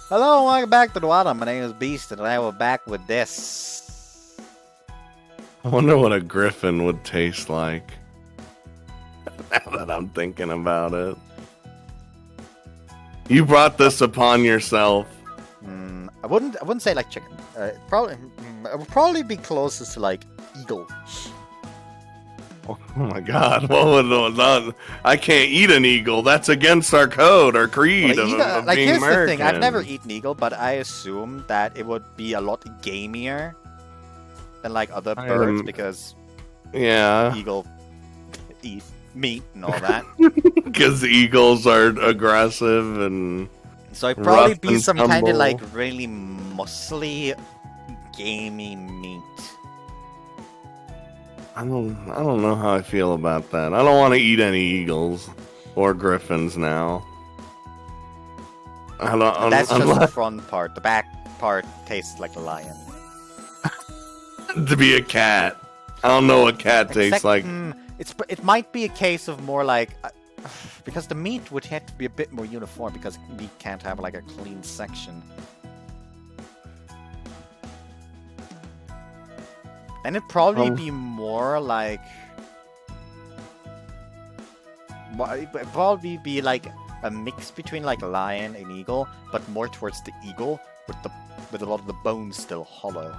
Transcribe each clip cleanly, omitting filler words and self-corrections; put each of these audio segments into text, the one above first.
Hello and welcome back to the water. My name is Beast and I will back with this. I wonder what a griffin would taste like. Now that I'm thinking about it. You brought this upon yourself. I wouldn't say like chicken. It would probably be closest to like eagle. Oh my god, what would not? I can't eat an eagle. That's against our code, our creed of Like being here's American. the thing, I've never eaten eagle, but I assume that it would be a lot gamier than like other birds because eagle eat meat and all that. Because eagles are aggressive and So it'd probably rough be and some kind of tumble. like really muscly, gamey meat. I don't know how I feel about that. I don't want to eat any eagles or griffins now. That's just the front part. The back part tastes like a lion. To be a cat. I don't know what cat tastes like. It might be a case of more like because the meat would have to be a bit more uniform because meat can't have like a clean section. And it'd probably be more like it'd probably be like a mix between like a lion and eagle, but more towards the eagle with a lot of the bones still hollow.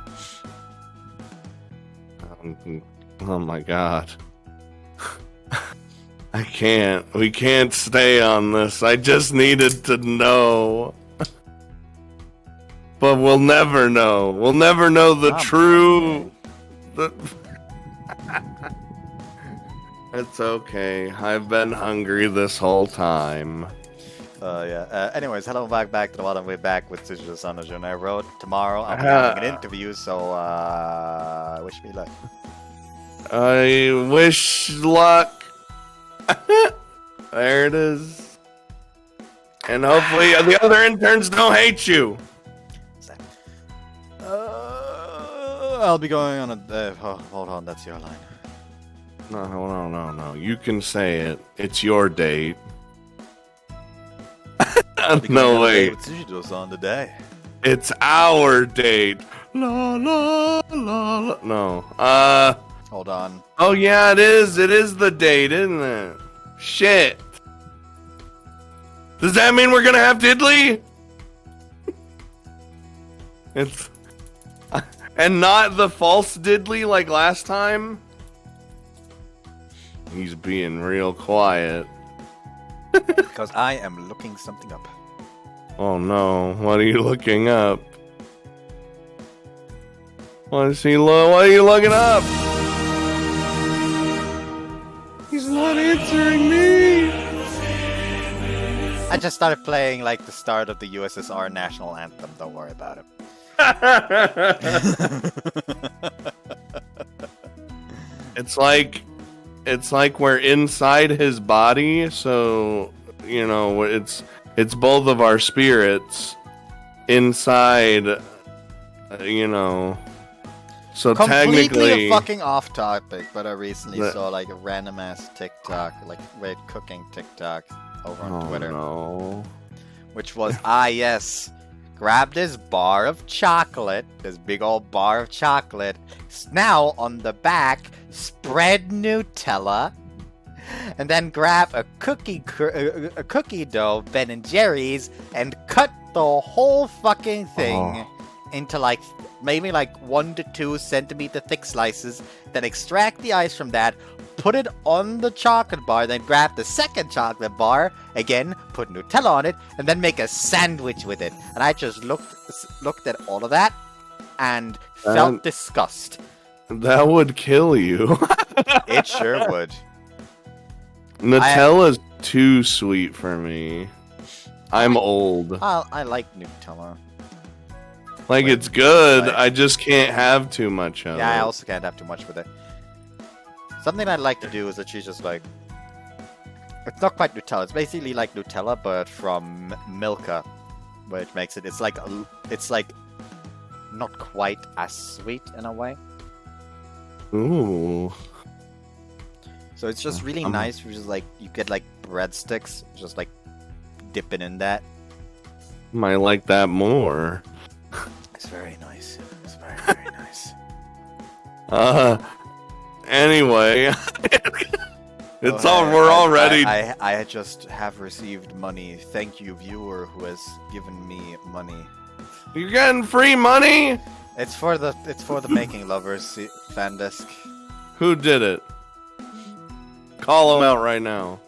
Oh my god. I can't. We can't stay on this. I just needed to know. But we'll never know. We'll never know the true... It's okay. I've been hungry this whole time. Anyways, hello and back to the bottom. We're back with Tsujidou-san and Jun'ai Road. Tomorrow I'll be having an interview, so wish me luck. I wish luck. There it is. And hopefully the other interns don't hate you. I'll be going on a... hold on, that's your line. No. You can say it. It's your date. No, wait. with Tsujidou-san today. It's our date. La la la la. No. Hold on. Oh yeah, it is. It is the date, isn't it? Shit. Does that mean we're gonna have diddly? It's and not the false diddly like last time. He's being real quiet. Because I am looking something up. Oh no! What are you looking up? What are you looking up? He's not answering me. I just started playing like the start of the USSR national anthem. Don't worry about it. It's like we're inside his body, so you know it's both of our spirits inside. You know, so Completely technically, a fucking off topic, but I recently saw like a random ass TikTok, like red cooking TikTok over on Twitter, no. which was yes. Grab this bar of chocolate, this big old bar of chocolate. Now on the back, spread Nutella, and then grab a cookie dough, Ben and Jerry's, and cut the whole fucking thing into like maybe like 1 to 2 centimeter thick slices. Then extract the ice from that. Put it on the chocolate bar, then grab the second chocolate bar, again, put Nutella on it, and then make a sandwich with it. And I just looked at all of that and felt disgust. That would kill you. It sure would. Nutella's too sweet for me. I'm old. I like Nutella. Like, it's good, I just can't have too much of it. Yeah, I also can't have too much with it. Something I'd like to do is actually just like... It's not quite Nutella, it's basically like Nutella, but from Milka, which makes it... It's like not quite as sweet in a way. Ooh. So it's just really nice, which is like, you get like breadsticks, just like dipping in that. Might like that more. It's very nice. It's very, very nice. Anyway. It's Oh, all. hey, We're all ready. I just have received money. Thank you, viewer, who has given me money. You're getting free money? It's for the Making Lovers fan disc. Who did it? Call them out right now.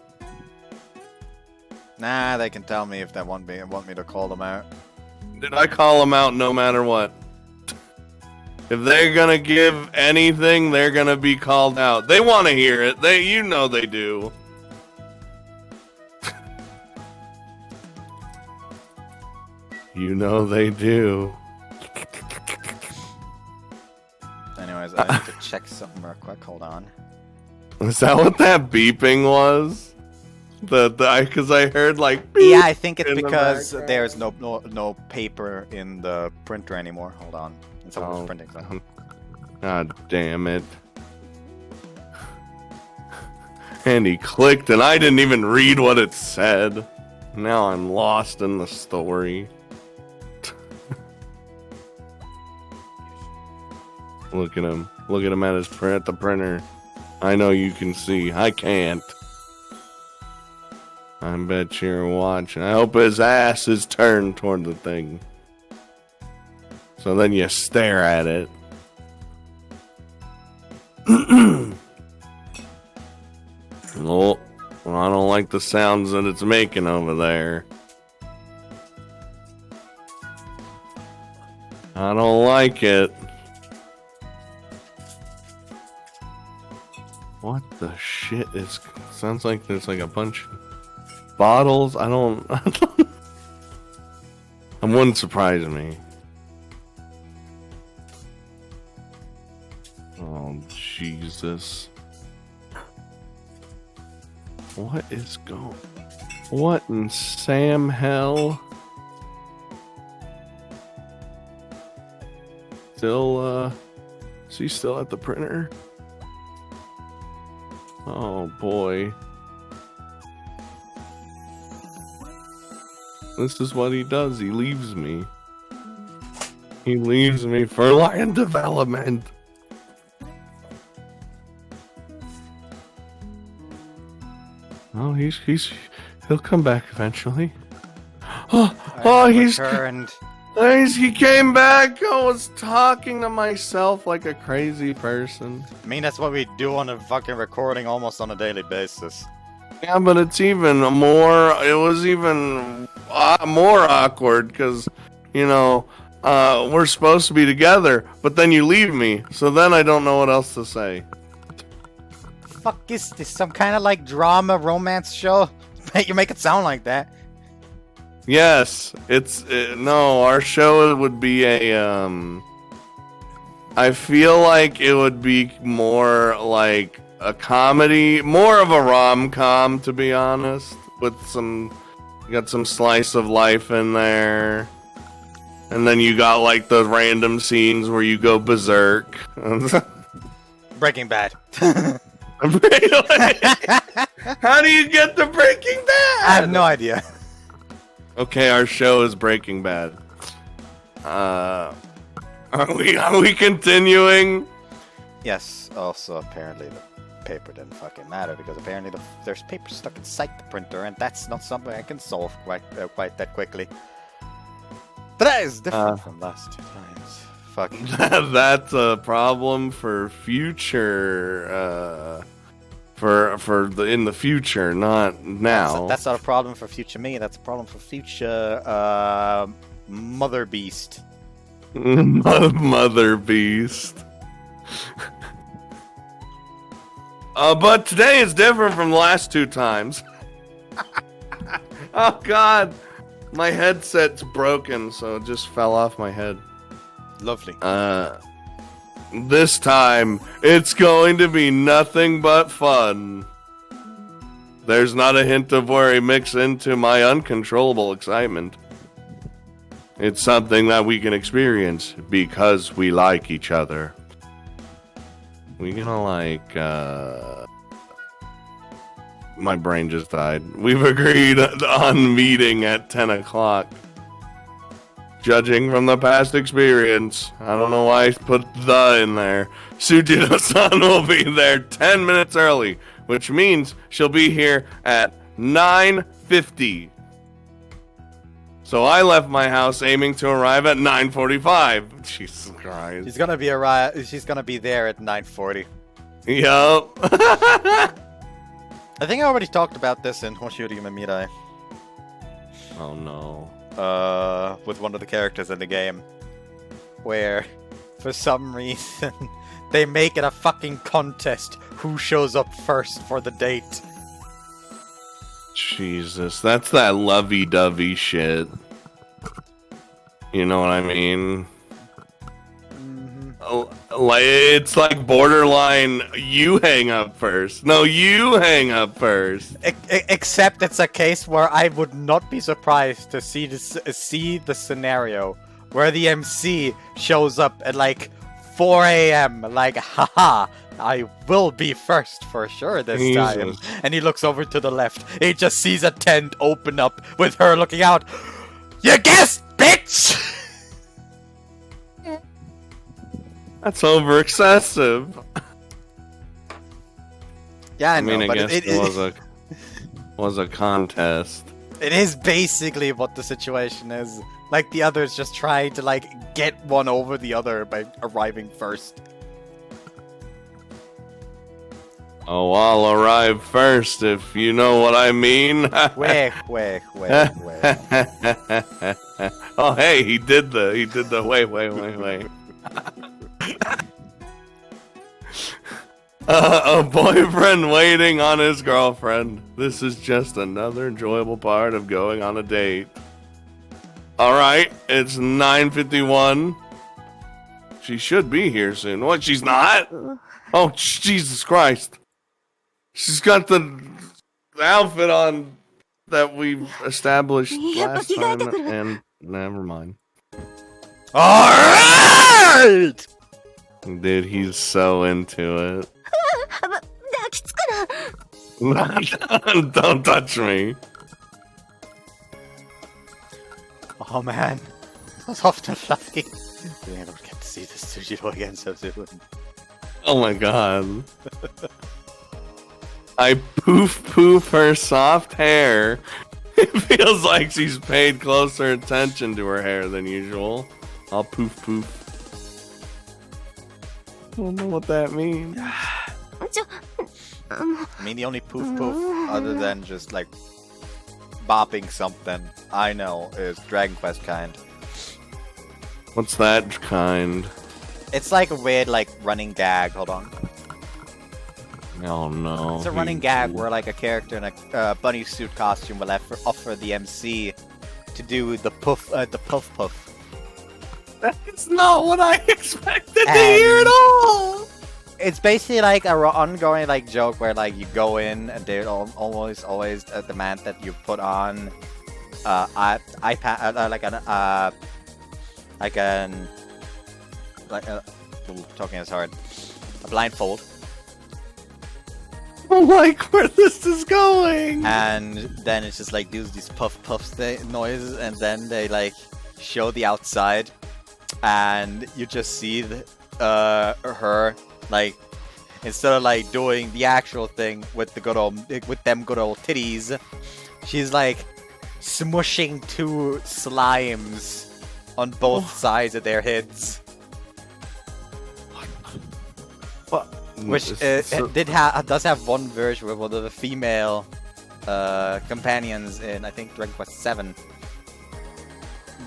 Nah, they can tell me if they want me to call them out. Did I call them out no matter what? If they're gonna give anything, they're gonna be called out. They want to hear it. You know they do. You know they do. Anyways, I need to check something real quick. Hold on. Is that what that beeping was? Because I heard like beep. Yeah, I think it's in the because background. there's no paper in the printer anymore. Hold on. And someone's printing something. God damn it. And he clicked and I didn't even read what it said. Now I'm lost in the story. Look at him. Look at him at the printer. I know you can see. I can't. I bet you're watching. I hope his ass is turned toward the thing. So then you stare at it. Oh, well, I don't like the sounds that it's making over there. I don't like it. What the shit is... Sounds like there's like a bunch of bottles. I don't... It wouldn't surprise me. Oh, Jesus. What is going... What in Sam hell? Still, is he still at the printer? Oh, boy. This is what he does. He leaves me. He leaves me for land development. Oh, he'll come back eventually. He's returned. he came back. I was talking to myself like a crazy person. I mean, that's what we do on a fucking recording almost on a daily basis. Yeah, but it's even more. It was even more awkward because, you know, we're supposed to be together, but then you leave me. So then I don't know what else to say. Fuck is this? Some kind of like drama romance show? You make it sound like that. Yes, no. Our show would be a. I feel like it would be more like a comedy, more of a rom-com, to be honest. With you got some slice of life in there, and then you got like the random scenes where you go berserk. Breaking Bad. How do you get to Breaking Bad? I have no idea. Okay, our show is Breaking Bad. Are we continuing? Yes. Also, apparently the paper didn't fucking matter because apparently there's paper stuck inside the printer, and that's not something I can solve quite that quickly. But that is different from last two times. Fuck. That's a problem for future. In the future, not now. That's not a problem for future me. That's a problem for future Mother Beast. Mother Beast. But today is different from the last two times. Oh God, my headset's broken, so it just fell off my head. Lovely. This time, it's going to be nothing but fun. There's not a hint of worry mixed into my uncontrollable excitement. It's something that we can experience because we like each other. We gonna like, my brain just died. We've agreed on meeting at 10 o'clock. Judging from the past experience, I don't know why I put the in there. Tsujidou-san will be there 10 minutes early, which means she'll be here at 9:50. So I left my house aiming to arrive at 9:45. Jesus Christ. She's gonna be there at 9:40. Yup. I think I already talked about this in Hoshuri Mirai. Oh no. With one of the characters in the game, where for some reason they make it a fucking contest who shows up first for the date. Jesus, that's that lovey-dovey shit. You know what I mean? Like, it's like borderline, you hang up first. No, you hang up first. Except it's a case where I would not be surprised to see the scenario where the MC shows up at like 4 a.m. like, haha, I will be first for sure this time. And he looks over to the left. He just sees a tent open up with her looking out. You guessed, bitch! That's over excessive. Yeah, I know, mean, but I guess it was a contest. It is basically what the situation is. Like, the others just try to, like, get one over the other by arriving first. Oh, I'll arrive first, if you know what I mean. Wait. Oh, hey, he did the wait. A boyfriend waiting on his girlfriend. This is just another enjoyable part of going on a date. Alright, it's 9:51. She should be here soon. What, she's not? Oh, Jesus Christ. She's got the outfit on that we established last time, and never mind. Alright! Dude, he's so into it. Don't touch me. Oh man, so soft and fluffy. Being able to get to see this Tsujidou again so soon. Oh my god. I poof her soft hair. It feels like she's paid closer attention to her hair than usual. I'll poof. I don't know what that means. I mean, the only poof other than just like bopping something I know is Dragon Quest kind. What's that kind? It's like a weird like running gag. Hold on. Oh no. It's a running gag where like a character in a bunny suit costume will offer the MC to do the puff. That's not what I expected to hear at all. It's basically like a ongoing like joke where like you go in and they always demand that you put on talking is hard, a blindfold. I like where this is going. And then it's just like these puff noises, and then they like show the outside, and you just see her like, instead of like doing the actual thing with them good old titties, she's like smushing two slimes on both sides of their heads. What? Which does have one version where one of the female companions in, I think, Dragon Quest 7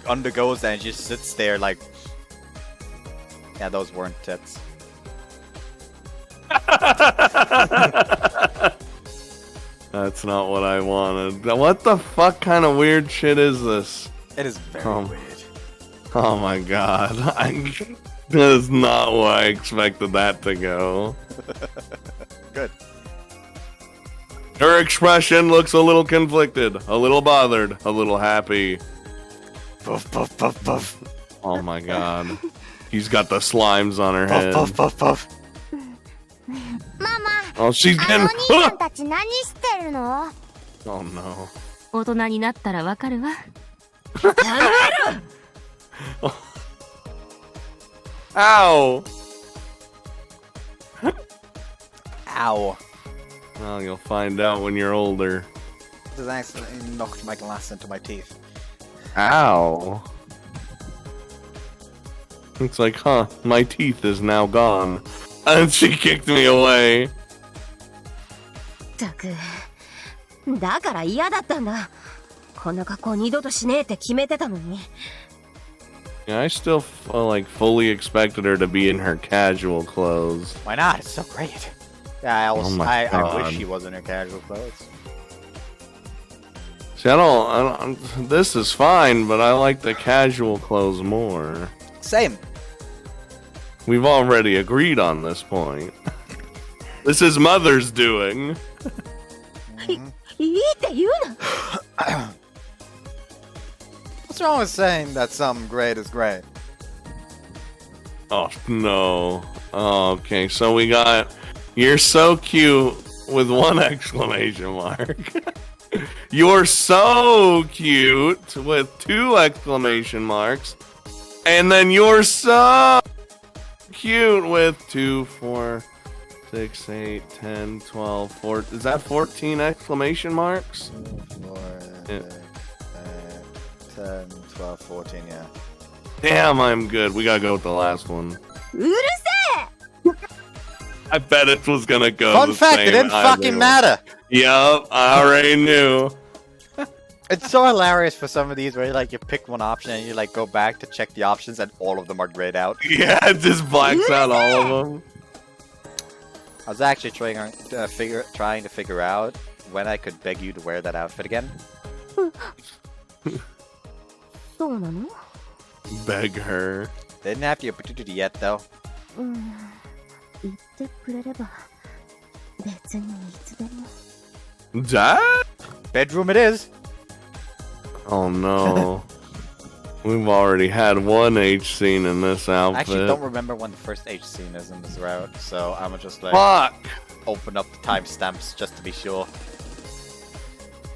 undergoes that and just sits there like, yeah, those weren't tits. That's not what I wanted. What the fuck kind of weird shit is this? It is very weird. Oh my god. That is not where I expected that to go. Good. Her expression looks a little conflicted, a little bothered, a little happy. Puff, puff, puff, puff. Oh my god. He's got the slimes on her head. Puff, puff, puff, puff. Oh, she's getting... Oh no. Ow! Ow. Well, you'll find out when you're older. This accidentally knocked my glass into my teeth. Ow. It's like, huh, my teeth is now gone. And she kicked me away. ったくだから嫌だったんだ。こんな格好二度としねえって決めてたのに。 Yeah, I still fully expected her to be in her casual clothes. Why not? It's so great. Yeah, I God. wish she was in her casual clothes. See, I don't. This is fine, but I like the casual clothes more. Same. We've already agreed on this point. This is Mother's doing. いいって言うな。 What's wrong with saying that something great is great? Oh, no. Oh, okay, so we got... You're so cute with one exclamation mark. You're so cute with 2 exclamation marks. And then you're so cute with 2, 4, 6, 8, 10, 12, 14. Is that 14 exclamation marks? 4, Yeah. 10, 12, 14, yeah. Damn, I'm good. We gotta go with the last one. うるせえ。 I bet it was gonna go. Fun the fact, same it didn't either fucking way. matter. Yup, I already knew. It's so hilarious for some of these where you pick one option and you go back to check the options and all of them are grayed out. Yeah, it just blacks out all of them. I was actually trying to figure out when I could beg you to wear that outfit again. そうなの？ Beg her. Didn't have the opportunity yet though. 言ってくれれば別にいつでも。 That? Bedroom it is. Oh no. We've already had one H scene in this I outfit. actually don't remember when the first H scene is in this route, so I'm just Fuck! open up the timestamps just to be sure.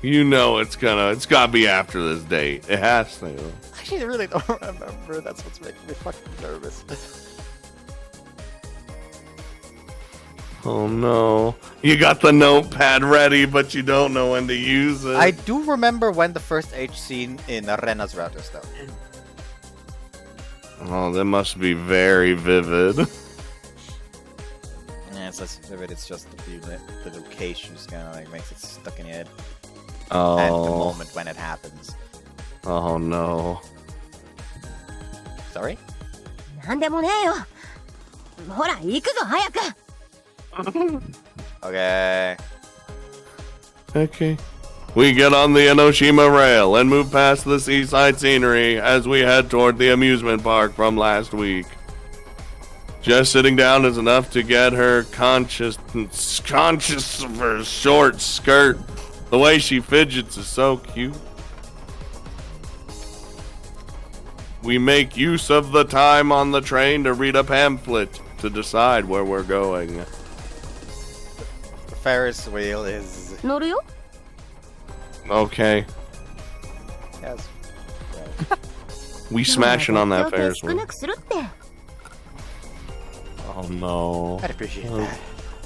You know it's gotta be after this date. It has to. I actually really don't remember. That's what's making me fucking nervous. Oh no. You got the notepad ready, but you don't know when to use it. I do remember when the first H scene in Rena's route is though. Oh, that must be very vivid. Yeah, it's less vivid, it's just the location just kind of makes it stuck in your head. Oh. And the moment when it happens. Oh no. Sorry? なんでもねえよ。ほら行くぞ早く。 Okay. Okay. We get on the Enoshima rail and move past the seaside scenery as we head toward the amusement park from last week. Just sitting down is enough to get her conscious of her short skirt. The way she fidgets is so cute. We make use of the time on the train to read a pamphlet to decide where we're going. The Ferris wheel is... 乗るよ。 Okay. Yes. We smashing on that 少 Ferris な wheel. くするって。 Oh no. I'd appreciate that.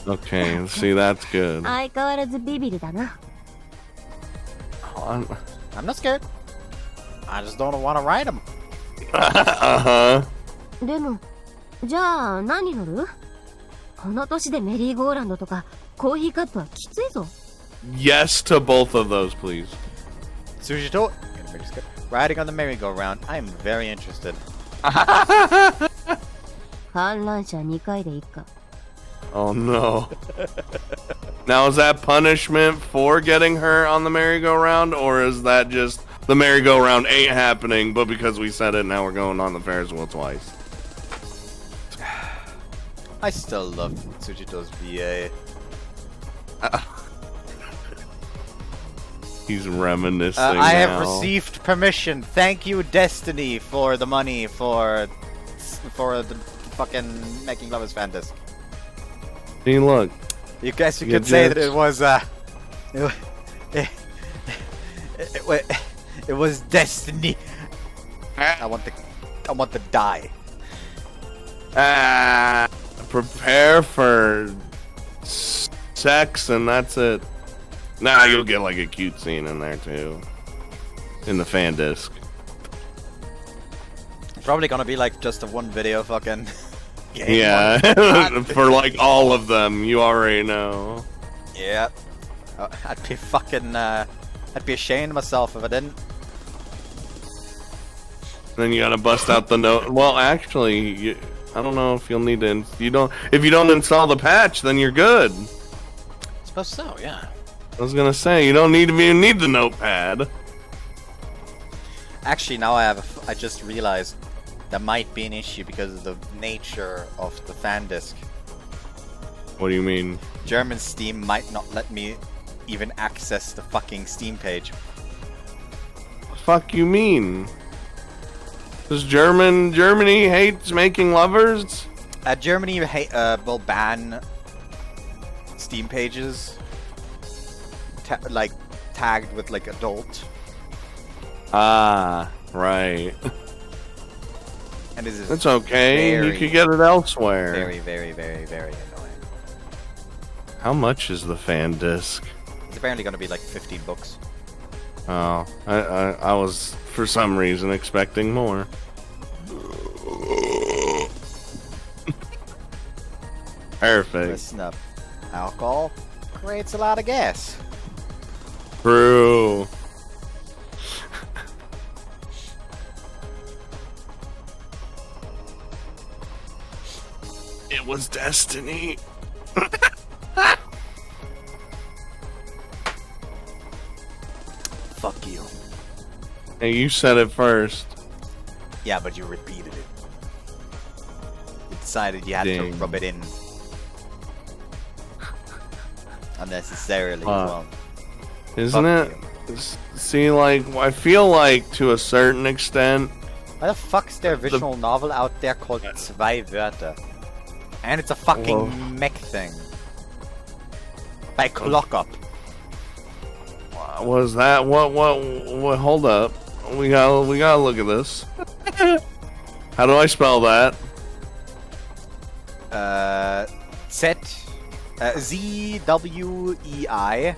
Okay, see, that's good. 相変わらずビビリだな。 I'm- I'm not scared. I just don't want to ride them. Uh-huh. でも、じゃあ何乗る？この年でメリーゴーランドとかコーヒーカップはきついぞ。 Yes to both of those, please. Tsujidou, riding on the merry-go-round. I am very interested. 観覧車2回でいいか。 Oh no. Now, is that punishment for getting her on the merry-go-round, or is that just the merry-go-round ain't happening, but because we said it, now we're going on the Ferris wheel twice? I still love Tsujidou's VA. He's reminiscing I have now. received permission. Thank you, Destiny, for the money for the fucking Making Love is Fantastic. See, look. You guess you You could say that jerks. it was it was Destiny. I want to die. Prepare for sex and that's it. Nah, you'll get like a cute scene in there too. In the fan disc. It's probably gonna be like just a one video fucking game. Yeah, for like all of them, you already know. Yeah. I'd be fucking, I'd be ashamed of myself if I didn't. Then you gotta bust out the note. Well, actually, I don't know if you'll need to. If you don't install the patch, then you're good. I suppose so, yeah. I was gonna say you don't even need the notepad. Actually, now I just realized there might be an issue because of the nature of the fan disc. What do you mean? German Steam might not let me even access the fucking Steam page. The fuck you mean? Does Germany hates making lovers? Germany will ban Steam pages tagged with like adult. Ah, right. And this is That's okay. very, you could get it elsewhere. Very, very, very, very annoying. How much is the fan disc? It's apparently going to be like $15. Oh, I was for some reason expecting more. Perfect. Listen up. Alcohol creates a lot of gas. True. It was destiny. Fuck you. Hey, you said it first. Yeah, but you repeated it. You decided you had to Dang. rub it in. Unnecessarily as well. Isn't Fuck it? See, like, I feel like to a certain extent. Why the fuck's there a visual novel out there called Zwei Wörter? And it's a fucking mech thing. By Clock Up. Was that what? Hold up. We gotta look at this. How do I spell that? ZWEI.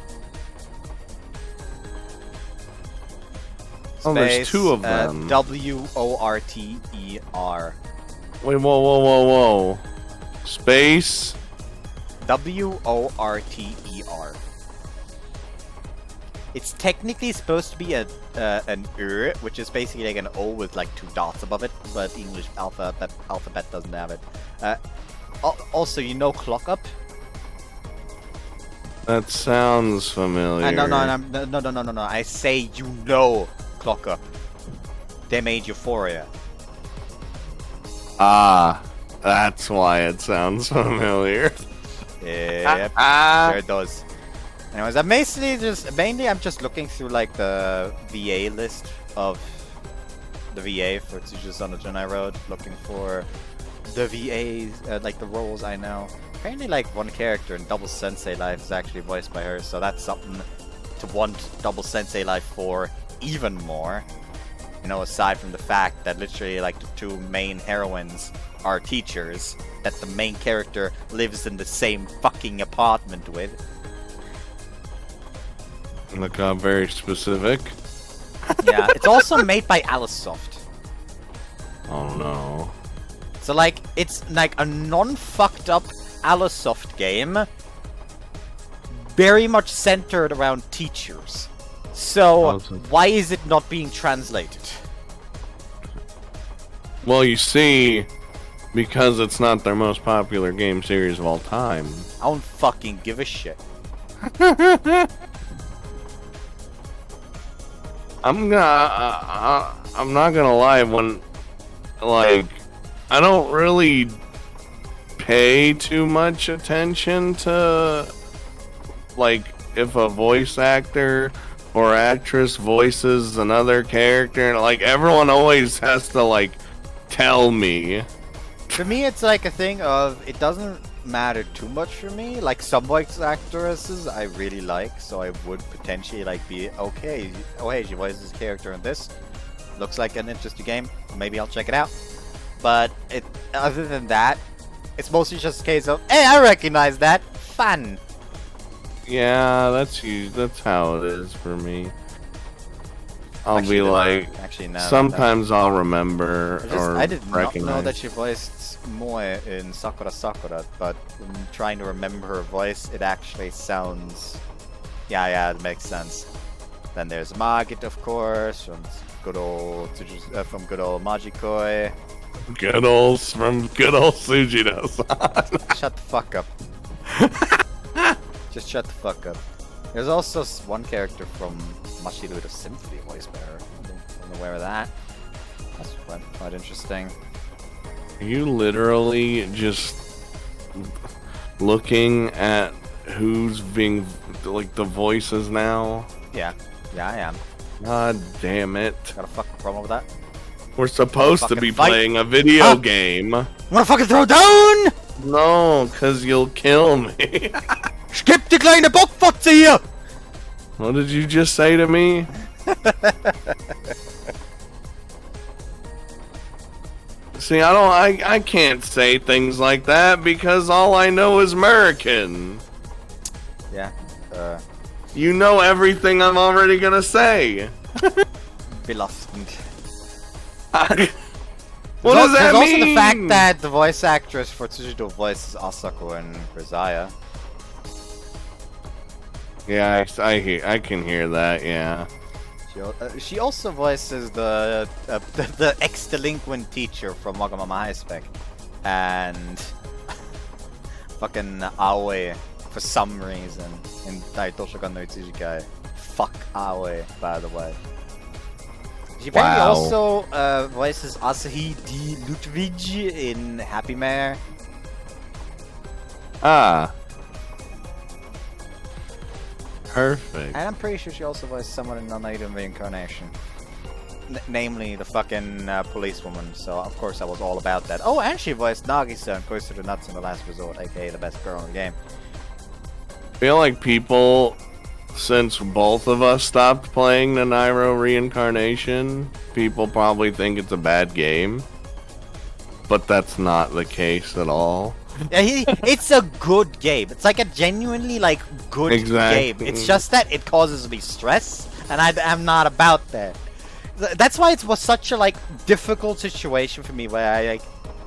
Oh, there's two of them. WORTER. Wait, whoa. Space. WORTER. It's technically supposed to be an which is basically like an O with like two dots above it, but English alphabet doesn't have it. Also, you know Clock Up? That sounds familiar. No. I say you know Clock Up. They made Euphoria. Ah, that's why it sounds familiar. Yep, sure it does. Anyways, I'm mainly I'm just looking through like the VA list of the VA for Tsujidou-san no Jun'ai Road, looking for the VAs, like the roles I know. Apparently, like one character in Double Sensei Life is actually voiced by her, so that's something to want Double Sensei Life for even more. You know, aside from the fact that literally like the two main heroines are teachers that the main character lives in the same fucking apartment with. Look, very specific. Yeah, it's also made by Alicesoft. Oh no. So like, it's like a non-fucked up Alicesoft game, very much centered around teachers. So why is it not being translated? Well, you see, because it's not their most popular game series of all time. I don't fucking give a shit. I'm not gonna lie, when, like, I don't really pay too much attention to, like, if a voice actor or actress voices another character, like, everyone always has to, like, tell me. For me, it's like a thing of, it doesn't matter too much for me. Like, some voice actresses I really like, so I would potentially like be okay. Oh hey, she voices this character in this. Looks like an interesting game. Maybe I'll check it out. but other than that, it's mostly just a case of, hey, I recognize that. Fun. Yeah, that's how it is for me. I'll Actually, be like, actually, no. sometimes I'll remember I did not recognize. know that she voiced Moe in Sakura Sakura, but when trying to remember her voice, it actually sounds... Yeah, it makes sense. Then there's Magit, of course, from good old Majikoi. Good old Tsujidou-san. Shut the fuck up. Just shut the fuck up. There's also one character from Mashiru the Symphony voice bearer. I'm aware of that. That's quite interesting. Are you literally just looking at who's being, like, the voices now? Yeah, I am. God damn it. Got a fucking problem with that? We're supposed to be fight. playing a video game. Wanna fucking throw down? No, cause you'll kill me. Skip die kleine Bockfotze hier! What did you just say to me? See, I can't say things like that because all I know is American. Yeah, You know everything I'm already gonna say. belastend. What does that There's mean? also the fact that the voice actress for Tsujidou voices Asako and Rizaya. Yeah, I can hear that. Yeah. She also voices the ex-delinquent teacher from Wagamama High Spec, and fucking Aoi for some reason in Daitoshokan no Ichijikai. Fuck Aoi, by the way. She apparently also voices Asahi D. Ludwig in Happy Mare. Ah. Perfect. And I'm pretty sure she also voiced someone in Non-Item Reincarnation. Namely, the fucking policewoman, so of course I was all about that. Oh, and she voiced Nagisa in Cloister to Nuts in The Last Resort, aka the best girl in the game. I feel like people, since both of us stopped playing the Nairo Reincarnation, people probably think it's a bad game. But that's not the case at all. Yeah, it's a good game. It's like a genuinely like good game. It's just that it causes me stress, and I'm not about that. That's why it was such a like difficult situation for me, where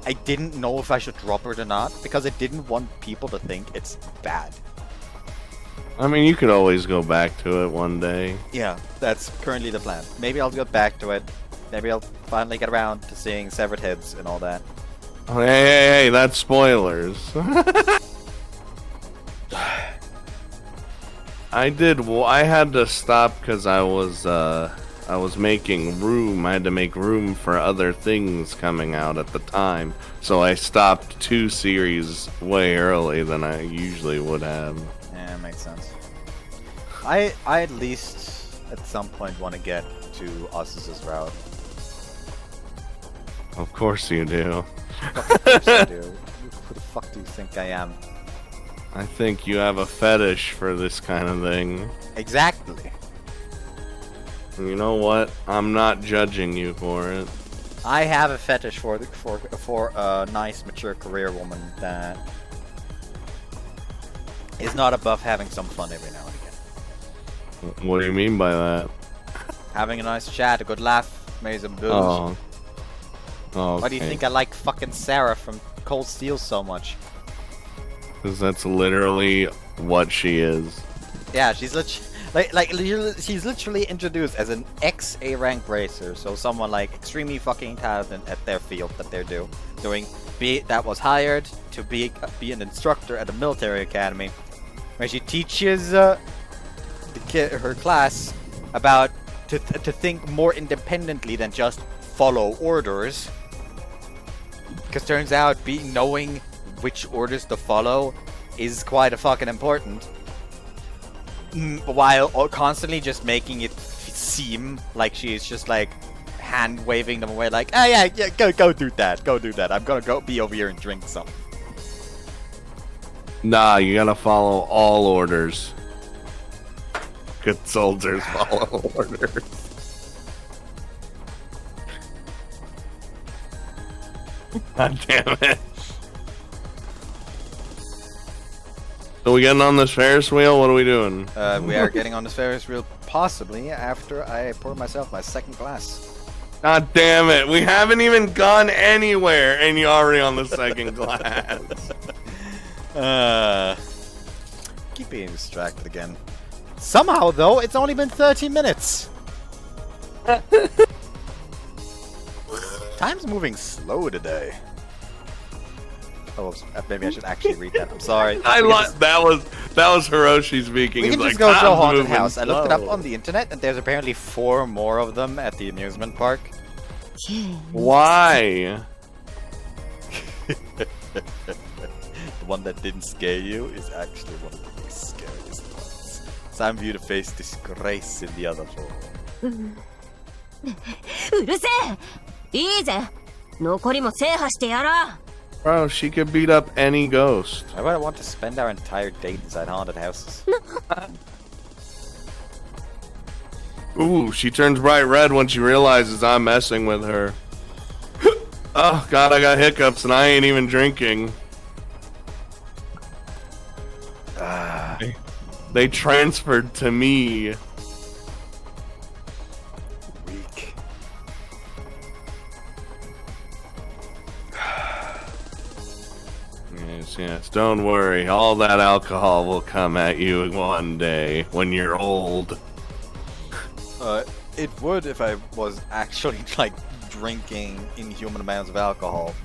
I didn't know if I should drop it or not, because I didn't want people to think it's bad. I mean, you could always go back to it one day. Yeah, that's currently the plan. Maybe I'll get back to it. Maybe I'll finally get around to seeing Severed Heads and all that. Oh, hey, that's spoilers. I had to stop because I was making room. I had to make room for other things coming out at the time. So I stopped 2 series way early than I usually would have. Yeah, makes sense. I at least at some point want to get to Osus's route. Of course you do. Of course I do. Who the fuck do you think I am? I think you have a fetish for this kind of thing. Exactly. You know what? I'm not judging you for it. I have a fetish for a nice, mature career woman that is not above having some fun every now and again. What do you mean by that? Having a nice chat, a good laugh, maybe some booze. Oh. Okay. Why do you think I like fucking Sarah from Cold Steel so much? Because that's literally what she is. Yeah, she's she's literally introduced as an ex-A rank racer, so someone like extremely fucking talented at their field that they're doing. That was hired to be an instructor at a military academy, where she teaches her class about to think more independently than just follow orders. Because turns out knowing which orders to follow is quite a fucking important. While constantly just making it seem like she's just like hand waving them away, like, oh yeah, go do that. I'm gonna go be over here and drink some. Nah, you gotta follow all orders. Good soldiers follow orders. God damn it. So we getting on this Ferris wheel? What are we doing? We are getting on this Ferris wheel possibly after I pour myself my second glass. God damn it. We haven't even gone anywhere and you're already on the second glass. Keep being distracted again. Somehow, though, it's only been 30 minutes. Time's moving slow today. Oh, maybe I should actually read that. I'm sorry. That was Hiroshi speaking. We can He's just go to a "Time's haunted moving house. I looked it up slow." on the internet, and there's apparently 4 more of them at the amusement park. Why? The one that didn't scare you is actually one of the scariest ones. Time for you to face disgrace in the other 4. うるせえ。いいぜ。残りも制覇してやろう。 Bro, she could beat up any ghost. Why would I want to spend our entire date inside haunted houses? Ooh, she turns bright red when she realizes I'm messing with her. Oh god, I got hiccups and I ain't even drinking. They transferred to me. Weak. Yes, don't worry. All that alcohol will come at you one day when you're old. It would if I was actually, like, drinking inhuman amounts of alcohol.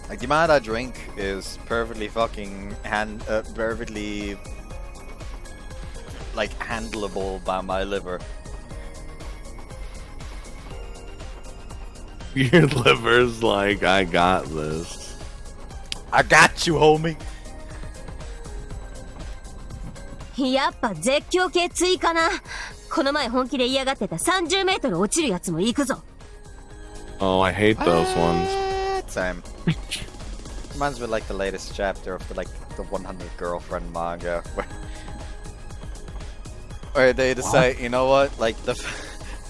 Like, the amount I drink is perfectly fucking perfectly, like, handleable by my liver. Your liver's like, I got this. I got you, homie! やっぱ絶叫系追加な。この前本気で嫌がってた30メートル落ちるやつも行くぞ。Oh, I hate those ones. Same. Reminds me of, like, the latest chapter of the 100 Girlfriend manga, where they decide, you know what, like,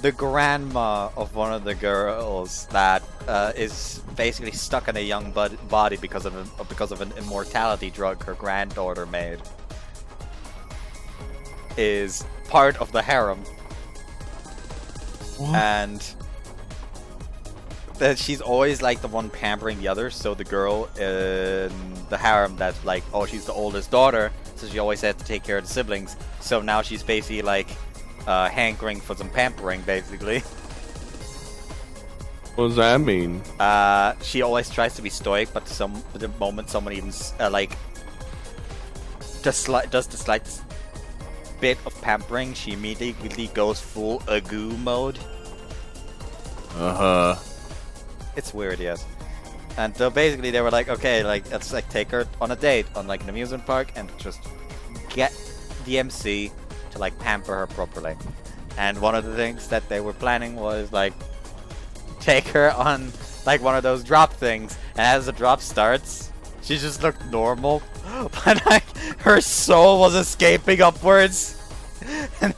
the grandma of one of the girls that is basically stuck in a young body because of an immortality drug her granddaughter made, is part of the harem. What? And that she's always like the one pampering the others. So the girl in the harem that's like, oh, she's the oldest daughter, so she always had to take care of the siblings. So now she's basically like hankering for some pampering, basically. What does that mean? She always tries to be stoic, but the moment someone even does the slightest bit of pampering, she immediately goes full agoo mode. Uh-huh. It's weird, yes. And so basically they were like, okay, like, let's like take her on a date on like an amusement park and just get the MC to like pamper her properly. And one of the things that they were planning was like take her on like one of those drop things, and as the drop starts, she just looked normal, but like her soul was escaping upwards, and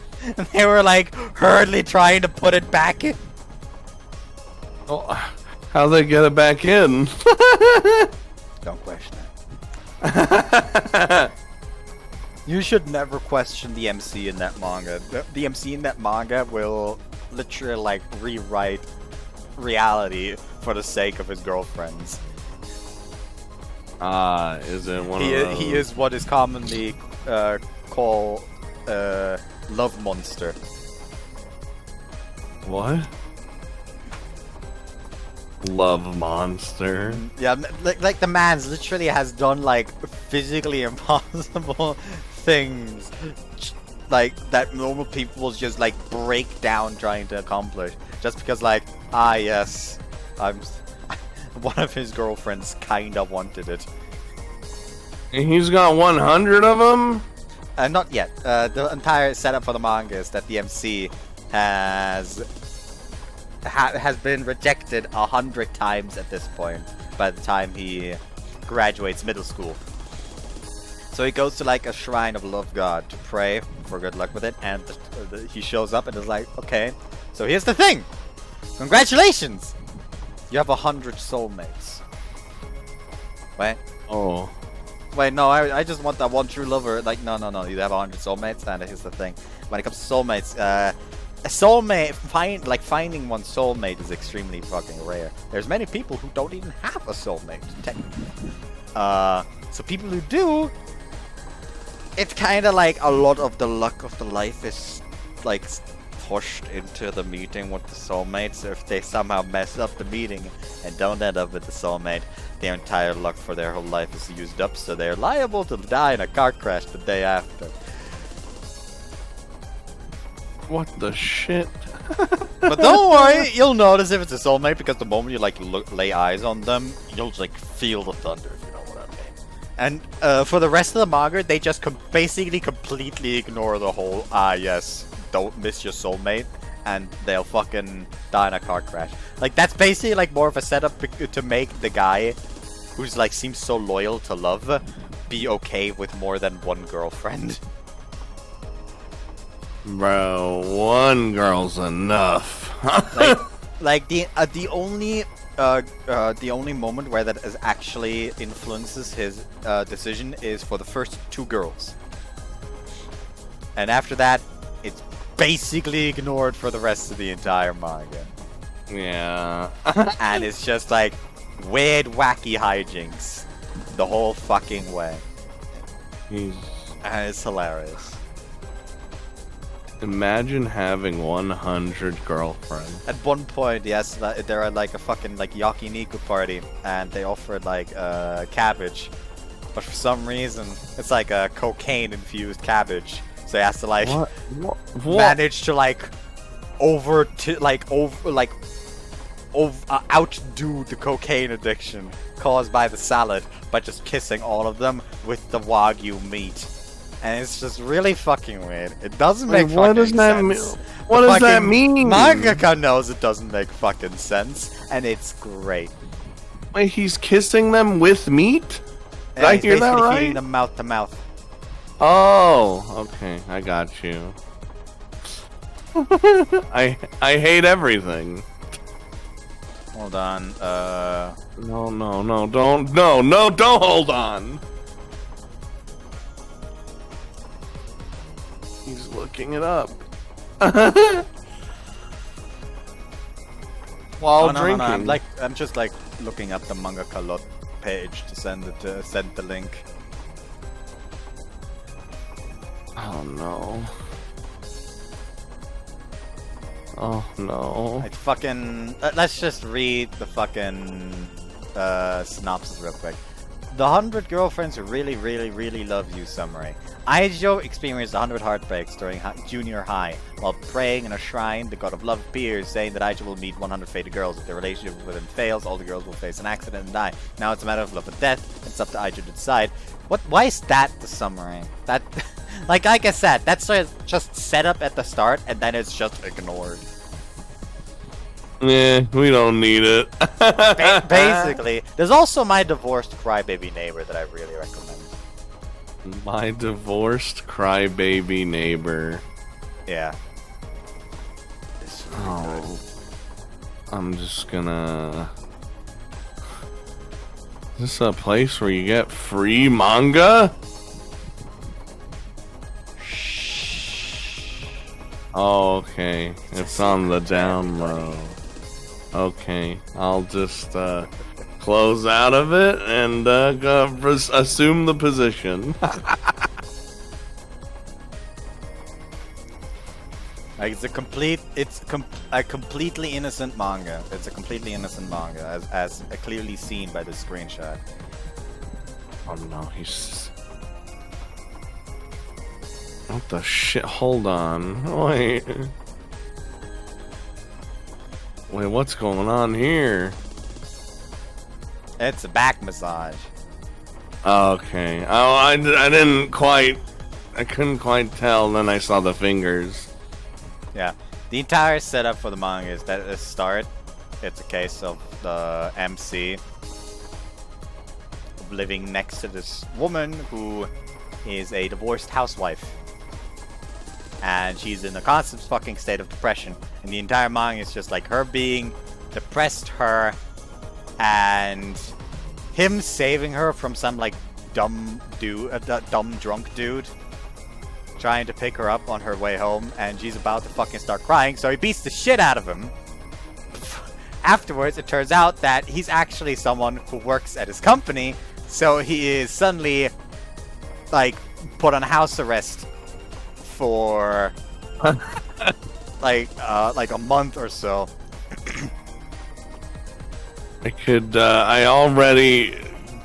they were like hurriedly trying to put it back in. Oh, how'd they get it back in? Don't question it. You should never question the MC in that manga. The MC in that manga will literally like rewrite reality for the sake of his girlfriends. Is it one of those? He is what is commonly called love monster. What? Love monster? Yeah, like the man's literally has done like physically impossible things, like that normal people will just like break down trying to accomplish, just because like, yes, one of his girlfriends kinda wanted it. And he's got 100 of them? Not yet. The entire setup for the manga is that the MC has been rejected 100 times at this point by the time he graduates middle school. So he goes to like a shrine of love god to pray for good luck with it, and he shows up and is like, okay, so here's the thing. Congratulations! You have 100 soulmates. Wait. Oh. Wait, no, I just want that one true lover. Like, no. You have 100 soulmates, and here's the thing. When it comes to soulmates, a soulmate, finding one soulmate is extremely fucking rare. There's many people who don't even have a soulmate, technically. So people who do, it's kind of like a lot of the luck of the life is, like, pushed into the meeting with the soulmate. So if they somehow mess up the meeting and don't end up with the soulmate, their entire luck for their whole life is used up, so they're liable to die in a car crash the day after. What the shit? But don't worry, you'll notice if it's a soulmate, because the moment you like lay eyes on them, you'll just like feel the thunder, if you know what I mean. And for the rest of the manga, they just basically completely ignore the whole yes, don't miss your soulmate, and they'll fucking die in a car crash. Like, that's basically like more of a setup to make the guy who's like seems so loyal to love be okay with more than one girlfriend. Bro, one girl's enough. like the only moment where that is actually influences his decision is for the first 2 girls, and after that, it's basically ignored for the rest of the entire manga. Yeah. And it's just like weird, wacky hijinks the whole fucking way. And it's hilarious. Imagine having 100 girlfriends. At one point, yes, they're at like a fucking like yakiniku party, and they offered like cabbage, but for some reason it's like a cocaine-infused cabbage. So he has to like manage to like outdo the cocaine addiction caused by the salad by just kissing all of them with the wagyu meat. And it's just really fucking weird. It doesn't make fucking sense. What does that mean? Mangaka knows it doesn't make fucking sense, and it's great. Wait, he's kissing them with meat? Did I hear that right? Feeding them mouth to mouth. Oh, okay, I got you. I hate everything. Hold on. No, don't hold on. He's looking it up. While drinking. No. I'm just like looking at the mangaka lot page to send the link. Oh no. Oh no. Like fucking. Let's just read the fucking synopsis real quick. The 100 girlfriends who really, really, really love you summary. Aijo experienced 100 heartbreaks during junior high. While praying in a shrine, the god of love appears, saying that Aijo will meet 100 fated girls. If their relationship with him fails, all the girls will face an accident and die. Now it's a matter of love and death. It's up to Aijo to decide. Why is that the summary? That, like I said, that's just set up at the start, and then it's just ignored. Yeah, we don't need it. Basically. There's also My Divorced Crybaby Neighbor that I really recommend. My Divorced Crybaby Neighbor. Yeah. Oh. I'm just gonna... Is this a place where you get free manga? Oh, okay. It's on the down low. Okay, I'll just close out of it and assume the position. Like it's a completely innocent manga. It's a completely innocent manga, as clearly seen by the screenshot. Oh no, he's... What the shit? Hold on. Wait, what's going on here? It's a back massage. Okay. Oh, I didn't quite... I couldn't quite tell, then I saw the fingers. Yeah. The entire setup for the manga is that at the start, it's a case of the MC living next to this woman who is a divorced housewife. and she's in a constant fucking state of depression. And the entire manga is just like her being depressed, her, and him saving her from some like dumb drunk dude trying to pick her up on her way home, and she's about to fucking start crying, so he beats the shit out of him. Afterwards, it turns out that he's actually someone who works at his company, so he is suddenly like put on house arrest for like a month or so. I already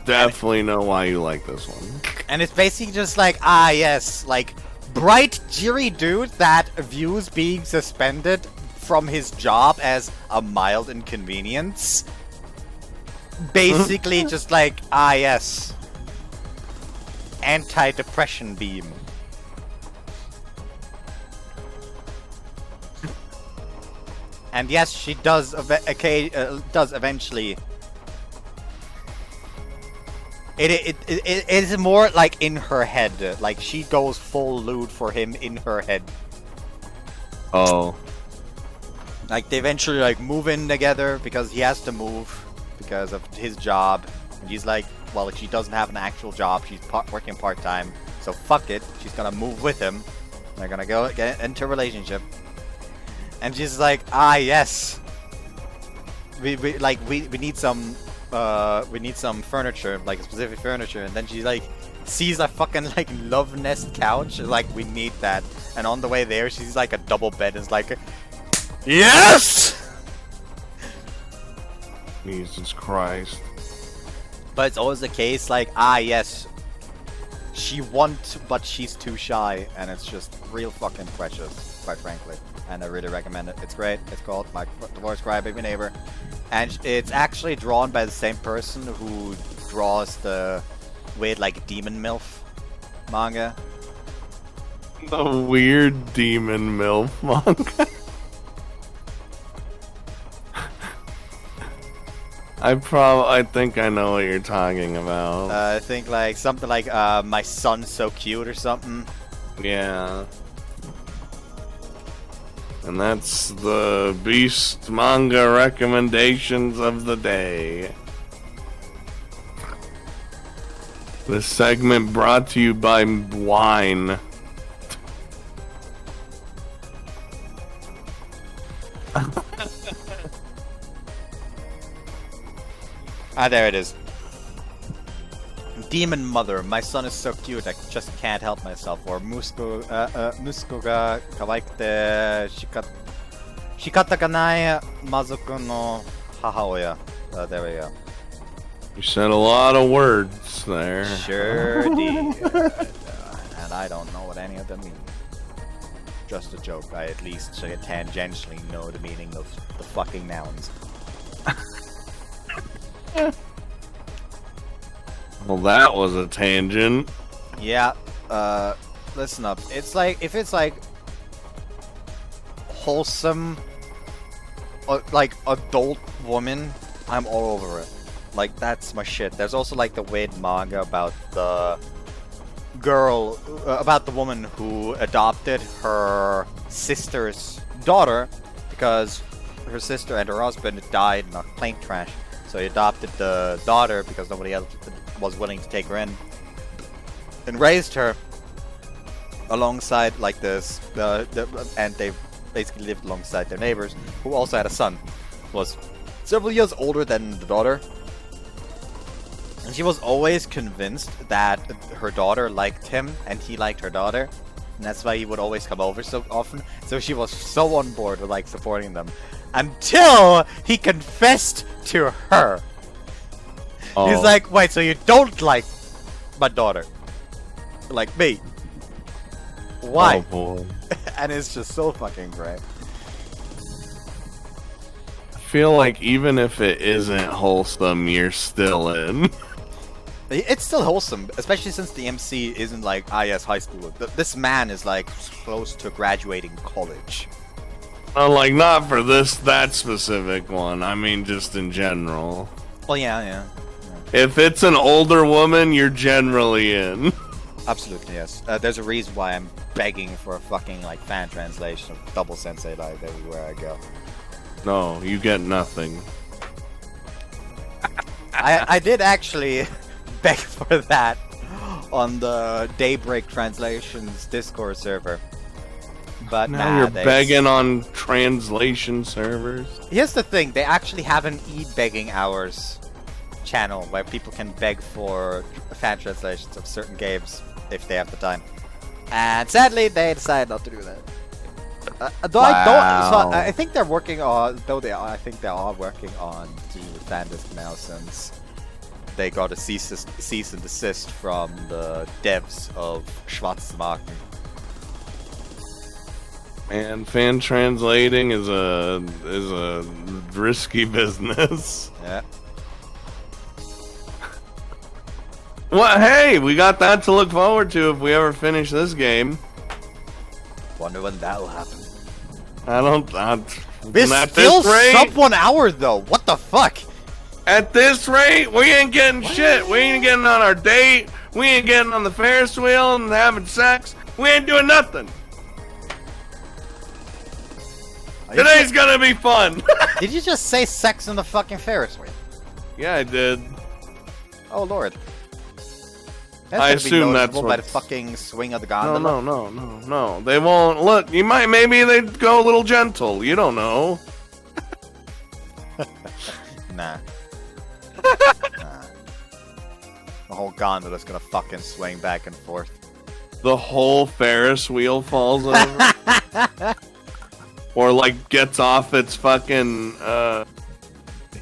definitely know why you like this one. And it's basically just like, ah yes, like bright, cheery dude that views being suspended from his job as a mild inconvenience. Basically just like, ah yes, anti-depression beam. And yes, she does eventually. It is more like in her head. Like she goes full lewd for him in her head. Oh. Like they eventually like move in together because he has to move because of his job. And he's like, well, she doesn't have an actual job. She's working part-time. So fuck it. She's gonna move with him. They're gonna go get into a relationship. And she's like, ah yes. We need some furniture, like specific furniture, and then she like sees a fucking like love nest couch, like we need that. And on the way there, she's like a double bed, and it's like, yes. Jesus Christ. But it's always the case, like, ah yes, she wants, but she's too shy, and it's just real fucking precious, quite frankly. And I really recommend it. It's great. It's called My Divorce Crybaby Neighbor. And it's actually drawn by the same person who draws the weird, like, Demon MILF manga. The weird Demon MILF manga? I think I know what you're talking about. I think, like, something like, My Son's So Cute or something. Yeah. And that's the Beast manga recommendations of the day. This segment brought to you by wine. Ah, there it is. Demon Mother, my son is so cute, I just can't help myself. Or Musko ga kawaikute shikata ga nai mazoku no hahaoya. There we go. You said a lot of words there. Sure did. And I don't know what any of them mean. Just a joke. I at least tangentially know the meaning of the fucking nouns. Well, that was a tangent. Yeah, listen up. It's like, if it's like wholesome, like adult woman, I'm all over it. Like, that's my shit. There's also like the weird manga about the girl, about the woman who adopted her sister's daughter because her sister and her husband died in a plane crash. So he adopted the daughter because nobody else was willing to take her in, and raised her alongside like this, and they basically lived alongside their neighbors, who also had a son, who was several years older than the daughter. And she was always convinced that her daughter liked him and he liked her daughter, and that's why he would always come over so often. So she was so on board with like supporting them, until he confessed to her. Oh. He's like, wait, so you don't like my daughter? Like me? Why? Oh, boy. And it's just so fucking great. I feel like even if it isn't wholesome, you're still in. It's still wholesome, especially since the MC isn't like, ah yes, high school. This man is like close to graduating college. Like, not for that specific one. I mean, just in general. Well, yeah. If it's an older woman, you're generally in. Absolutely, yes. There's a reason why I'm begging for a fucking like fan translation of Double Sensei Live everywhere I go. No, you get nothing. I did actually beg for that on the Daybreak Translations Discord server. But Now you're begging on translation servers. Here's the thing, they actually have an e-begging hours channel where people can beg for fan translations of certain games if they have the time. And sadly, they decided not to do that. Though I think they're working on. I think they are working on doing the fan disc now since they got a cease and desist from the devs of Schwarzmarken. And fan translating is a risky business. Yeah. Well, hey, we got that to look forward to if we ever finish this game. Wonder when that'll happen. This still sub 1 hour though. What the fuck? At this rate, we ain't getting shit. We ain't getting on our date. We ain't getting on the Ferris wheel and having sex. We ain't doing nothing. Today's gonna be fun. Did you just say sex in the fucking Ferris wheel? Yeah, I did. Oh lord. That's I gonna be assume that's noticeable what... by the fucking swing of the gondola. No. They won't. Look, maybe they'd go a little gentle. You don't know. Nah. The whole gondola's gonna fucking swing back and forth. The whole Ferris wheel falls over. Or like gets off its fucking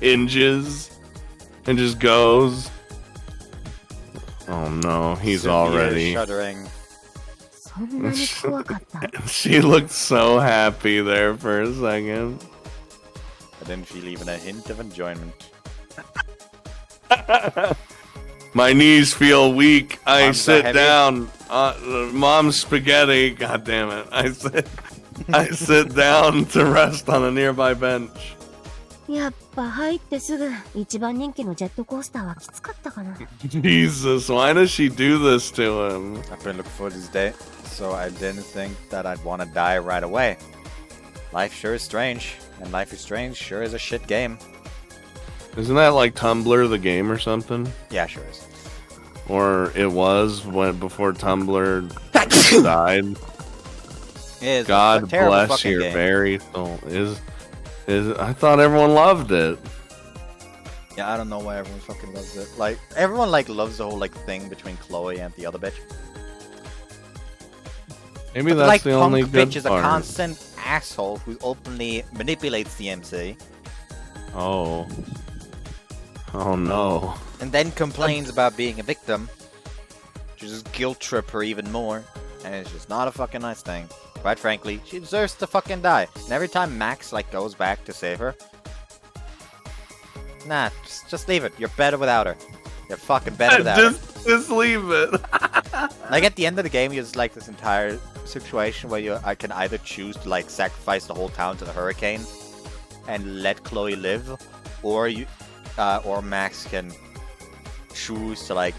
hinges and just goes. Oh no, he's Cynthia already shuddering. She looked so happy there for a second. I didn't feel even a hint of enjoyment. My knees feel weak. I Arms are sit heavy. down. Mom's spaghetti. God damn it! I sit down to rest on a nearby bench. やっぱ入ってすぐ一番人気のジェットコースターはきつかったかな。 Jesus, why does she do this to him? I've been looking for this day, so I didn't think that I'd want to die right away. Life sure is strange, and Life is Strange sure is a shit game. Isn't that like Tumblr the game or something? Yeah, sure is. Or it was before Tumblr died. It is a God terrible bless fucking your game. very soul. I thought everyone loved it. Yeah, I don't know why everyone fucking loves it. Like, everyone like loves the whole like thing between Chloe and the other bitch. Maybe But that's like the punk only good bitch is a part. constant asshole who openly manipulates the MC Oh no. and then complains about being a victim. To just guilt trip her even more, and it's just not a fucking nice thing. Quite frankly, she deserves to fucking die. And every time Max like goes back to save her, nah, just leave it. You're better without her. You're fucking better without her. Just leave it. Like at the end of the game, there's like this entire situation where I can either choose to like sacrifice the whole town to the hurricane and let Chloe live, or or Max can choose to like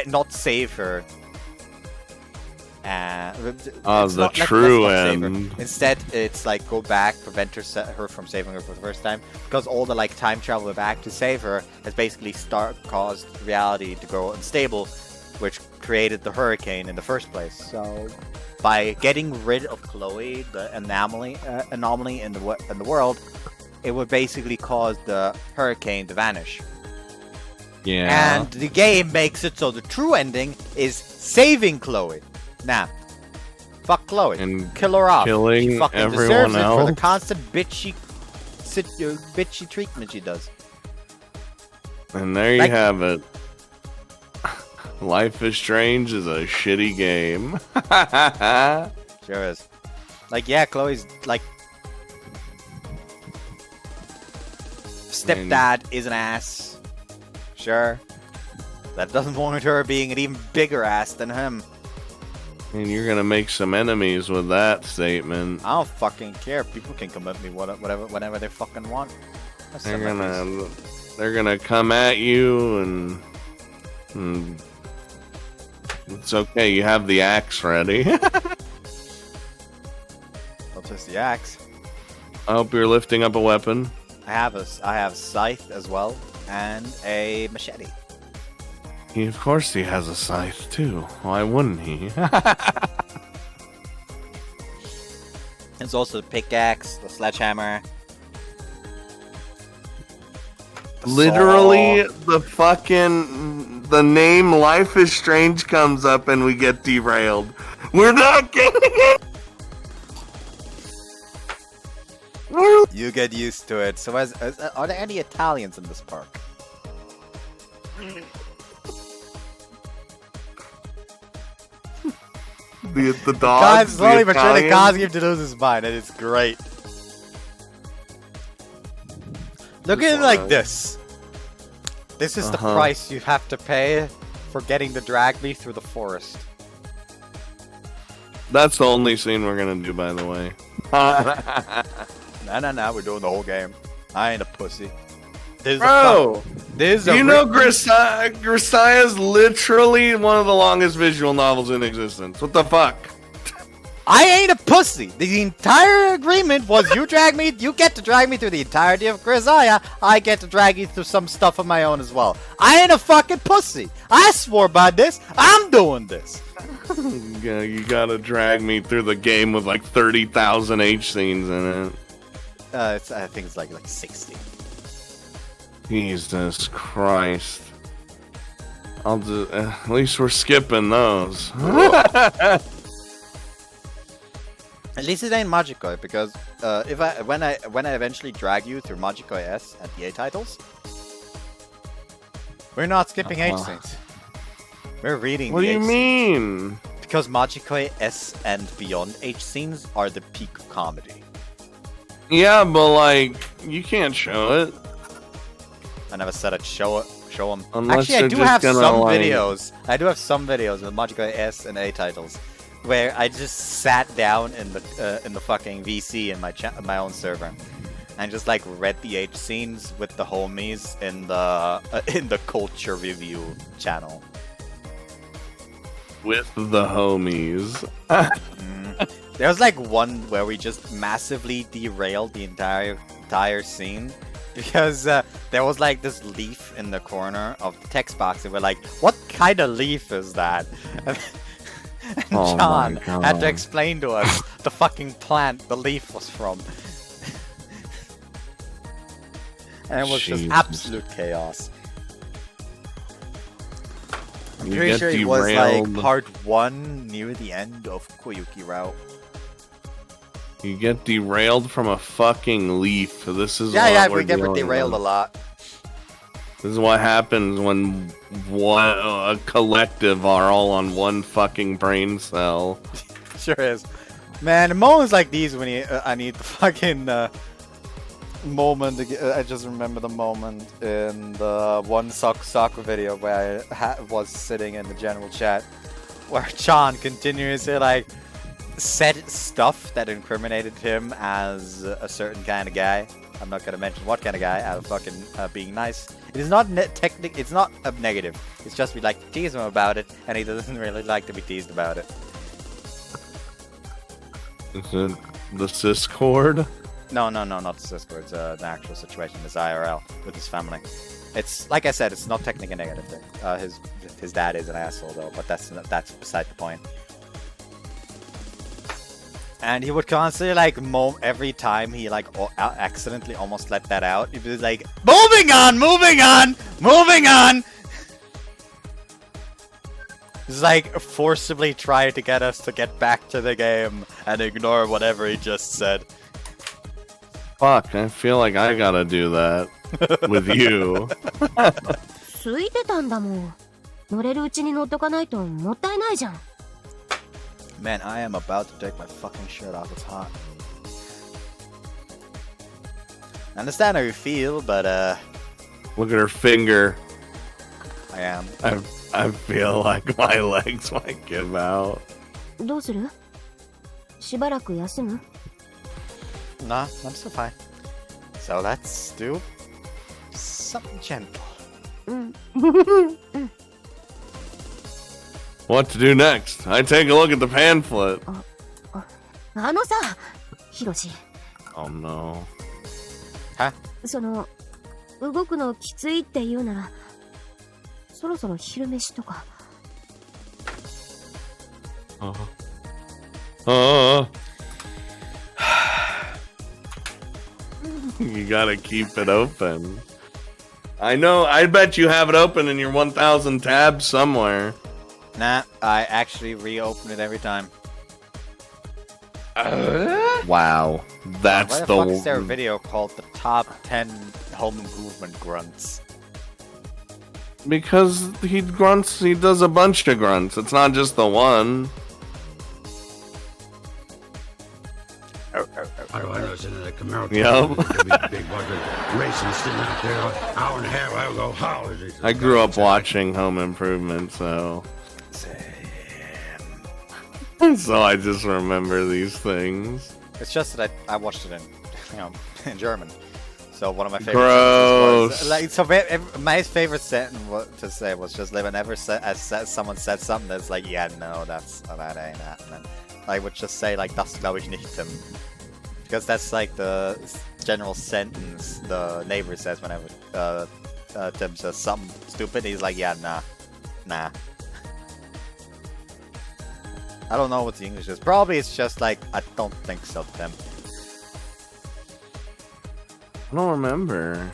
not save her. The true end. Instead, it's like go back, prevent her from saving her for the first time, because all the like time travel back to save her has basically caused reality to go unstable, which created the hurricane in the first place. So, by getting rid of Chloe, the anomaly in the world, it would basically cause the hurricane to vanish. Yeah. And the game makes it so the true ending is saving Chloe. Nah. Fuck Chloe. And kill her off. killing She fucking everyone deserves it for else? the constant bitchy treatment she does. And there you Like- have it. Life is Strange is a shitty game. Sure is. Like, yeah, Chloe's like stepdad is an ass. Sure. That doesn't warrant her being an even bigger ass than him. And you're gonna make some enemies with that statement. I don't fucking care. People can come at me whenever they fucking want. They're gonna come at you and It's okay, you have the axe ready. Not just the axe. I hope you're lifting up a weapon. I have scythe as well, and a machete. Of course he has a scythe too. Why wouldn't he? There's also the pickaxe, the sledgehammer. The Literally, saw. the name Life is Strange comes up and we get derailed. We're not getting it! You get used to it. So, are there any Italians in this park? The dog. Guys, slowly but surely causing him to lose his mind, and it's great. Look at it like this. This is the price you have to pay for getting to drag me through the forest. That's the only scene we're gonna do, by the way. No, we're doing the whole game. I ain't a pussy. Bro, Grisaya is literally one of the longest visual novels in existence. What the fuck? I ain't a pussy. The entire agreement was you get to drag me through the entirety of Grisaya. I get to drag you through some stuff of my own as well. I ain't a fucking pussy. I swore by this. I'm doing this. Yeah, you gotta drag me through the game with like 30,000 H scenes in it. I think it's like 60. Jesus Christ. At least we're skipping those. At least it ain't Magikoi, because when I eventually drag you through Magikoi S and the A titles, we're not skipping H scenes. We're reading. What do you mean? Because Magikoi S and beyond H scenes are the peak of comedy. Yeah, but like you can't show it. I never said I'd show them. Unless actually, I do have some like... videos. I do have some videos with Magikoi S and A titles, where I just sat down in the fucking VC in my own server, and just like read the H scenes with the homies in the culture review channel. With the homies. There was like one where we just massively derailed the entire scene. Because there was like this leaf in the corner of the text box, and we're like, what kind of leaf is that? And John had to explain to us the fucking plant the leaf was from. And it was just absolute chaos. I'm pretty sure it was like part 1 near the end of Koyuki Route. You get derailed from a fucking leaf. This is we get derailed a lot. This is what happens when a collective are all on one fucking brain cell. Sure is. Man, moments like these when I need the fucking moment. I just remember the moment in the one soccer video where I was sitting in the general chat where Chan continuously like said stuff that incriminated him as a certain kind of guy. I'm not gonna mention what kind of guy out of fucking being nice. It is not it's not a negative. It's just we like to tease him about it, and he doesn't really like to be teased about it. Is it the Discord? No, not the Discord. It's an actual situation. It's IRL with his family. It's like I said. It's not technically a negative thing. His dad is an asshole though, but that's beside the point. And he would constantly like moan every time he like accidentally almost let that out. He'd be like, moving on. He's like forcibly trying to get us to get back to the game and ignore whatever he just said. Fuck, I feel like I gotta do that with you. ついてたんだもん。乗れるうちに乗っとかないともったいないじゃん。Man, I am about to take my fucking shirt off. It's hot. I understand how you feel, but look at her finger. I am. I feel like my legs might give out. どうする？しばらく休む？ Nah, I'm still fine. So let's do something gentle. What to do next? I take a look at the pamphlet. あのさ、ヒロシ。 Oh no. その、動くのきついって言うなら、そろそろ昼飯とか。You gotta keep it open. I know, I bet you have it open in your 1000 tabs somewhere. Nah, I actually reopen it every time. Wow. That's Why the fuck is there a video called the top 10 home improvement grunts? Because he grunts, he does a bunch of grunts. It's not just the one. How do I know it's in the Camaro? Yep. Big bucket racing sitting out there an hour and a half. I go, how is it? I grew up watching Home Improvement, so... So I just remember these things. It's just that I watched it in, in German. So one of my favorite Gross. sentences was, my favorite sentence to say was just like whenever someone said something that's like, yeah, no, that ain't happening. I would just say like, das glaube ich nicht, Tim. Because that's like the general sentence the neighbor says whenever Tim says something stupid. He's like, yeah, nah. I don't know what the English is. Probably it's just like, I don't think so, Tim. I don't remember.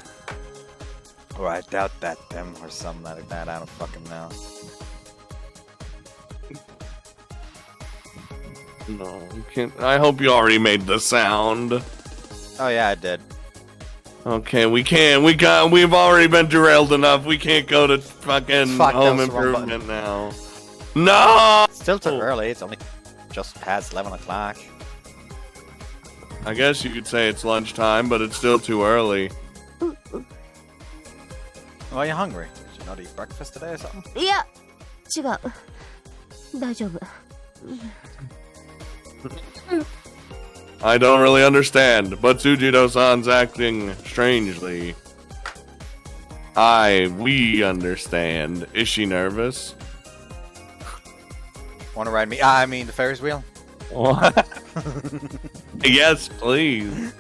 Or I doubt that, Tim, or something like that. I don't fucking know. No, you can't. I hope you already made the sound. Oh yeah, I did. Okay, we can't. We've already been derailed enough. We can't go to fucking Home Improvement now. No! Still too early. It's only just past 11 o'clock. I guess you could say it's lunchtime, but it's still too early. Oh, are you hungry? Did you not eat breakfast today or something? いや、違う。大丈夫。 I don't really understand, but Tsujidou-san's acting strangely. We understand. Is she nervous? Wanna ride me? I mean, the Ferris wheel? What? Yes, please.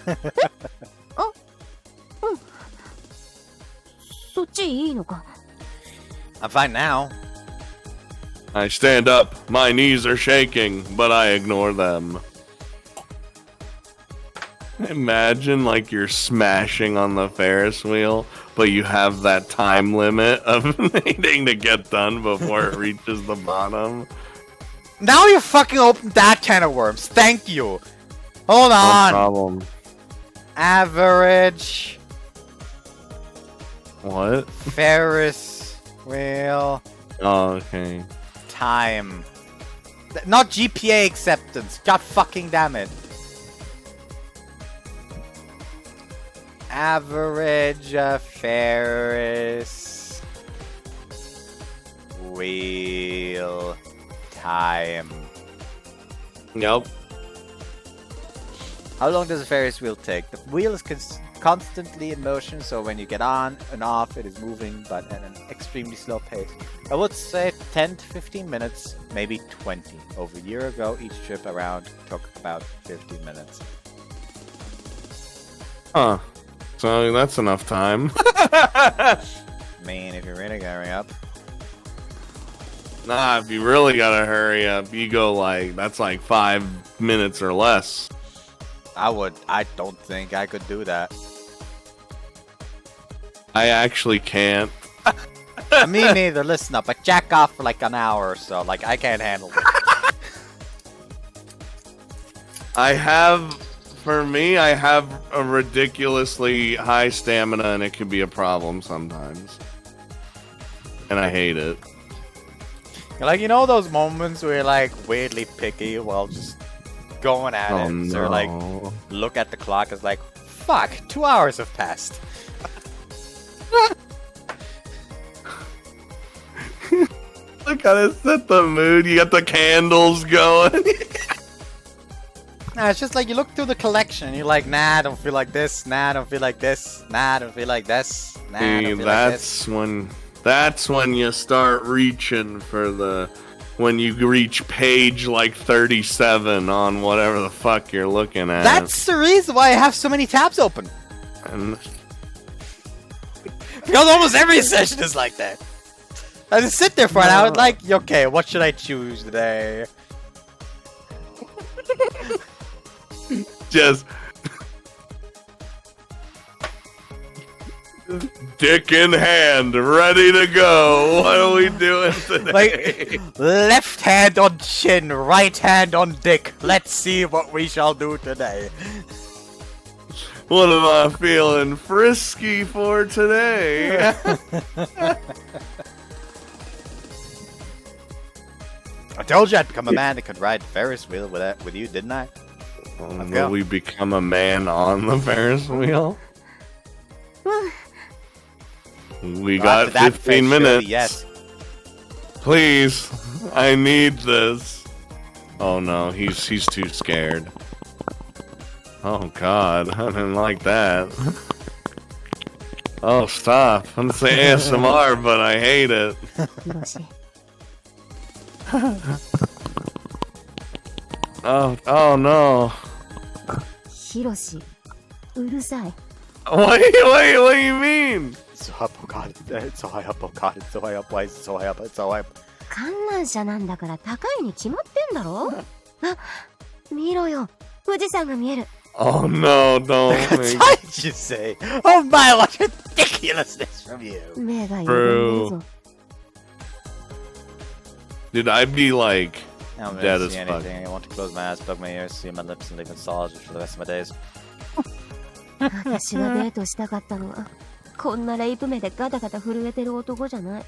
そっちいいのか。 I'm fine now. I stand up. My knees are shaking, but I ignore them. Imagine like you're smashing on the Ferris wheel, but you have that time limit of needing to get done before it reaches the bottom. Now you fucking opened that can of worms. Thank you. Hold on. No problem. Average. What? Ferris wheel. Oh, okay. Time. Not GPA acceptance. God fucking damn it. Average Ferris wheel time. Yep. How long does a Ferris wheel take? The wheel is constantly in motion, so when you get on and off, it is moving, but at an extremely slow pace. I would say 10 to 15 minutes, maybe 20. Over a year ago, each trip around took about 15 minutes. Huh. So that's enough time. I mean, if you're really going up. Nah, if you really gotta hurry up, you go like, that's like 5 minutes or less. I don't think I could do that. I actually can't. Me neither, listen up. I jack off for like an hour or so. Like, I can't handle it. For me, I have a ridiculously high stamina and it can be a problem sometimes. And I hate it. Like, you know those moments where you're like weirdly picky while just going at it? No. So like, look at the clock, it's like, fuck, 2 hours have passed. Look how it set the mood. You got the candles going. Nah, it's just like you look through the collection and you're like, nah, I don't feel like this. Nah, I don't feel like this. Nah, I don't feel like this. Nah, I don't feel like this. That's when you start reaching for the when you reach page like 37 on whatever the fuck you're looking at. That's the reason why I have so many tabs open. And Because almost every session is like that. I just sit there for an hour like, okay, what should I choose today? just dick in hand, ready to go. What are we doing today? Like, left hand on chin, right hand on dick. Let's see what we shall do today. What am I feeling frisky for today? I told you I'd become a man that could ride Ferris wheel with you, didn't I? Will we become a man on the Ferris wheel? We got After that 15 first minutes. show, yes. Please, I need this. Oh no, he's too scared. Oh god, I didn't like that. Oh, stop. I'm gonna say ASMR, but I hate it. Oh no. ヒロシ、うるさい。 What do you mean? It's so up, oh god, it's so high up, oh god, it's so high up, why is it so high up, it's so high up. 観覧車なんだから高いに決まってんだろ。あ、見ろよ。富士山が見える。 Oh no, don't What make did you say? Oh my, what ridiculousness from you. 目がよぞ。 Dude, I'd be like I don't dead really as see fuck. anything. I want to close my eyes, plug my ears, see my lips, and leave massage for the rest of my days. 私がデートしたかったのは、こんなレイプ目でガタガタ震えてる男じゃない。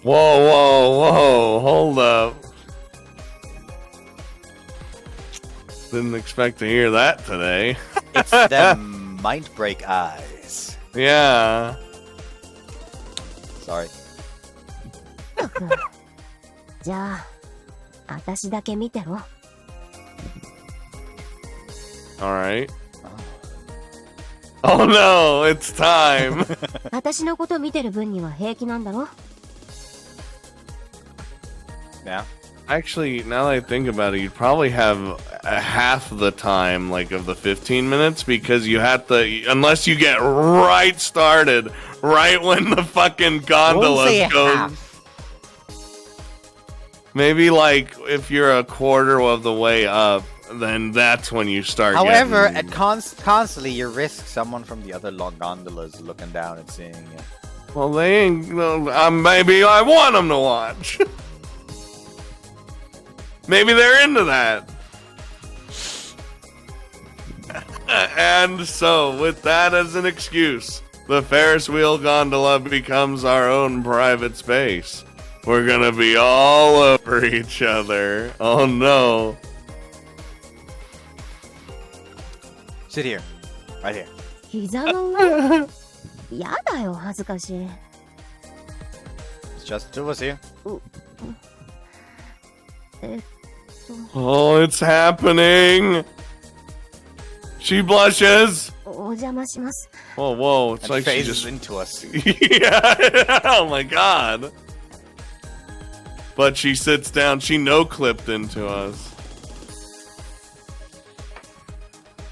Whoa, whoa, whoa, hold up. Didn't expect to hear that today. It's them mind break eyes. Yeah. Sorry. じゃあ、私だけ見てろ。 Alright. Oh no, it's time. 私のこと見てる分には平気なんだろ。 Yeah. Actually, now that I think about it, you'd probably have a half the time, like, of the 15 minutes, because you have to, unless you get right started, right when the fucking gondola goes. Half. Maybe, like, if you're a quarter of the way up, then that's when you start However, getting... at constantly you risk someone from the other long gondolas looking down and seeing you. Well, they ain't... maybe I want them to watch. Maybe they're into that. And so, with that as an excuse, the Ferris wheel gondola becomes our own private space. We're gonna be all over each other. Oh no. Sit here. Right here. 膝の上。やだよ、恥ずかしい。 It's just two of us here. え、 Oh, it's happening. She blushes. お邪魔します。 Oh, whoa. It's And like she phases just... into us. Yeah. Oh my god. But she sits down. She no-clipped into us.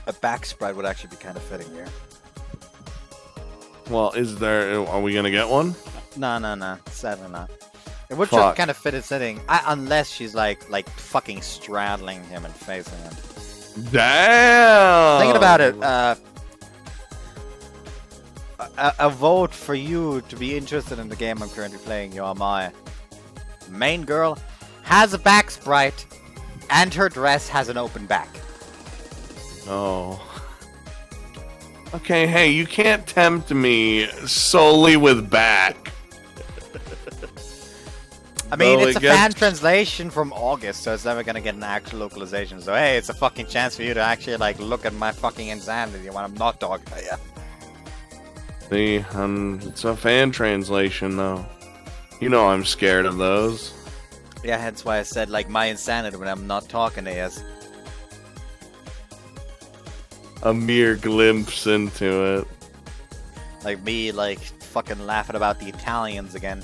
A back spread would actually be kind of fitting here. Well, is there... Are we gonna get one? No. Sadly not. It would Fuck. kind of fit its setting, unless she's like fucking straddling him and facing him. Damn! Thinking about it, a vote for you to be interested in the game I'm currently playing, You Are My main girl has a back sprite, and her dress has an open back. Oh. Okay, hey, you can't tempt me solely with back. I mean, Well, it's it a fan gets- translation from August, so it's never gonna get an actual localization. So hey, it's a fucking chance for you to actually like look at my fucking insanity when I'm not talking to you. See, it's a fan translation, though. You know I'm scared of those. Yeah, hence why I said like my insanity when I'm not talking to you. A mere glimpse into it. Like me, like fucking laughing about the Italians again,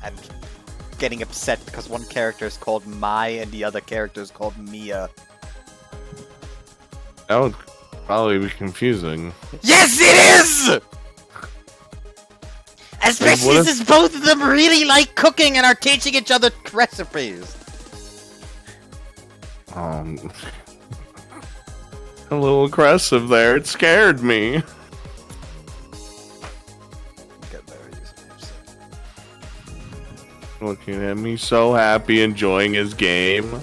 and getting upset because one character is called Mai and the other character is called Mia. That would probably be confusing. Yes, it is! Especially since both of them really like cooking and are teaching each other recipes. A little aggressive there. It scared me. Get very easily upset. Looking at me so happy, enjoying his game.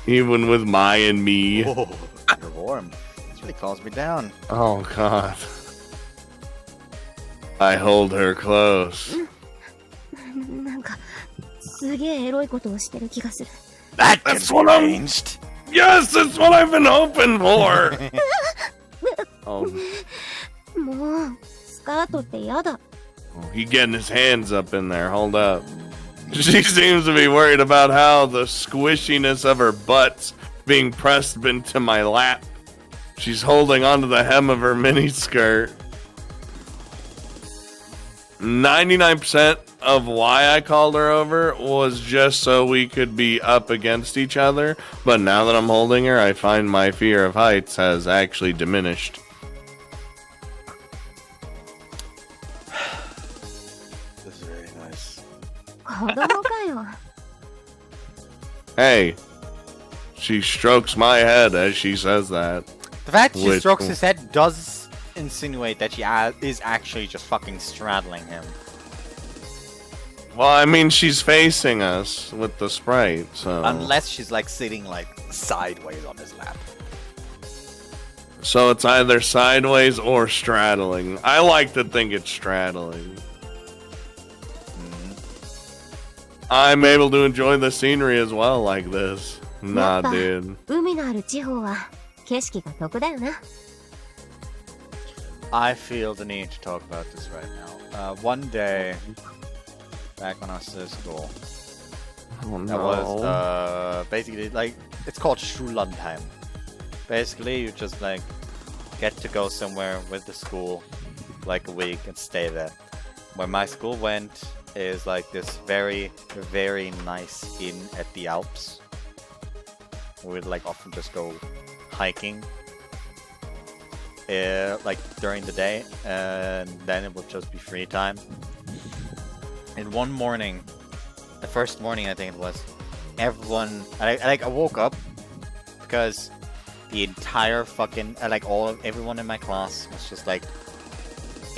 Even with Mai and me. Oh, you're warm. This really calms me down. Oh god. I hold her close. なんかすげえエロいことをしてる気がする。 That That's can what be I'm- arranged. Yes, that's what I've been hoping for. Oh, もうスカートってやだ。 he getting his hands up in there. Hold up. She seems to be worried about how the squishiness of her butt's being pressed into my lap. She's holding onto the hem of her miniskirt. 99% of why I called her over was just so we could be up against each other. But now that I'm holding her, I find my fear of heights has actually diminished. This is very nice. 子供かよ。 Hey, she strokes my head as she says that. The fact she Which- strokes his head does insinuate that she is actually just fucking straddling him. Well, I mean, she's facing us with the sprite, so... Unless she's like sitting like sideways on his lap. So it's either sideways or straddling. I like to think it's straddling. I'm able to enjoy the scenery as well like this. Nah, Yappa. dude. 海のある地方は景色が得だよな。 I feel the need to talk about this right now. One day, back when I was still at school, Oh, that was basically like it's called Schullandheim. Basically, you just like get to go somewhere with the school like a week and stay there. Where my school went is like this very, very nice inn at the Alps. We would like often just go hiking. Like during the day, and then it would just be free time. And one morning, the first morning I think it was, everyone, I woke up because the entire fucking, everyone in my class was just like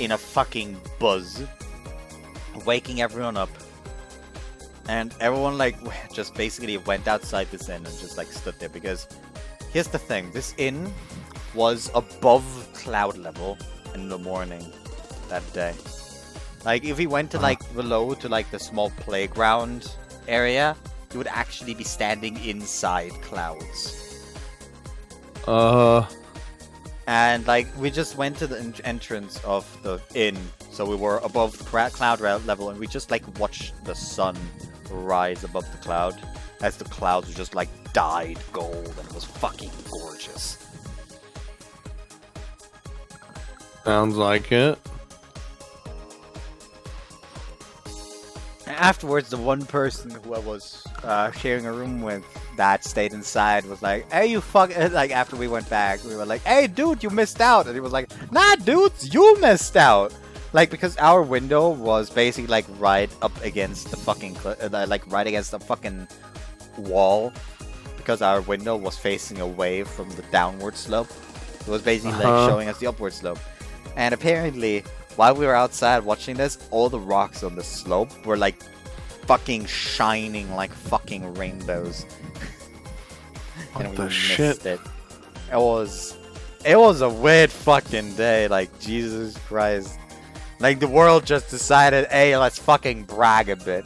in a fucking buzz, waking everyone up, and everyone like just basically went outside this inn and just like stood there because here's the thing, this inn was above cloud level in the morning that day. Like if we went to like below to like the small playground area, you would actually be standing inside clouds. And like we just went to the entrance of the inn, so we were above cloud level, and we just like watched the sun rise above the cloud as the clouds just like dyed gold, and it was fucking gorgeous. Sounds like it. Afterwards, the one person who I was sharing a room with that stayed inside was like, "Hey, you fuck!" Like after we went back, we were like, "Hey, dude, you missed out," and he was like, "Nah, dudes, you missed out." Like because our window was basically like right up against the fucking like right against the fucking wall, because our window was facing away from the downward slope. It was basically like showing us the upward slope. And apparently, while we were outside watching this, all the rocks on the slope were like fucking shining like fucking rainbows. What And the we shit? missed it. It was a weird fucking day, like Jesus Christ. Like the world just decided, hey, let's fucking brag a bit.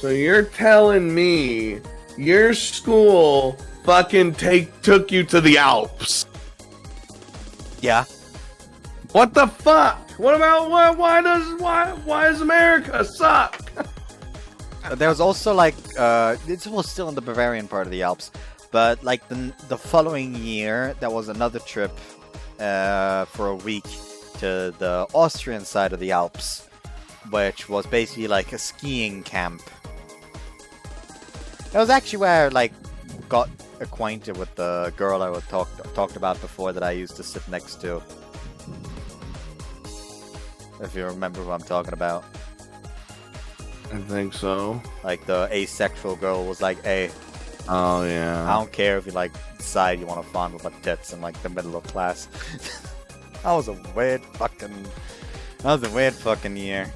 So you're telling me your school fucking took you to the Alps? Yeah. What the fuck? What about why does America suck? There was also like it was still in the Bavarian part of the Alps, but like the following year there was another trip for a week to the Austrian side of the Alps, which was basically like a skiing camp. It was actually where I like got acquainted with the girl I talked about before that I used to sit next to. If you remember what I'm talking about. I think so. Like the asexual girl was like, "Hey, Oh yeah. I don't care if you like decide you want to fondle my tits in like the middle of class." That was a weird fucking year.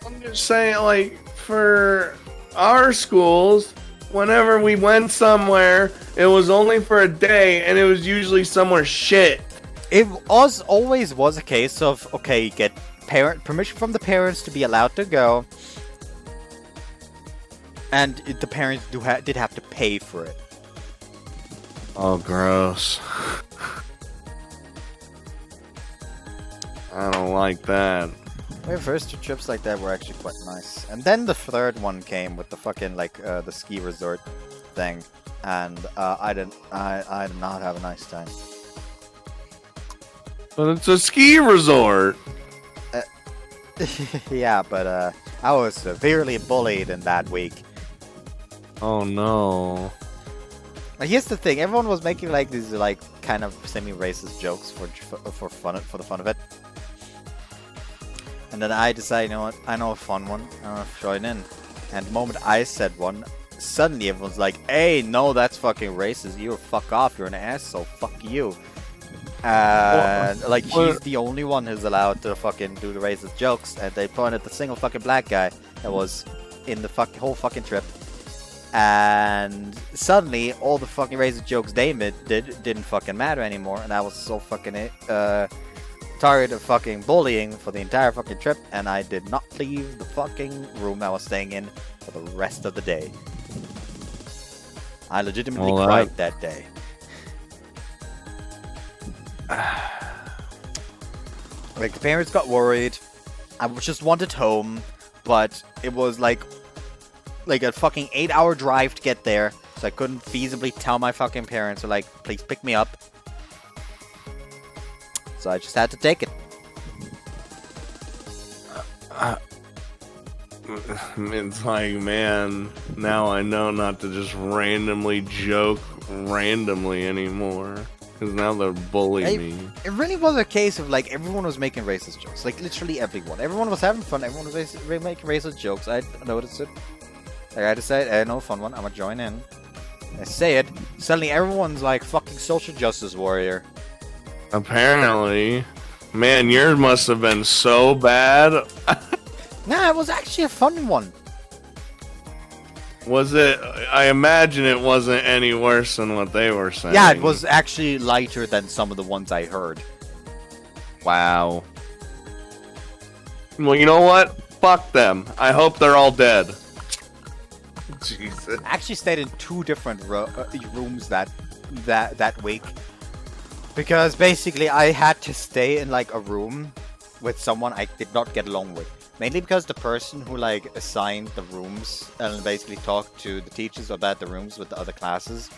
I'm just saying, like, for our schools, whenever we went somewhere, it was only for a day, and it was usually somewhere shit. It always was a case of, okay, you get permission from the parents to be allowed to go, and the parents did have to pay for it. Oh, gross. I don't like that. My first 2 trips like that were actually quite nice. And then the third one came with the fucking, like, the ski resort thing. And, I did not have a nice time. But it's a ski resort. Yeah, but, I was severely bullied in that week. Oh no. Like, here's the thing, everyone was making, like, these, like, kind of semi-racist jokes for the fun of it. And then I decided, you know what, I know a fun one, I'm gonna join in. And the moment I said one, suddenly everyone's like, "Hey, no, that's fucking racist, you fuck off, you're an asshole, fuck you." And, like, she's the only one who's allowed to fucking do the racist jokes, and they pointed at the single fucking black guy that was in the whole fucking trip. And suddenly, all the fucking racist jokes they didn't fucking matter anymore, and I was so fucking, tired of fucking bullying for the entire fucking trip, and I did not leave the fucking room I was staying in for the rest of the day. I legitimately cried that day. Like, the parents got worried. I just wanted home, but it was like a fucking 8-hour drive to get there, so I couldn't feasibly tell my fucking parents, so like, please pick me up. So I just had to take it. It's like, man, now I know not to just randomly joke randomly anymore. Because now they're bullying me. It really was a case of, like, everyone was making racist jokes. Like, literally everyone. Everyone was having fun. Everyone was making racist jokes. I noticed it. Like, I decided, I know a fun one. I'm gonna join in. I say it. Suddenly everyone's like fucking social justice warrior. Apparently. Man, yours must have been so bad. Nah, it was actually a fun one. Was it? I imagine it wasn't any worse than what they were saying. Yeah, it was actually lighter than some of the ones I heard. Wow. Well, you know what? Fuck them. I hope they're all dead. Jesus. I actually stayed in 2 different rooms that week. Because basically I had to stay in like a room with someone I did not get along with. Mainly because the person who like assigned the rooms and basically talked to the teachers about the rooms with the other classes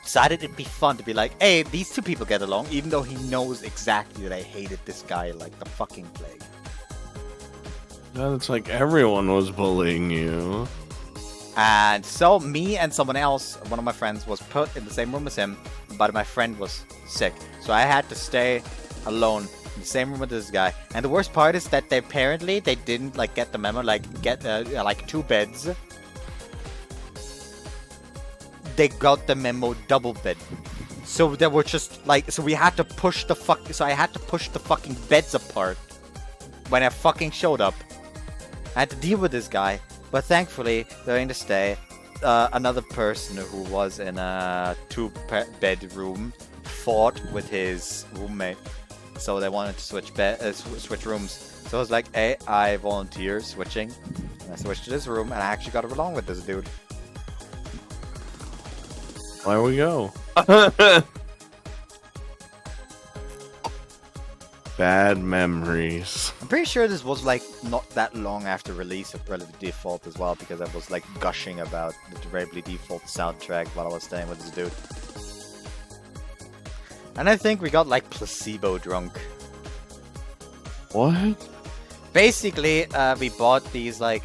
decided it'd be fun to be like, hey, these 2 people get along, even though he knows exactly that I hated this guy like the fucking plague. It's like everyone was bullying you. And so me and someone else, one of my friends, was put in the same room as him, but my friend was sick. So I had to stay alone in the same room with this guy. And the worst part is that they didn't like get the memo, like get like 2 beds. They got the memo double bed. So they were just like, so we had to push the so I had to push the fucking beds apart when I fucking showed up. I had to deal with this guy. But thankfully, during the stay, another person who was in a 2-bedroom fought with his roommate. So they wanted to switch rooms. So I was like, hey, I volunteer switching. And I switched to this room, and I actually got along with this dude. There we go. Bad memories. I'm pretty sure this was like not that long after release of Bravely Default as well, because I was like gushing about the Bravely Default soundtrack while I was staying with this dude. And I think we got like placebo drunk. What? Basically, we bought these like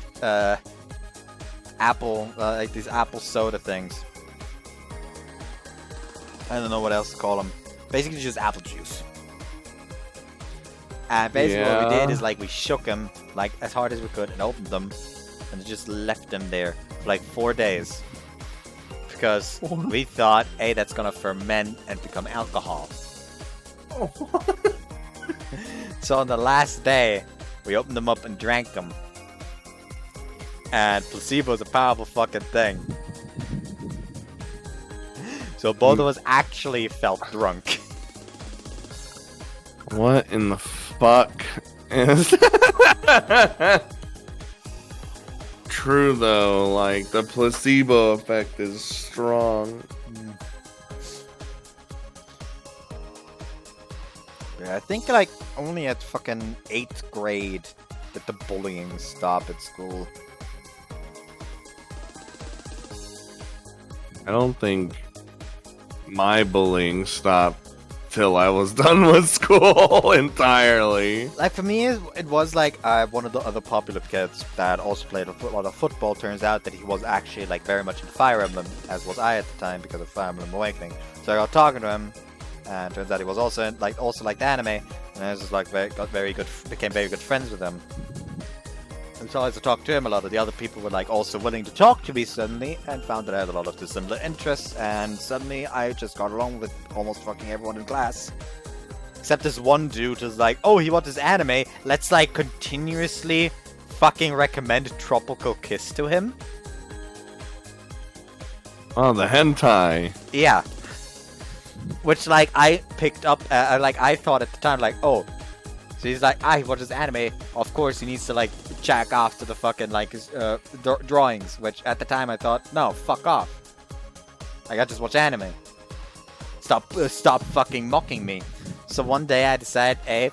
these apple soda things. I don't know what else to call them. Basically, just apple juice. And basically, what we did is like we shook them like as hard as we could and opened them, and just left them there for like 4 days because we thought, hey, that's gonna ferment and become alcohol. So on the last day, we opened them up and drank them. And placebo is a powerful fucking thing. So both of us actually felt drunk. What in the fuck is true though? Like the placebo effect is strong. Yeah, I think like only at fucking 8th grade did the bullying stop at school. I don't think my bullying stopped till I was done with school entirely. Like for me, it was like one of the other popular kids that also played a lot of football. Turns out that he was actually like very much into Fire Emblem, as was I at the time because of Fire Emblem Awakening. So I got talking to him, and turns out he was also liked anime, and I was just like became very good friends with him. And so I had to talk to him a lot. Of the other people were like also willing to talk to me suddenly, and found that I had a lot of similar interests, and suddenly I just got along with almost fucking everyone in class. Except this one dude was like, oh, he wants this anime, let's like continuously fucking recommend Tropical Kiss to him. Oh, the hentai. Yeah. Which like I picked up, like I thought at the time like, oh, so he's like, he watches anime. Of course, he needs to like jack off to the fucking like his drawings. Which at the time I thought, no, fuck off. Like I just watch anime. Stop fucking mocking me. So one day I decided, hey,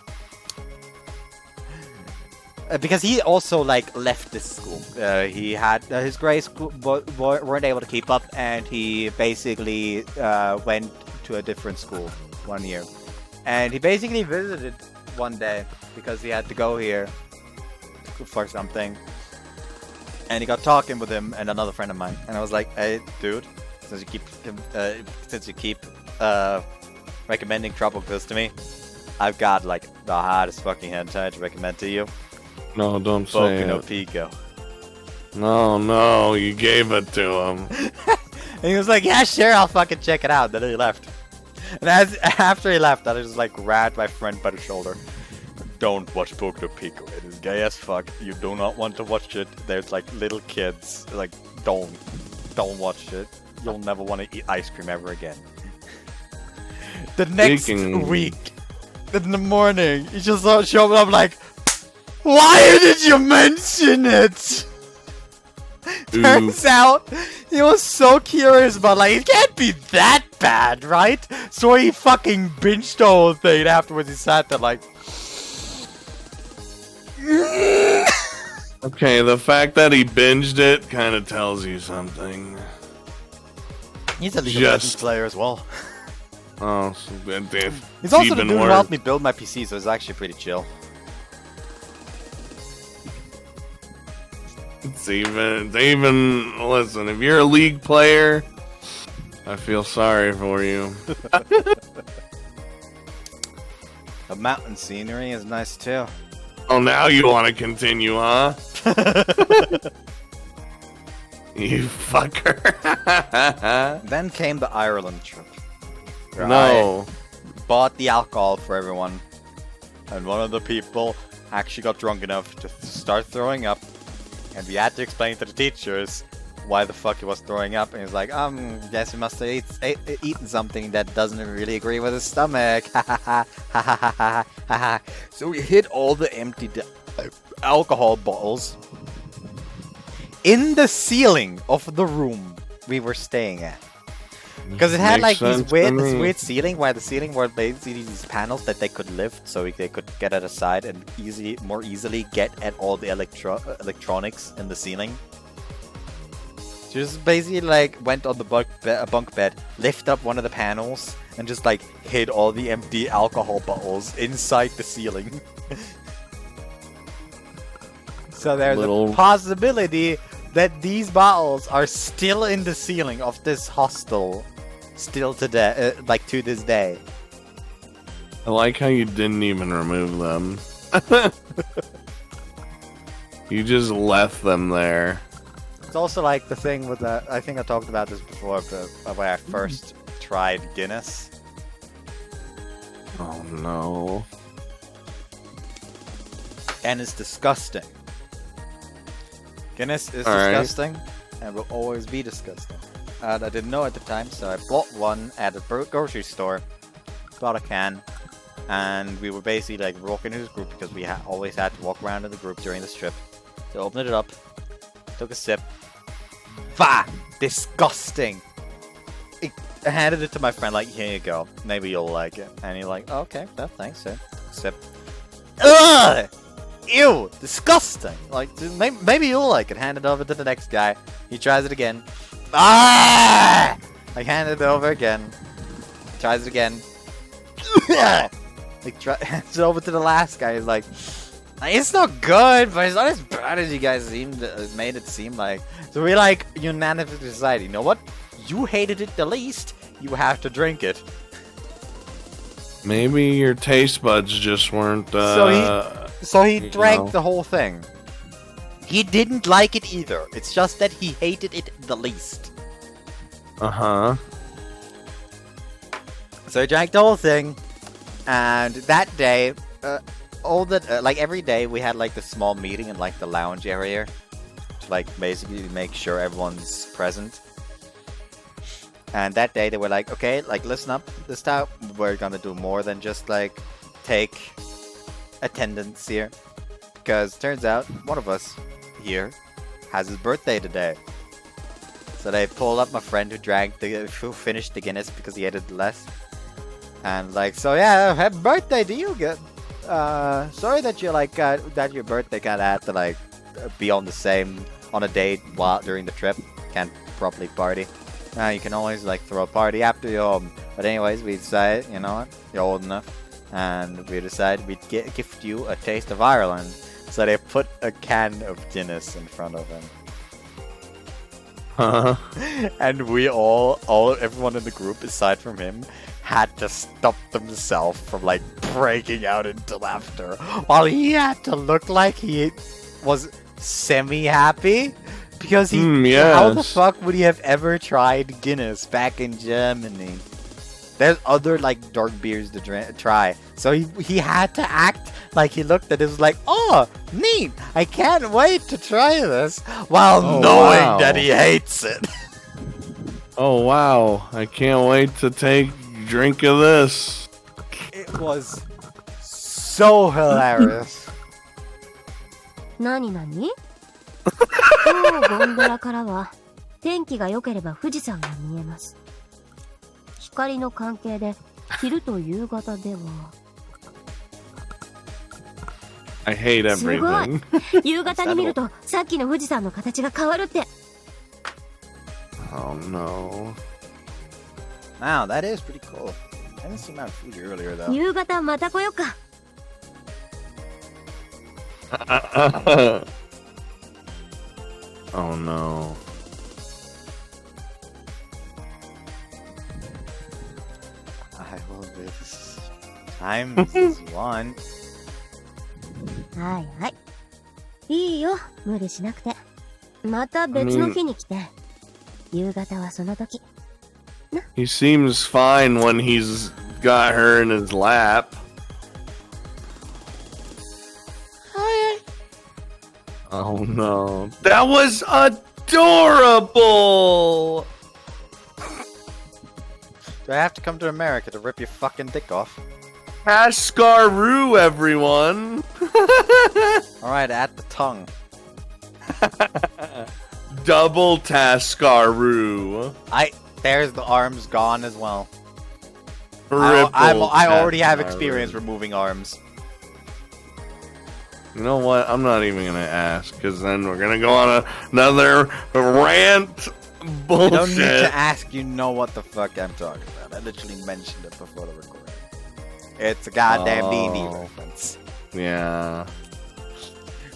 because he also like left this school. He had his grades weren't able to keep up, and he basically went to a different school 1 year. And he basically visited one day because he had to go here for something, and he got talking with him and another friend of mine, and I was like, hey dude, since you keep recommending Tropical Kiss to me, I've got like the hottest fucking hentai to recommend to you. No, don't say Boku it. no Pico. No, you gave it to him. And he was like, yeah, sure, I'll fucking check it out. Then he left. And after he left, I just like grabbed my friend by the shoulder. Don't watch Boku no Pico. It is gay as fuck. You do not want to watch it. There's like little kids. Like, don't watch it. You'll never want to eat ice cream ever again. The next week, in the morning, he just showed up like, why did you mention it? Turns out he was so curious about like, it can't be that bad, right? So he fucking binged the whole thing. And afterwards he sat there like, Okay, the fact that he binged it kind of tells you something. he's a League of Legends player as well. Oh, so He's also the dude who helped me build my PC, so it's actually pretty chill. It's even, listen, if you're a League player, I feel sorry for you. The mountain scenery is nice too. Oh, now you want to continue, huh? You fucker. Then came the Ireland trip. where No. I bought the alcohol for everyone, and one of the people actually got drunk enough to start throwing up, and we had to explain to the teachers why the fuck he was throwing up, and he was like, guess he must have eaten something that doesn't really agree with his stomach. So we hid all the empty alcohol bottles in the ceiling of the room we were staying at. Because it had like this weird ceiling, where the ceiling were basically these panels that they could lift, so they could get at a side and more easily get at all the electronics in the ceiling. Just basically like went on the bunk bed, lift up one of the panels, and just like hid all the empty alcohol bottles inside the ceiling. So there's Little- a possibility that these bottles are still in the ceiling of this hostel, still today, like to this day. I like how you didn't even remove them. You just left them there. It's also like the thing with the. I think I talked about this before, but when I first tried Guinness. Oh no. And it's disgusting. Guinness is All right. disgusting and will always be disgusting. And I didn't know at the time, so I bought one at a grocery store. Bought a can. And we were basically like walking in this group because we always had to walk around in the group during this trip. So I opened it up, took a sip. Bah! Disgusting! I handed it to my friend, like, here you go. Maybe you'll like it. And he's like, oh, okay, well, thanks, sir. Sip. Ugh! Ew! Disgusting! Like, maybe you'll like it. Hand it over to the next guy. He tries it again. Ah! I hand it over again. Tries it again. Like, hands it over to the last guy. He's like, it's not good, but it's not as bad as you guys made it seem like. So we like unanimously decided, you know what? You hated it the least. You have to drink it. Maybe your taste buds just weren't. So he drank know. the whole thing. He didn't like it either. It's just that he hated it the least. Uh-huh. So he drank the whole thing, and that day, like every day, we had like the small meeting in like the lounge area, to like basically make sure everyone's present. And that day they were like, okay, like listen up, this time we're gonna do more than just like take attendance here, because turns out one of us here has his birthday today. So they pulled up my friend who finished the Guinness because he hated less. And like, so yeah, happy birthday to you, good. Sorry that you like that your birthday kind of had to like be on a date during the trip. Can't properly party. You can always like throw a party after you're home. But anyways, we decided, you know what, you're old enough, and we decided we'd gift you a taste of Ireland. So they put a can of Guinness in front of him. And we everyone in the group, aside from him, had to stop themselves from like breaking out into laughter, while he had to look like he was semi-happy because he. How the fuck would he have ever tried Guinness back in Germany? There's other like dark beers to try, so he had to act like he looked at it was like, oh, neat! I can't wait to try this, while knowing that he hates it. Oh wow! I can't wait to take a drink of this. It was so hilarious. 何々当ゴンドラからは天気が良ければ富士山が見えます。光の関係で昼と夕方では I hate すごい everything. 夕方に見るとさっきの富士山の形が変わるって。 Oh no. Wow, that is pretty cool. I didn't see Mount Fuji earlier though. 夕方また来よっか。 Oh no. I will do this times one. はいはい。いいよ、無理しなくて。また別の日に来て。夕方はその時。 He seems fine when he's got her in his lap. Oh no. That was adorable! Do I have to come to America to rip your fucking dick off? Pascaroo, everyone! Alright, at the tongue. Double Tascaroo. There's the arms gone as well. Triple I already have Tascaroo. experience removing arms. You know what? I'm not even gonna ask, because then we're gonna go on another rant. Bullshit. You don't need to ask, you know what the fuck I'm talking about. I literally mentioned it before the recording. It's a goddamn D&D reference. Yeah.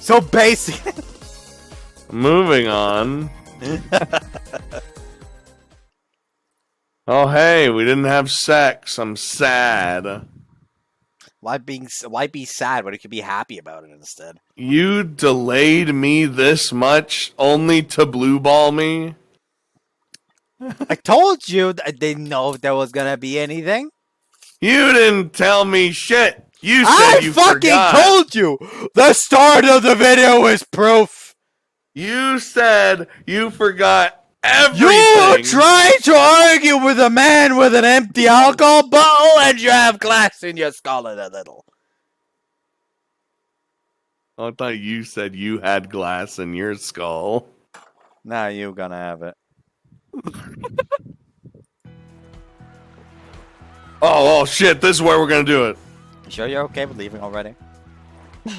So basic. Moving on. Oh, hey, we didn't have sex. I'm sad. Why be sad when you could be happy about it instead? You delayed me this much only to blue ball me? I told you I didn't know if there was gonna be anything. You didn't tell me shit. You said I you fucking forgot. told you! The start of the video is proof! You said you forgot everything. You try to argue with a man with an empty alcohol bottle and you have glass in your skull a little. I thought you said you had glass in your skull. Now you gonna have it. Oh shit, this is where we're gonna do it. You sure you're okay with leaving already?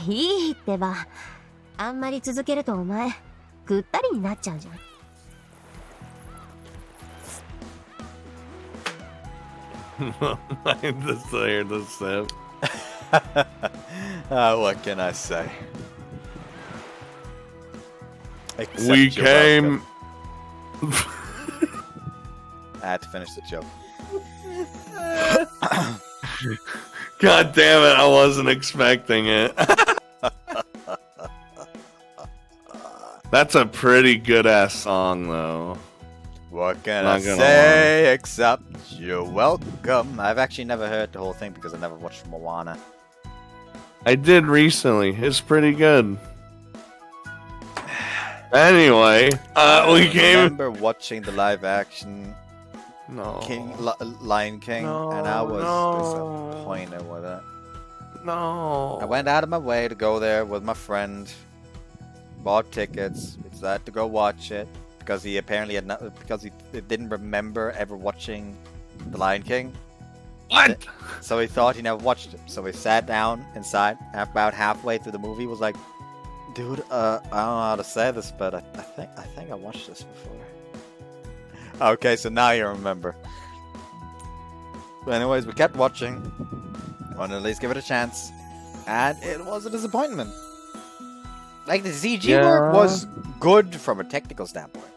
いいってば。あんまり続けるとお前、ぐったりになっちゃうじゃん。the sip. What can I say? Except We you're came. welcome. I had to finish the joke. God damn it, I wasn't expecting it. That's a pretty good ass song, though. What can Not I gonna say except you're welcome? I've actually never heard the whole thing because I never watched Moana. I did recently. It's pretty good. Anyway, we came. I remember watching the live action No. Lion King, and I was disappointed with it. No. I went out of my way to go there with my friend, bought tickets, we decided to go watch it because he apparently had not, because he didn't remember ever watching the Lion King. What? So he thought he never watched it. So he sat down inside, about halfway through the movie, was like, "Dude, I don't know how to say this, but I think I watched this before." Okay, so now you remember. But anyways, we kept watching. Wanted to at least give it a chance, and it was a disappointment. Like the CG work was good from a technical standpoint,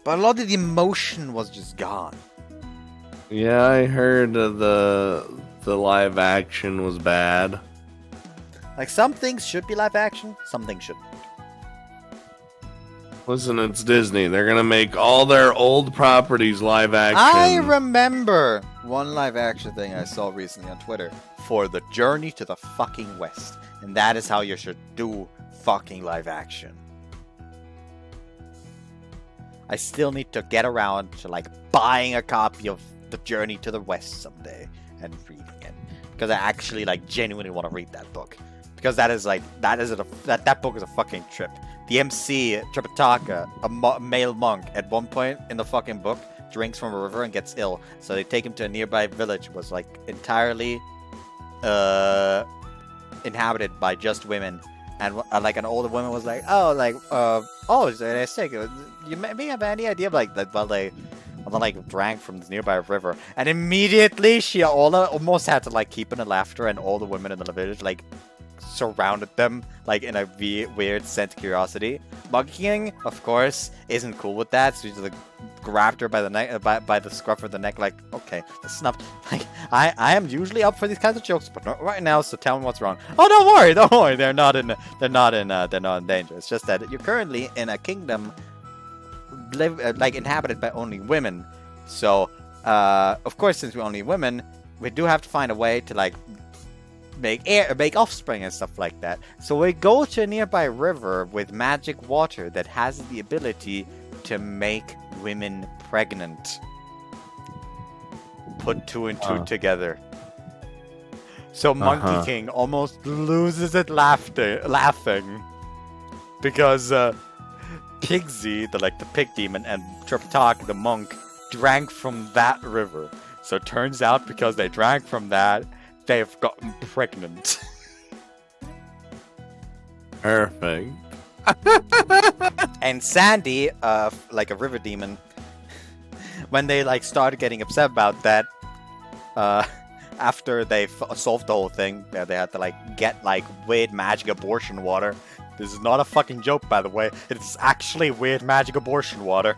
but a lot of the emotion was just gone. Yeah, I heard the live action was bad. Like some things should be live action, some things shouldn't. Listen, it's Disney. They're gonna make all their old properties live action. I remember one live action thing I saw recently on Twitter for the Journey to the fucking West, and that is how you should do fucking live action. I still need to get around to like buying a copy of the Journey to the West someday and reading it, because I actually like genuinely want to read that book, because that book is a fucking trip. The MC, Tripitaka, a male monk, at one point in the fucking book, drinks from a river and gets ill. So they take him to a nearby village, was like entirely inhabited by just women. And like an older woman was like, so they're sick. You may have any idea of like that? Well, they drank from this nearby river, and immediately she almost had to like keep in the laughter, and all the women in the village like surrounded them like in a weird sense of curiosity. Monkey King, of course, isn't cool with that, so he just like grabbed her by the neck, by the scruff of the neck, like, okay, that's enough. Like, I am usually up for these kinds of jokes, but not right now. So tell me what's wrong. Oh, don't worry. They're not in danger. It's just that you're currently in a kingdom like inhabited by only women. So, of course, since we're only women, we do have to find a way to like make offspring and stuff like that. So we go to a nearby river with magic water that has the ability to make women pregnant. Put two and two together. So Monkey King almost loses it laughing because Pigsy, the pig demon, and Tripitaka, the monk, drank from that river. So it turns out because they drank from that, they have gotten pregnant. Perfect. And Sandy, like a river demon, when they like started getting upset about that, after they solved the whole thing, they had to like get like weird magic abortion water. This is not a fucking joke, by the way. It's actually weird magic abortion water.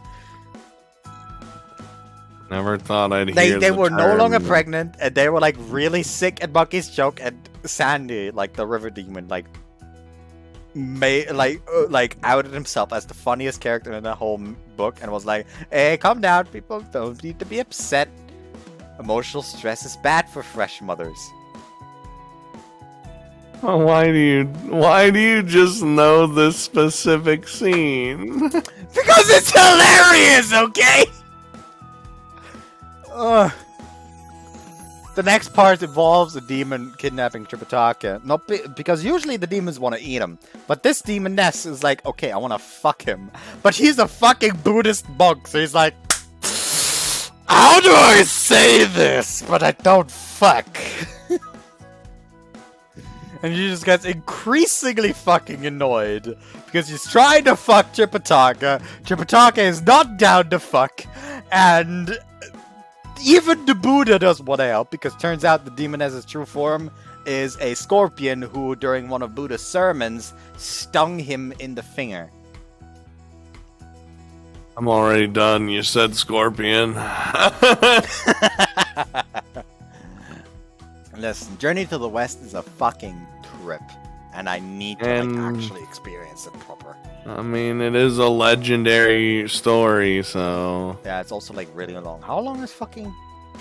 Never thought I'd hear They the were no term. longer pregnant, and they were like really sick at Bucky's joke, and Sandy, like the river demon, like outed himself as the funniest character in the whole book, and was like, "Hey, calm down, people don't need to be upset. Emotional stress is bad for fresh mothers." Oh, why do you just know this specific scene? Because it's hilarious, okay? The next part involves a demon kidnapping Tripitaka. Not because usually the demons want to eat him, but this demoness is like, okay, I want to fuck him. But he's a fucking Buddhist monk, so he's like, how do I say this, but I don't fuck? And she just gets increasingly fucking annoyed because he's trying to fuck Tripitaka. Tripitaka is not down to fuck, and even the Buddha doesn't want to help because turns out the demoness's true form is a scorpion who, during one of Buddha's sermons, stung him in the finger. I'm already done. You said scorpion. Listen, Journey to the West is a fucking trip, and I need to actually experience it proper. I mean, it is a legendary story, so... Yeah, it's also like really long. How long is fucking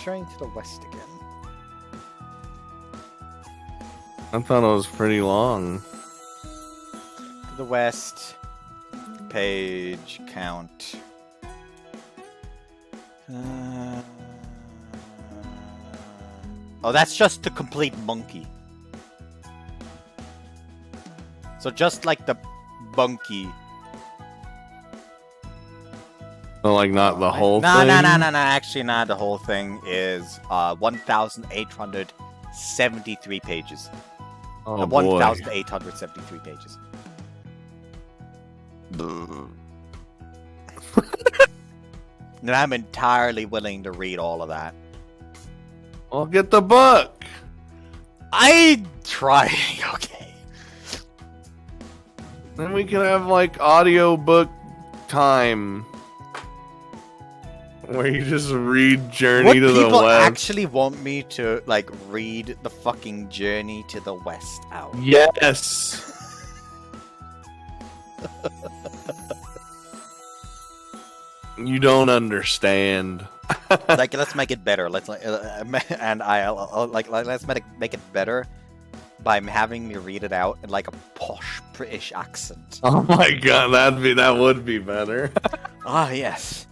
Journey to the West again? I thought it was pretty long. To the West, page count. Oh, that's just the complete monkey. So just like the monkey. So, like, not the whole No, thing? no. Actually, not the whole thing is 1,873 pages. Oh, boy. 1,873 pages. And I'm entirely willing to read all of that. Well, get the book! I'm trying, okay. Then we can have, like, audiobook time. Where you just read Journey to the People West. actually want me to, like, read the fucking Journey to the West out. Yes! You don't understand. Like, let's make it better. Let's make it better by having me read it out in like a posh British accent. Oh my god, that would be better. Ah, yes.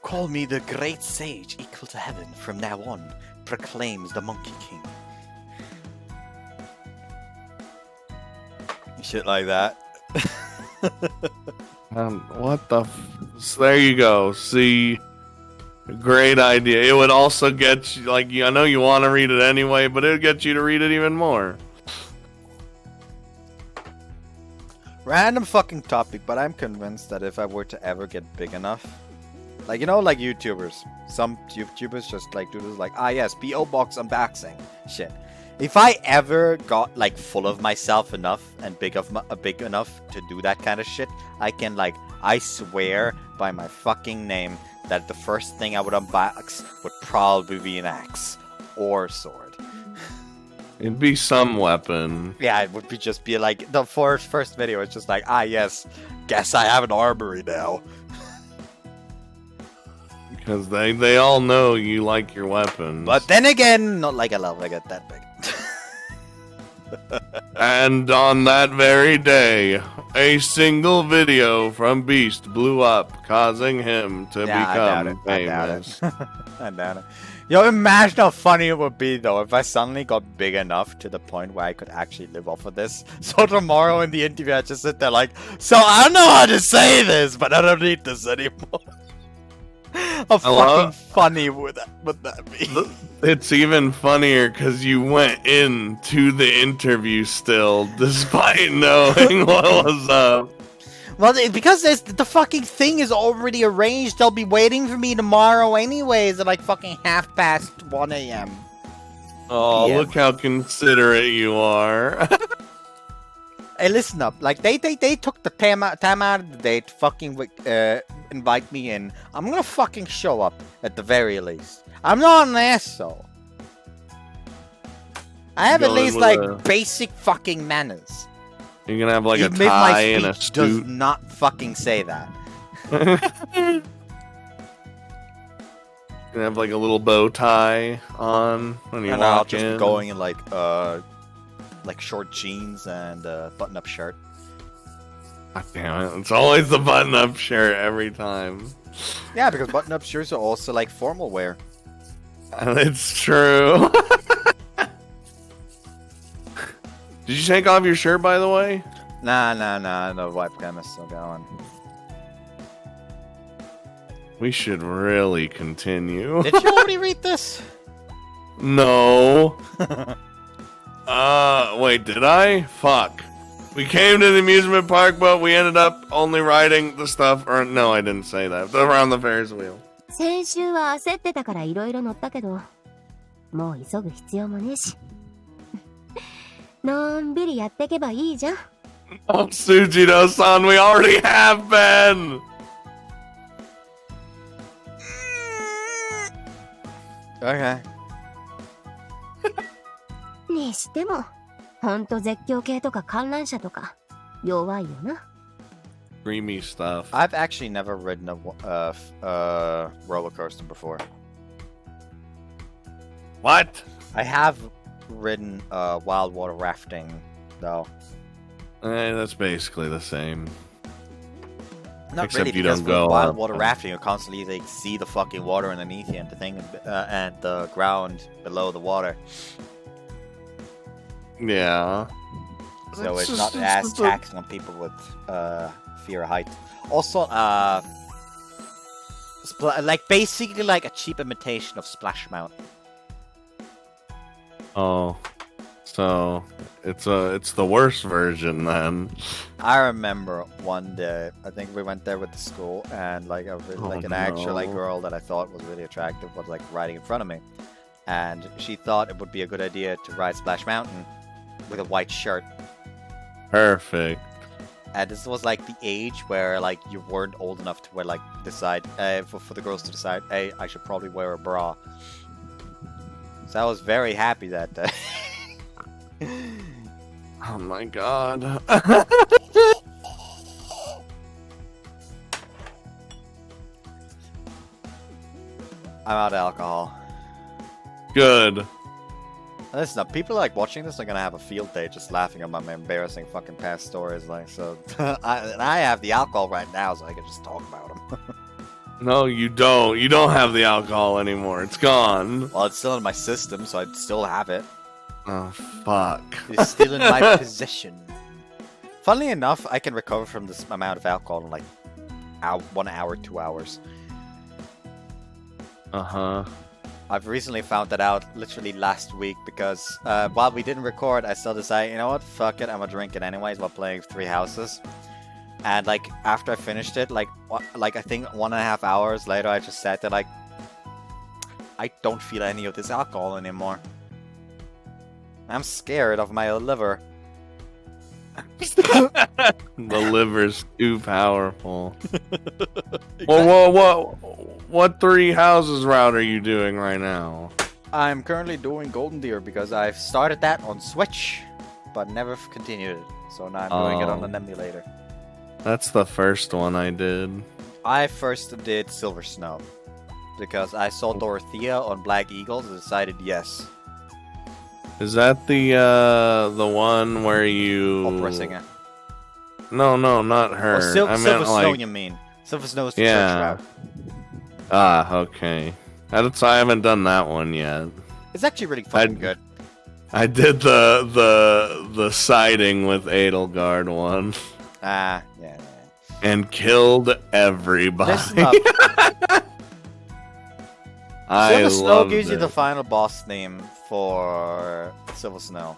Call me the great sage equal to heaven from now on, proclaims the Monkey King. Shit like that. What the so there you go. See, great idea. It would also get you, like, I know you want to read it anyway, but it would get you to read it even more. Random fucking topic, but I'm convinced that if I were to ever get big enough, like, you know, like YouTubers, some YouTubers just like do this, like, ah yes, PO box unboxing shit. If I ever got like full of myself enough and big enough to do that kind of shit, I can, like, I swear by my fucking name that the first thing I would unbox would probably be an axe or sword. It'd be some weapon. Yeah, it would just be like the first video. It's just like, ah yes, guess I have an armory now. Because they all know you like your weapons. But then again, not like I love I get that big. And on that very day, a single video from Beast blew up, causing him to become famous. I doubt it. Yo, imagine how funny it would be, though, if I suddenly got big enough to the point where I could actually live off of this. So tomorrow in the interview, I just sit there like, so I don't know how to say this, but I don't need this anymore. How fucking funny would that be? It's even funnier because you went into the interview still, despite knowing what was up. Well, because the fucking thing is already arranged, they'll be waiting for me tomorrow anyways at like fucking 1:30 a.m. Oh, PM. look how considerate you are. Hey, listen up. Like, they took the time out of the day to fucking invite me in. I'm gonna fucking show up at the very least. I'm not an asshole. I have at Going least, with like, a- basic fucking manners. You're gonna have like a Even if tie my and a speech does suit. not fucking say that. Gonna have like a little bow tie on when you And I'll walk just in. be going in, like short jeans and button-up shirt. God damn it! It's always the button-up shirt every time. Yeah, because button-up shirts are also, like, formal wear. It's true. Did you take off your shirt, by the way? Nah, the webcam is still going. We should really continue. Did you already read this? No. Wait, did I? Fuck. We came to the amusement park, but we ended up only riding the stuff. Or no, I didn't say that. Around the Ferris wheel. 先週は焦ってたからいろいろ乗ったけど、もう急ぐ必要もねえし。のんびりやってけばいいじゃん。Oh, Tsujidou-san, we already have been! Okay. にしても、ほんと絶叫系とか観覧車とか弱いよな。Dreamy stuff. I've actually never ridden a roller coaster before. What? I have ridden wild water rafting, though. That's basically the same. Not Except really, you because don't with go wild up. water rafting, you constantly like, see the fucking water underneath you and the thing and the ground below the water. Yeah. So it's not as taxing on people with fear of height. Also, like basically like a cheap imitation of Splash Mountain. Oh. So it's the worst version then. I remember one day, I think we went there with the school, and like an actual like no. girl that I thought was really attractive was like riding in front of me, and she thought it would be a good idea to ride Splash Mountain with a white shirt. Perfect. And this was like the age where like you weren't old enough to wear like decide for the girls to decide, hey, I should probably wear a bra. So I was very happy that day. Oh my god. I'm out of alcohol. Good. Listen up, people like watching this are gonna have a field day just laughing at my embarrassing fucking past stories. Like, so I have the alcohol right now, so I can just talk about them. No, you don't. You don't have the alcohol anymore. It's gone. Well, it's still in my system, so I'd still have it. Oh, fuck. It's still in my possession. Funnily enough, I can recover from this amount of alcohol in like 1 hour, 2 hours. Uh-huh. I've recently found that out literally last week because while we didn't record, I still decided, you know what, fuck it, I'm gonna drink it anyways while playing Three Houses. And like after I finished it, like I think 1.5 hours later, I just sat there like, I don't feel any of this alcohol anymore. I'm scared of my liver. The liver's too powerful. Well, what Three Houses route are you doing right now? I'm currently doing Golden Deer because I've started that on Switch, but never continued it. So now I'm doing it on an emulator. That's the first one I did. I first did Silver Snow because I saw Dorothea on Black Eagles and decided yes. Is that the one where you... Opera singer. No, not her. Oh, I Silver meant Snow, like... you mean? Silver Snow is the Yeah. church route. Ah, okay. I haven't done that one yet. It's actually really fucking good. I did the siding with Edelgard one. Ah, yeah. And killed everybody. Listen up. I Silver Snow loved gives you it. the final boss name for Silver Snow,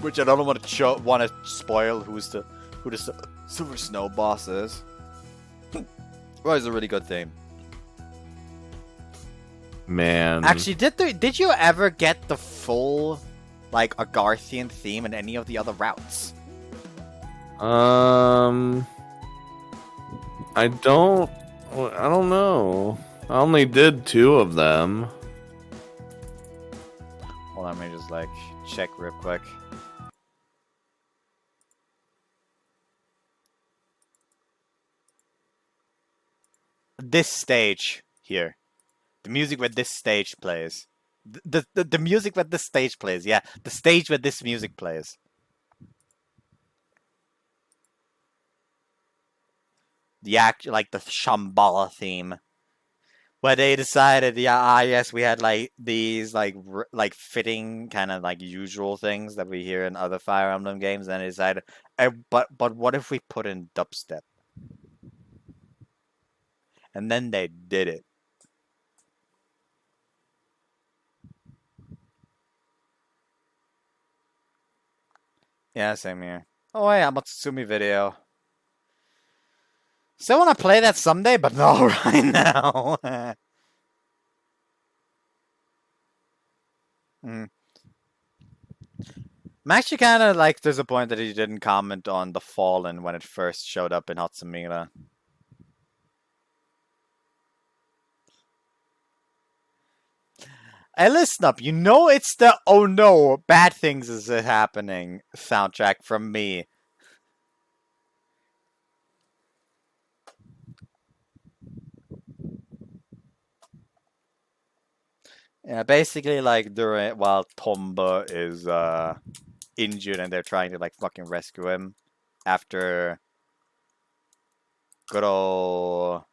which I don't want to spoil who the Silver Snow boss is. Well, it's a really good theme. Man. Actually, did you ever get the full, like, Agarthian theme in any of the other routes? I don't know. I only did 2 of them. Hold on, let me just, like, check real quick. This stage here. The music where this stage plays. The music where this stage plays, yeah. The stage where this music plays. The like the Shambhala theme. Where they decided, yes, we had like these like fitting kind of like usual things that we hear in other Fire Emblem games, and they decided, but what if we put in dubstep? And then they did it. Yeah, same here. Oh yeah, Matsumi video. Still want to play that someday, but not right now. I'm actually kind of like disappointed that he didn't comment on the Fallen when it first showed up in Hatsumira. Hey, listen up. You know it's the "Oh no, bad things is happening" soundtrack from me. Yeah, basically, like while Tomba is injured and they're trying to like fucking rescue him after good old,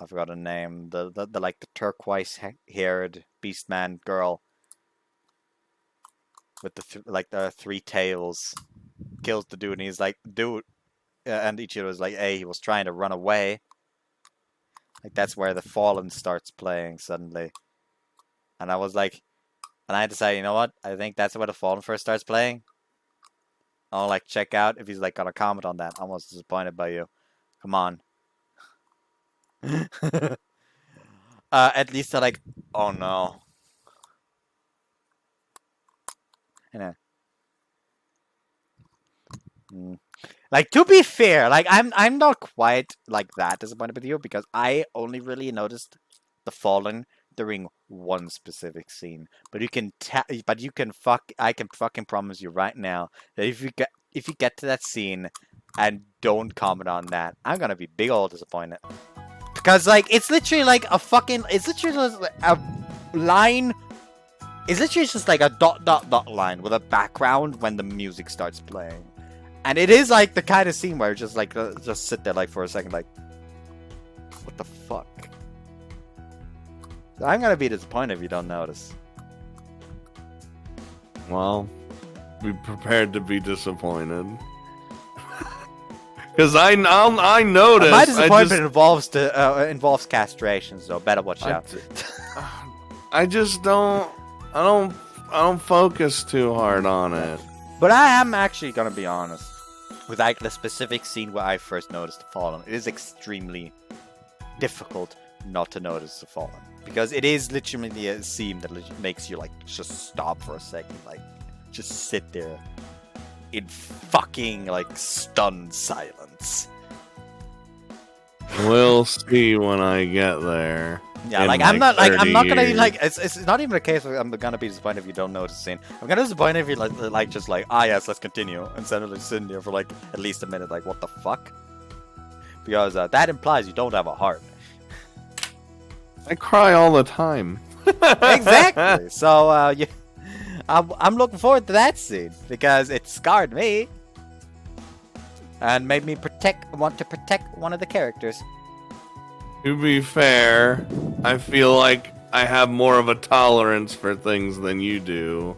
I forgot her name, the like the turquoise haired beastman girl with the 3 tails kills the dude, and he's like, dude, and Ichiro's like, hey, he was trying to run away. Like that's where the Fallen starts playing suddenly. And I was like, and I decided, you know what? I think that's where the Fallen first starts playing. I'll like check out if he's like gonna comment on that. I'm almost disappointed by you. Come on. At least they're like, oh no. Like, to be fair, like I'm not quite like that disappointed with you, because I only really noticed the Fallen during one specific scene. But I can fucking promise you right now that if you get to that scene and don't comment on that, I'm gonna be big old disappointed. Because like it's literally like a fucking a line. It's literally just like a ... line with a background when the music starts playing. And it is like the kind of scene where just like just sit there like for a second like, what the fuck? So I'm gonna be disappointed if you don't notice. Well, be prepared to be disappointed. Because I noticed. My disappointment involves castrations, so better watch out. I just don't. I don't focus too hard on it. But I am actually gonna be honest with like the specific scene where I first noticed the Fallen. It is extremely difficult not to notice the Fallen, because it is literally a scene that makes you like just stop for a second, like just sit there in fucking like stunned silence. We'll see when I get there. Yeah, like I'm not gonna be like it's not even a case where I'm gonna be disappointed if you don't notice the scene. I'm gonna be disappointed if you like just like, yes, let's continue, instead of like sitting there for like at least a minute, like what the fuck? Because that implies you don't have a heart. I cry all the time. Exactly. So I'm looking forward to that scene because it scarred me and made me want to protect one of the characters. To be fair, I feel like I have more of a tolerance for things than you do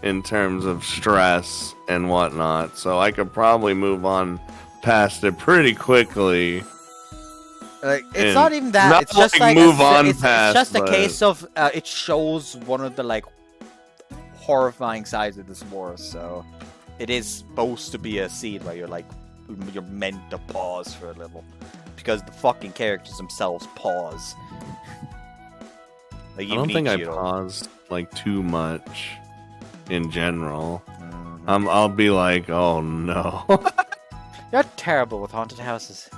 in terms of stress and whatnot, so I could probably move on past it pretty quickly. Like, it's not even that. Not it's just like like move on it's past, just a but... case of it shows one of the like horrifying sides of this war. So it is supposed to be a scene where you're meant to pause for a little, because the fucking characters themselves pause. Like, I don't even think I Ichiro. paused like too much in general. Mhm. I'll be like, oh no. You're terrible with haunted houses.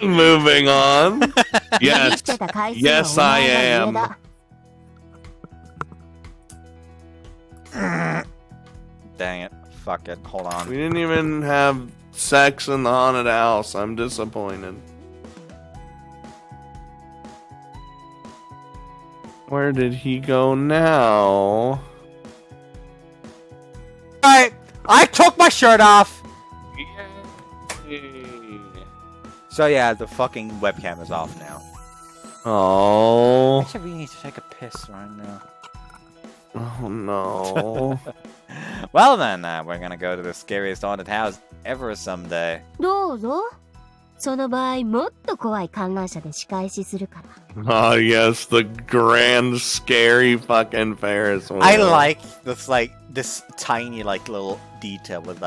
Moving on. ビビっ Yes. てた回数は Yes, お I 前が上 am. だ。 Dang it. Fuck it. Hold on. We didn't even have sex in the haunted house. I'm disappointed. Where did he go now? Alright! I took my shirt off! Yay. So yeah, the fucking webcam is off now. Oh. Actually, we need to take a piss right now. Oh no. Well then, we're gonna go to the scariest haunted house ever someday. どうぞ。その場合、もっと怖い観覧車で仕返しするから。 Oh yes, the grand, scary fucking Ferris wheel. I like this tiny little detail with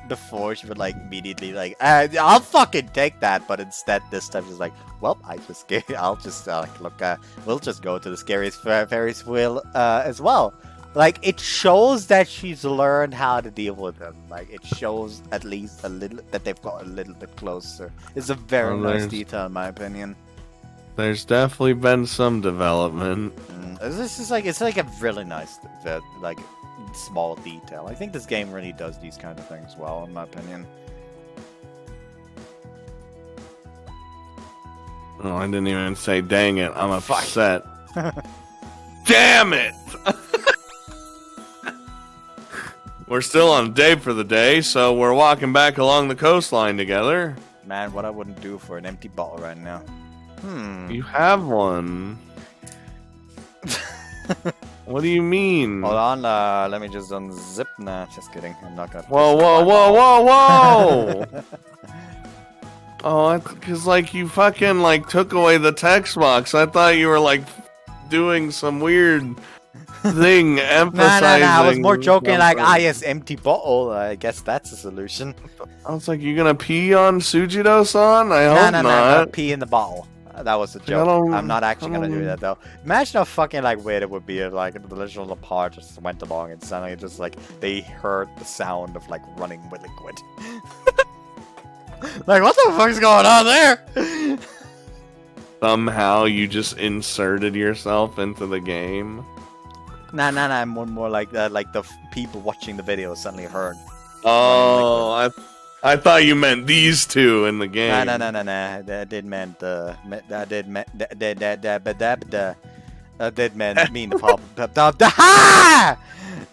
before she would immediately I'll fucking take that, but instead this time she's like, well, I'll just look, we'll just go to the scariest Ferris wheel as well. Like, it shows that she's learned how to deal with them. Like, it shows at least a little that they've got a little bit closer. It's a very nice detail in my opinion. There's definitely been some development. This is it's a really nice small detail. I think this game really does these kind of things well, in my opinion. Oh, I didn't even say dang it. I'm upset. Damn it! We're still on a date for the day, so we're walking back along the coastline together. Man, what I wouldn't do for an empty bottle right now. You have one. What do you mean? Hold on, let me just unzip. Nah, just kidding. I'm not gonna. Whoa, whoa, whoa, whoa, whoa! Oh, because you fucking took away the text box. I thought you were doing some weird thing, emphasizing. Nah, I was more joking. Yes, empty bottle. I guess that's a solution. I was like, you gonna pee on Tsujidou-san? I hope No, not. pee in the bottle. That was a joke. I'm not actually gonna do that though. Imagine how fucking weird it would be if the little part just went along and suddenly just they heard the sound of running with liquid. What the fuck's going on there? Somehow you just inserted yourself into the game. Nah. I'm more like that. The people watching the video suddenly heard. Oh, I thought you meant these two in the game. No. That did mean the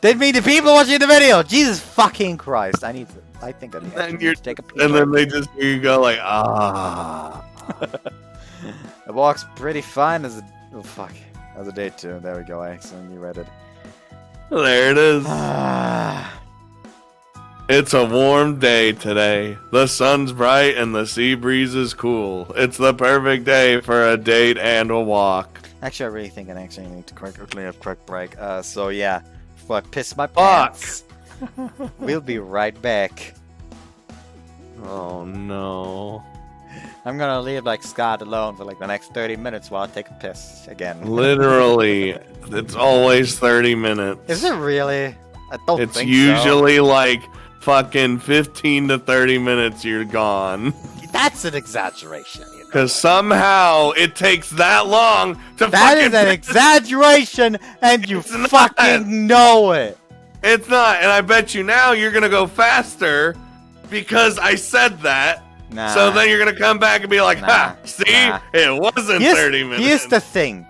did mean the people watching the video. Jesus fucking Christ! I think I need to take a pee. And then they just hear you go ah. It walks pretty fine as a day too. There we go. I accidentally read it. There it is. It's a warm day today. The sun's bright and the sea breeze is cool. It's the perfect day for a date and a walk. Actually, I really think I actually need to quickly have a quick break. So yeah, before I piss my pants, we'll be right back. Oh no. I'm gonna leave Scott alone for the next 30 minutes while I take a piss again. Literally, it's always 30 minutes. Is it really? I don't think so. It's usually fucking 15 to 30 minutes you're gone. That's an exaggeration. Because somehow it takes that long to That is an exaggeration, and you fucking know it. It's not, and I bet you now you're gonna go faster because I said that. Nah. So then you're gonna come back and be like, ha, see? It wasn't 30 minutes. Here's the thing.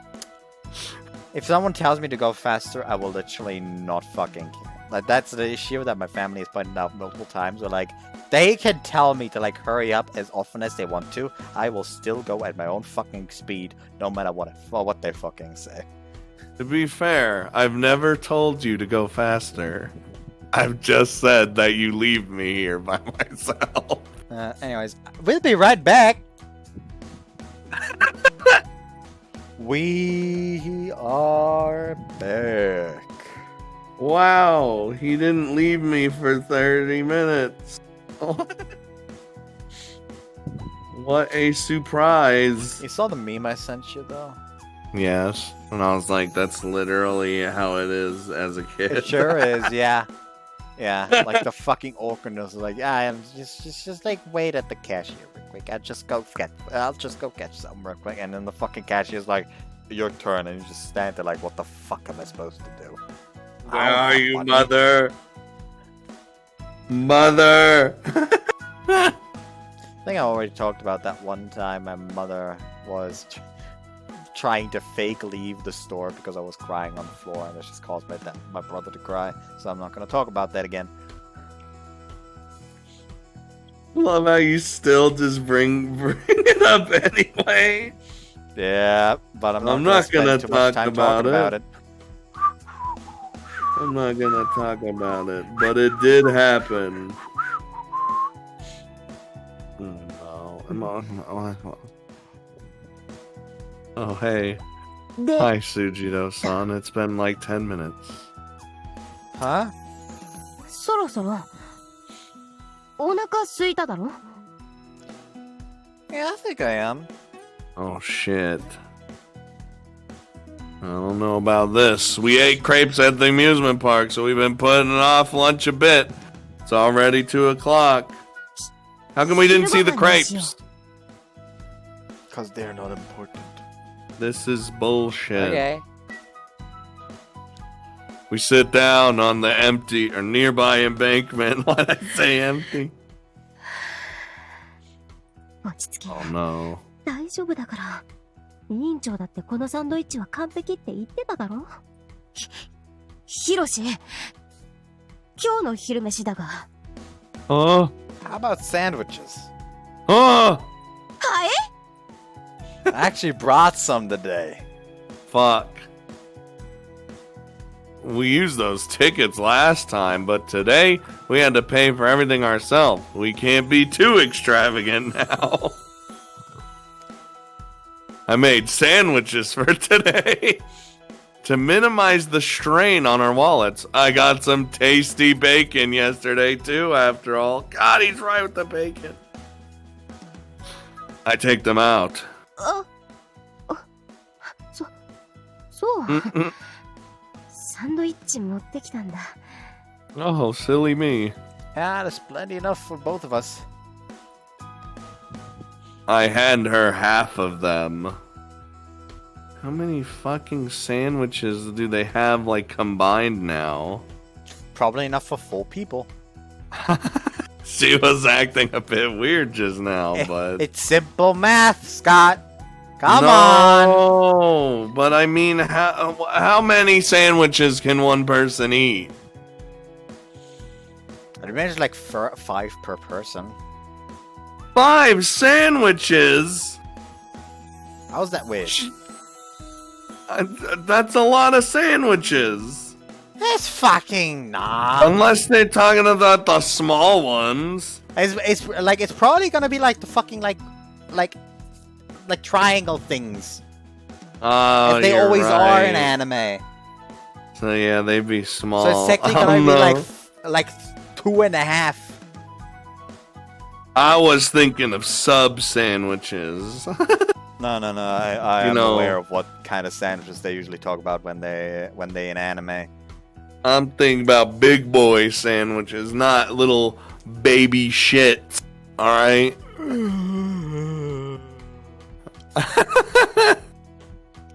If someone tells me to go faster, I will literally not fucking care. That's the issue that my family has pointed out multiple times. Where they can tell me to hurry up as often as they want to. I will still go at my own fucking speed, no matter what they fucking say. To be fair, I've never told you to go faster. I've just said that you leave me here by myself. Anyways, we'll be right back. We are back. Wow, he didn't leave me for 30 minutes. What a surprise. You saw the meme I sent you, though? Yes. And I was like, that's literally how it is as a kid. It sure is, yeah. Yeah, like the fucking awkwardness. Like, I'm just like wait at the cashier real quick. I'll just go catch something real quick. And then the fucking cashier's like, your turn, and you just stand there like, what the fuck am I supposed to do? Where are you, mother? Mother! I think I already talked about that one time my mother was trying to fake leave the store because I was crying on the floor, and it just caused my brother to cry. So I'm not going to talk about that again. Love how you still just bring it up anyway. Yeah, but I'm I'm not not going gonna to spend too much time talk talking about it. I'm not gonna talk about it, but it did happen. No, oh, hey. で、 Hi, Tsujidou-san. It's been like 10 minutes. Huh? そろそろお腹空いただろ？ Yeah, I think I am. Oh, shit. I don't know about this. We ate crepes at the amusement park, so we've been putting off lunch a bit. It's already 2 o'clock. How come we didn't see the crepes? Because they're not important. This is bullshit. Okay. We sit down on the empty or nearby embankment. Why did I say empty? 落ち着け。 Oh no. 大丈夫だから。委員長だってこのサンドイッチは完璧って言ってただろ？ヒロシ、今日の昼飯だが。Oh. How about sandwiches? Oh. はい？ I actually brought some today. Fuck. We used those tickets last time, but today we had to pay for everything ourselves. We can't be too extravagant now. I made sandwiches for today. To minimize the strain on our wallets, I got some tasty bacon yesterday too, after all. God, he's right with the bacon. I take them out. そう。サンドイッチ持ってきたんだ。 Oh, silly me. Yeah, there's plenty enough for both of us. I hand her half of them. How many fucking sandwiches do they have, like, combined now? Probably enough for 4 people. She was acting a bit weird just now, but... It's simple math, Scott. Come on. No, but I mean, how many sandwiches can one person eat? I'd imagine like 5 per person. 5 sandwiches? How's that weird? That's a lot of sandwiches. That's fucking not. Unless they're talking about the small ones. It's probably gonna be like the fucking like triangle things. As they always are in anime. So yeah, they'd be small. So it's technically gonna be like 2.5. I was thinking of sub sandwiches. No. I am aware of what kind of sandwiches they usually talk about when they in anime. I'm thinking about big boy sandwiches, not little baby shit. All right.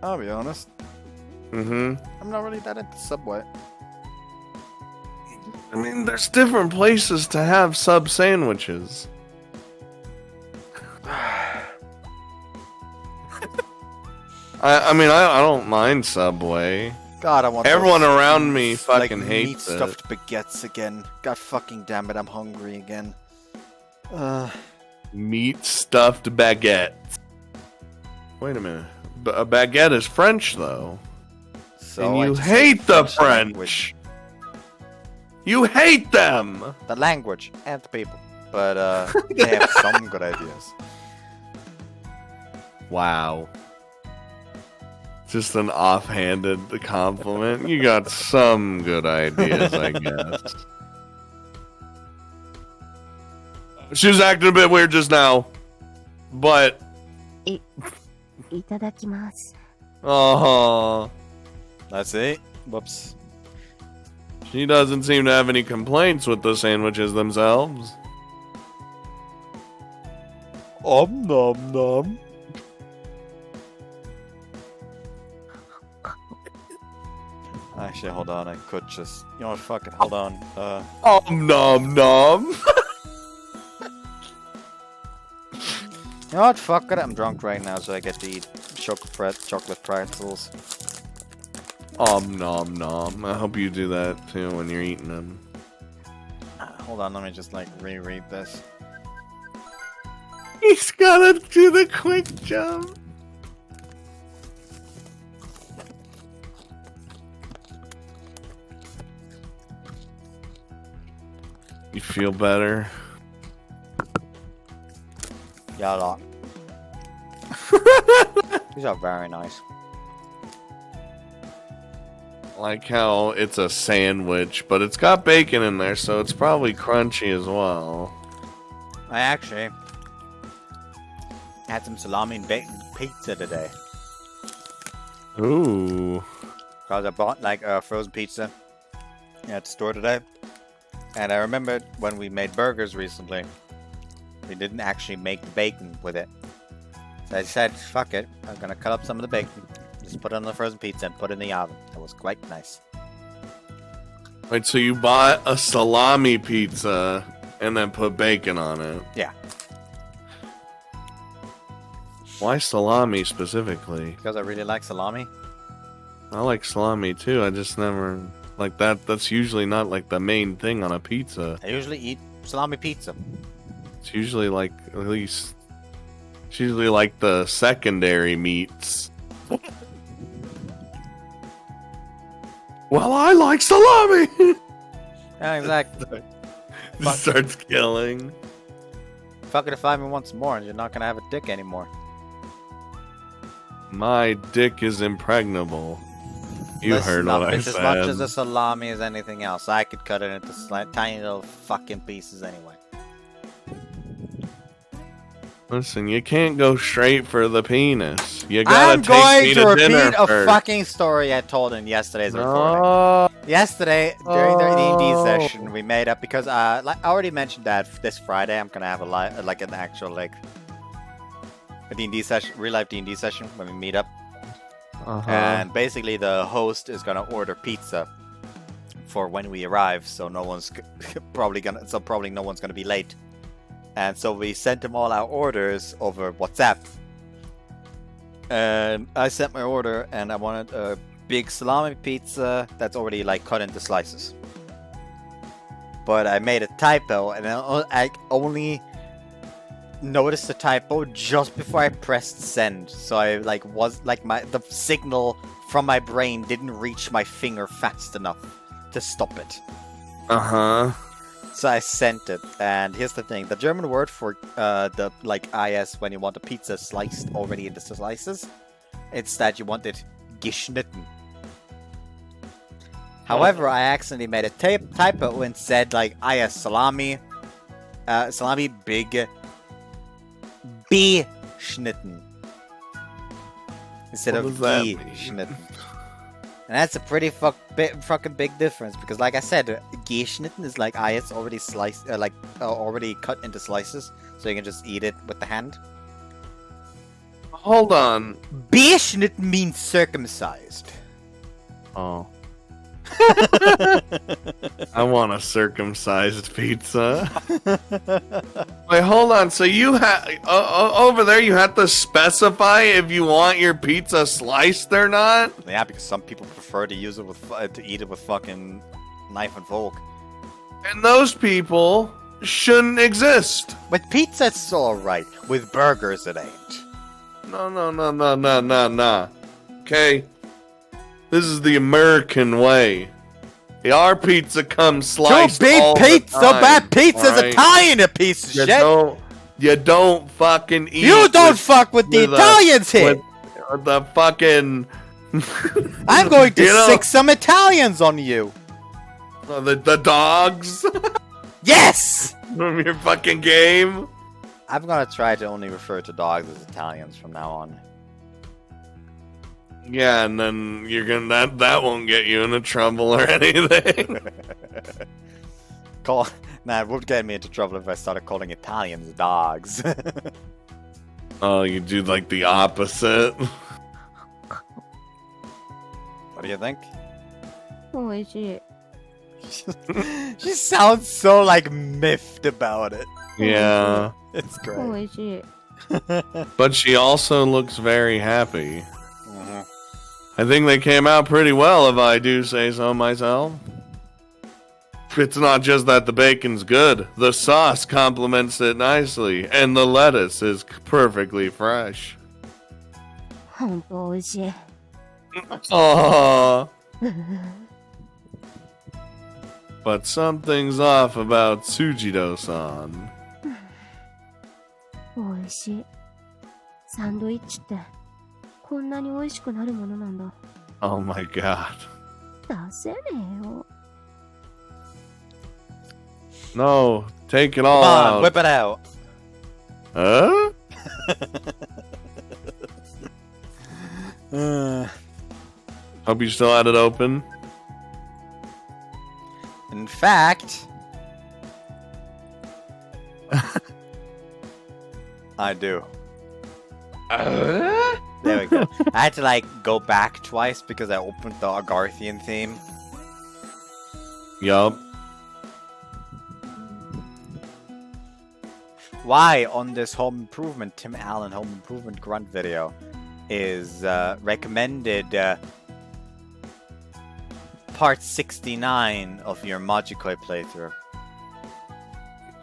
I'll be honest. I'm not really that into Subway. I mean, there's different places to have sub sandwiches. I mean, I don't mind Subway. God, I want Everyone those around me fucking like hates it. meat-stuffed baguettes again. God fucking damn it, I'm hungry again. Meat stuffed baguette. Wait a minute. A baguette is French, though. So and I you just hate the French French. language. You hate them. The language and the people. But they have some good ideas. Wow. Just an offhanded compliment. You got some good ideas, I guess. She was acting a bit weird just now. But... いただきます。Oh, Let's see. Whoops. she doesn't seem to have any complaints with the sandwiches themselves. Nom nom. Actually, hold on. I could just. You know what? Fuck it. Hold on. Nom nom. You know what? Fuck it. I'm drunk right now, so I get to eat chocolate pretzels. Nom nom. I hope you do that too when you're eating them. Hold on. Let me just like reread this. He's gotta do the quick jump. You feel better? Yeah, a lot. These are very nice. Like how it's a sandwich, but it's got bacon in there, so it's probably crunchy as well. I actually had some salami and bacon pizza today. Ooh. Because I bought like a frozen pizza at the store today. And I remembered when we made burgers recently, we didn't actually make the bacon with it. So I said, fuck it, I'm gonna cut up some of the bacon, just put it on the frozen pizza and put it in the oven. It was quite nice. Wait, so you bought a salami pizza and then put bacon on it? Yeah. Why salami specifically? Because I really like salami. I like salami too, I just never... Like that's usually not like the main thing on a pizza. I usually eat salami pizza. It's usually like, at least... It's usually like the secondary meats. Well, I like salami! Yeah, exactly. Just starts killing. Fuck it if I even want some more and you're not gonna have a dick anymore. My dick is impregnable. You Listen heard up, what I it's said. as much as a salami as anything else. I could cut it into tiny little fucking pieces anyway. Listen, you can't go straight for the penis. You gotta I'm take going me to repeat dinner a first. fucking story I told in yesterday's recording. No. Yesterday, during the D&D session, we made up because like I already mentioned that this Friday I'm gonna have an actual a D&D session, real life D&D session when we meet up. And basically the host is gonna order pizza for when we arrive, so no one's probably no one's gonna be late. And so we sent him all our orders over WhatsApp. And I sent my order, and I wanted a big salami pizza that's already like cut into slices. But I made a typo, and I only noticed the typo just before I pressed send. So I the signal from my brain didn't reach my finger fast enough to stop it. So I sent it, and here's the thing: the German word for the is when you want a pizza sliced already into slices, it's that you want it geschnitten. However, I accidentally made a typo and said is salami, salami big beschnitten instead What of does that mean? geschnitten. And that's a pretty fucking big difference because, like I said, geschnitten is it's already sliced, already cut into slices, so you can just eat it with the hand. Hold on. Beschnitten means circumcised. Oh. I want a circumcised pizza. Wait, hold on. So you have over there, you have to specify if you want your pizza sliced or not. Yeah, because some people prefer to use it with to eat it with fucking knife and fork. And those people shouldn't exist. With pizza, it's alright. With burgers, it ain't. No. Okay. This is the American way. Our pizza comes sliced all the pizza, time, bad pizza's alright? Italian, a piece of shit. You don't fucking eat. You don't fuck with the Italians here. With the fucking. I'm going to sick some Italians on you. The dogs Yes. from your fucking game. I'm gonna try to only refer to dogs as Italians from now on. Yeah, and then you're gonna that won't get you into trouble or anything. Nah, it would get me into trouble if I started calling Italians dogs. Oh, you do like the opposite. What do you think? おいしい。 She sounds so like miffed about it. Yeah, It's お great. いしい。 but she also looks very happy. Mhm. I think they came out pretty well, if I do say so myself. It's not just that the bacon's good, the sauce complements it nicely, and the lettuce is perfectly fresh. ほんとおいしい。 Aww. But something's off about Tsujidou-san. おいしい。サンドイッチってこんなに美味しくなるものなんだ。 Oh my god. 出せねえよ。 No, take it Come all on, out. whip it out. Huh? Hope you still had it open. In fact, I do. There we go. I had to like go back twice because I opened the Agarthian theme. Yup. Why on this home improvement, Tim Allen home improvement grunt video is recommended part 69 of your Magikoi playthrough.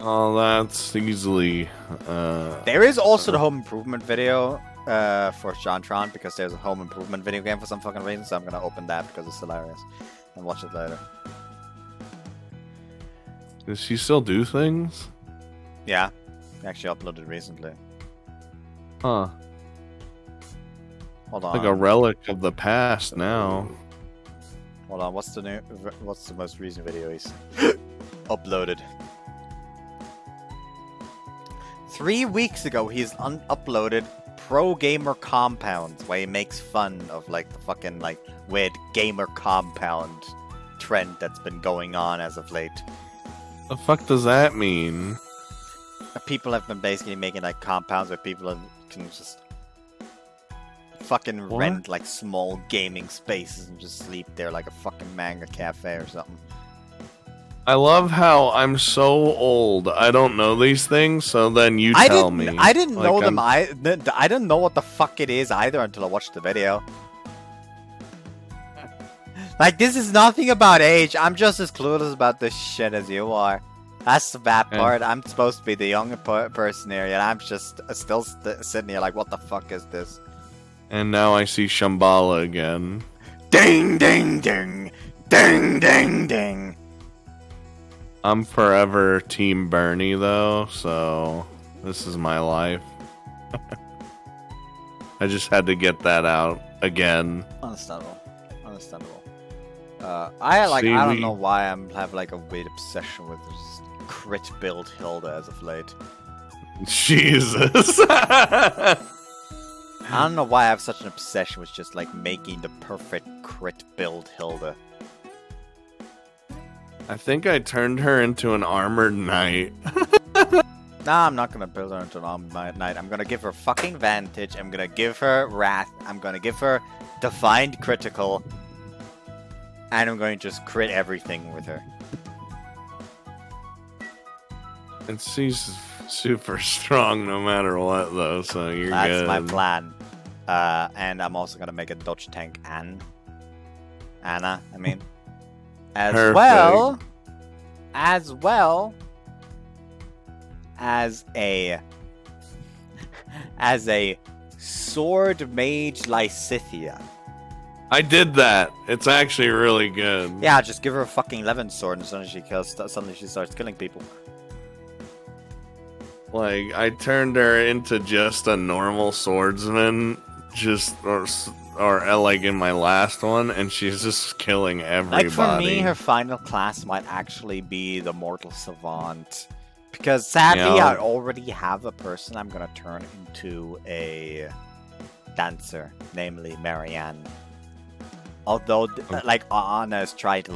Oh, that's easily. There is also the home improvement video for Shantron because there's a home improvement video game for some fucking reason, so I'm gonna open that because it's hilarious and watch it later. Does she still do things? Yeah, I actually uploaded recently. Huh. Hold on. Like a relic of the past now. Hold on. What's the most recent video he's uploaded? 3 weeks ago, he's uploaded Pro Gamer Compounds, where he makes fun of like the fucking like weird gamer compound trend that's been going on as of late. The fuck does that mean? People have been basically making like compounds where people can just fucking What? rent like small gaming spaces and just sleep there like a fucking manga cafe or something. I love how I'm so old. I don't know these things, so then you tell me. I didn't Like, know them. I'm- I didn't know what the fuck it is either until I watched the video. Like, this is nothing about age. I'm just as clueless about this shit as you are. That's the bad Yeah. part. I'm supposed to be the younger person here, and I'm just still sitting here like, what the fuck is this? And now I see Shambhala again. Ding, ding, ding. Ding, ding, ding. I'm forever Team Bernie, though, so this is my life. I just had to get that out again. Understandable. Understandable. I See, don't know why I have like a weird obsession with just crit build Hilda as of late. Jesus. I don't know why I have such an obsession with just like making the perfect crit build Hilda. I think I turned her into an armored knight. Nah, I'm not gonna build her into an armed knight. I'm gonna give her fucking vantage. I'm gonna give her wrath. I'm gonna give her defined critical. And I'm going to just crit everything with her. And she's super strong no matter what, though, so you're That's good. my plan. And I'm also gonna make a dodge tank Anna, I mean. As Perfect. well as a sword mage Lysithia. I did that. It's actually really good. Yeah, just give her a fucking 11 sword and suddenly she starts killing people. Like, I turned her into just a normal swordsman, or like in my last one, and she's just killing everybody. Like for me, her final class might actually be the Mortal Savant. Because sadly, Yeah. I already have a person I'm gonna turn into a dancer, namely Marianne. Although, like, Anna is trying to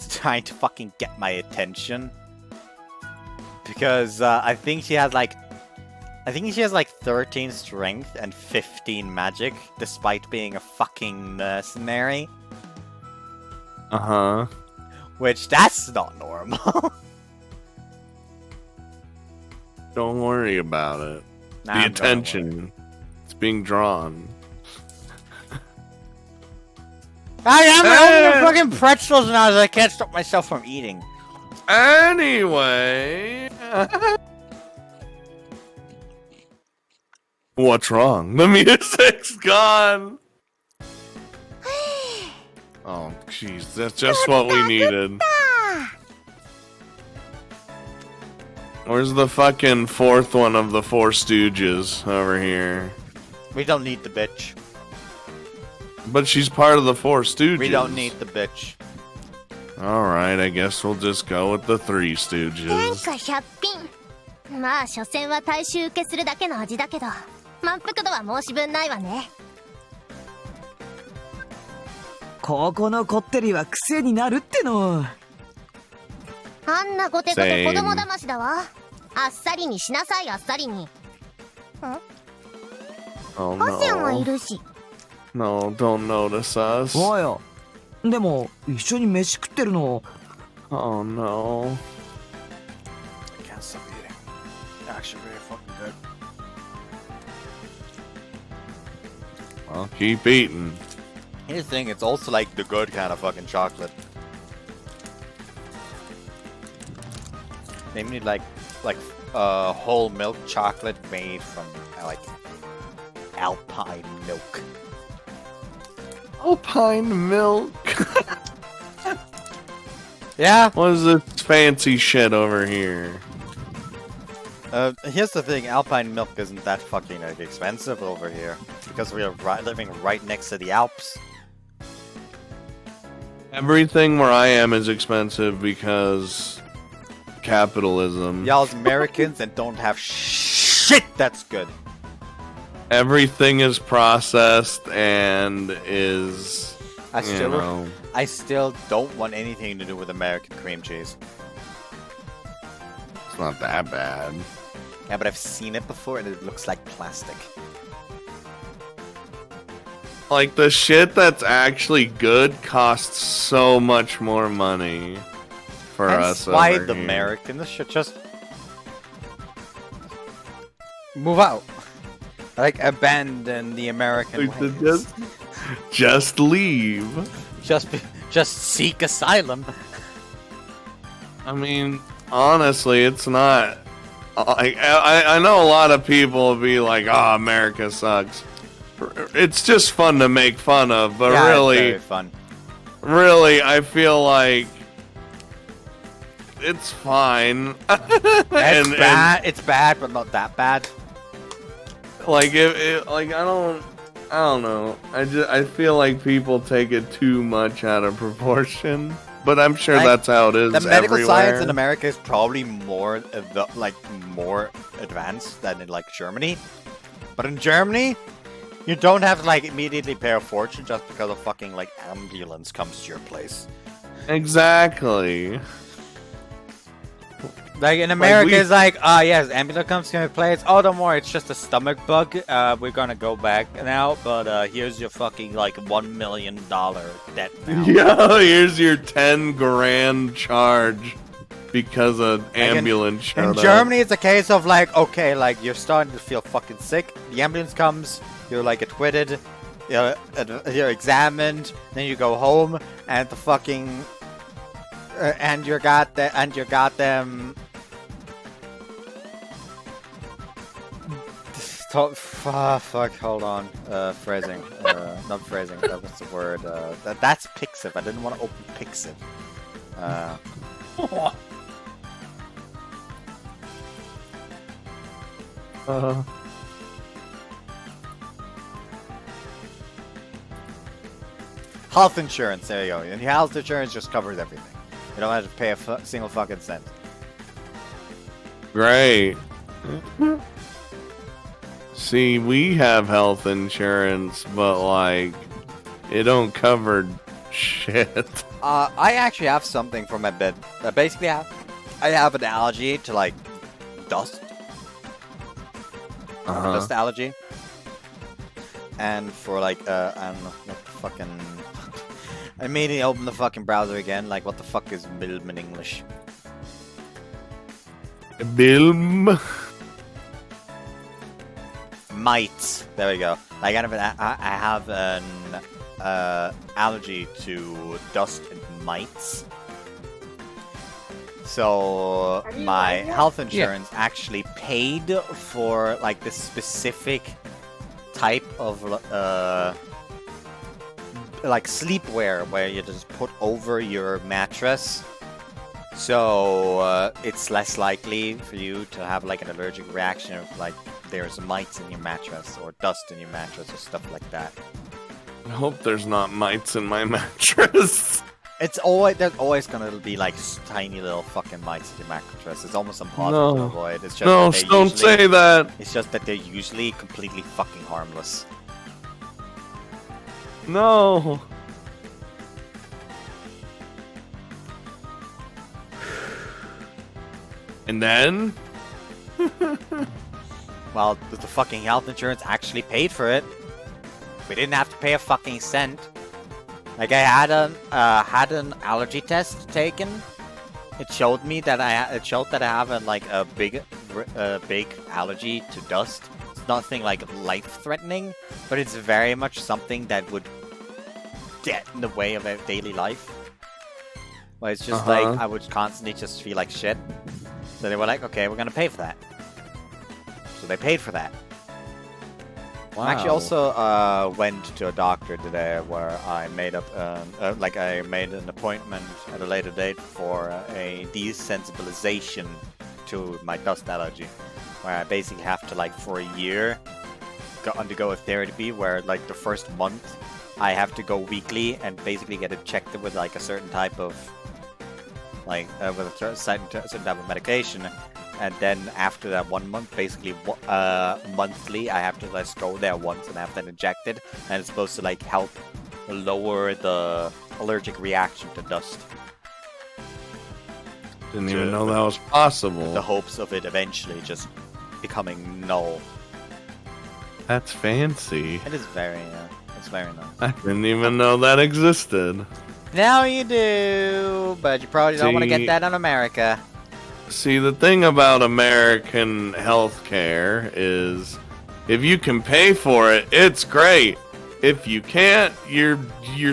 trying to fucking get my attention. Because I think she has like 13 strength and 15 magic, despite being a fucking mercenary. Uh-huh. Which, that's not normal. Don't worry about it. Nah, The attention. It's being drawn. I am eating fucking pretzels now, so I can't stop myself from eating. Anyway. What's wrong? The music's gone. Oh, jeez. That's just what we needed. Where's the fucking fourth one of the Four Stooges over here? We don't need the bitch. But she's part of the Four Stooges. We don't need the bitch. Alright, I guess we'll just go with the Three Stooges. 100品。まあ、所詮は大衆受けするだけの味だけど、満腹度は申し分ないわね。ここのこってりは癖になるっての。あんなゴテゴテ子供騙しだわ。あっさりにしなさい、あっさりに。Oh ホセンもい no. るし。No, don't notice us. おや。でも一緒に飯食ってるの。Oh no. I can't stop eating. Actually, very fucking good. Well, keep eating. Here's the thing, it's also like the good kind of fucking chocolate. Namely like whole milk chocolate made from like alpine milk. Alpine milk. Yeah. What is this fancy shit over here? Here's the thing, alpine milk isn't that fucking like, expensive over here because we are living right next to the Alps. Everything where I am is expensive because capitalism. Y'all's Americans and don't have shit that's good. Everything is processed and is, I you know. still don't want anything to do with American cream cheese. It's not that bad. Yeah, but I've seen it before and it looks like plastic. Like, the shit that's actually good costs so much more money for us That's why over the here. Americans should just move out. Like, abandon the American Like, ways. just leave. Just seek asylum. I mean, honestly, it's not. I know a lot of people will be like, "Oh, America sucks." It's just fun to make fun of, but Yeah, really, it's very fun. really, I feel like it's fine. It's bad, but not that bad. Like like I don't know. I feel like people take it too much out of proportion. But I'm sure Like, that's how it is The medical everywhere. science in America is probably more more advanced than in like Germany. But in Germany, you don't have to like immediately pay a fortune just because a fucking like ambulance comes to your place. Exactly. Like in America, we- it's like, yes, ambulance comes to your place. Oh, don't worry, it's just a stomach bug. We're gonna go back now, but here's your fucking like $1 million debt now. Yo, here's your 10 grand charge because an ambulance showed In up. Germany, it's a case of like, okay, like you're starting to feel fucking sick. The ambulance comes, you're like admitted, you're examined, then you go home, and the fucking and you got them. Fuck, hold on. Phrasing. Not phrasing. That was the word. That's Pixiv. I didn't want to open Pixiv. Health insurance. There you go. And health insurance just covers everything. You don't have to pay a single fucking cent. See, we have health insurance, but like, it don't cover shit. I actually have something for my bed. Basically, I have an allergy to like dust. Dust allergy. And for like, I don't know what the fucking. I immediately open the fucking browser again. Like, what the fuck is Bilm in English? Bilm. Mites. There we go. Like, I have an allergy to dust and mites. So my health insurance actually paid for like this specific type of like sleepwear where you just put over your mattress. So it's less likely for you to have like an allergic reaction of like there's mites in your mattress or dust in your mattress or stuff like that. I hope there's not mites in my mattress. There's always gonna be like tiny little fucking mites in your mattress. It's almost impossible to avoid. It's just don't say that. It's just that they're usually completely fucking harmless. No. And then? Well, the fucking health insurance actually paid for it. We didn't have to pay a fucking cent. Like, I had an allergy test taken. It showed me that I have a big allergy to dust. It's nothing like life-threatening, but it's very much something that would get in the way of our daily life. Well, it's just like I would constantly just feel like shit. So they were like, okay, we're gonna pay for that. So they paid for that. Wow. I actually also went to a doctor today where I made up, I made an appointment at a later date for a desensitization to my dust allergy, where I basically have to, like, for a year, undergo a therapy where, like, the first month I have to go weekly and basically get it checked with, like, a certain type of, like, with a certain type of medication. And then after that 1 month, basically monthly, I have to just go there once and have that injected, and it's supposed to like help lower the allergic reaction to dust. Didn't even know that was possible. The hopes of it eventually just becoming null. That's fancy. It is very, it's very nice. I didn't even know that existed. Now you do, but you probably don't want to get that in America. See, the thing about American healthcare is if you can pay for it, it's great. If you can't, you're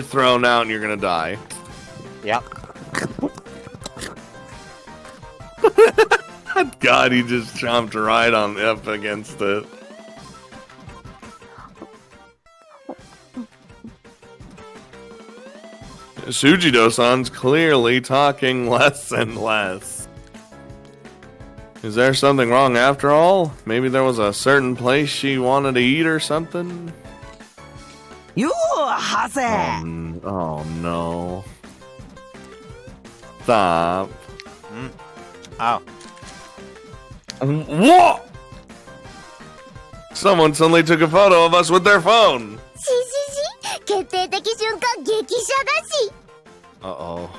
thrown out and you're gonna die. Yep. God, he just jumped right on up against it. Tsujidou-san's clearly talking less and less. Is there something wrong after all? Maybe there was a certain place she wanted to eat or something? You hase! Oh no. Stop. Oh. What? Someone suddenly took a photo of us with their phone. Uh-oh.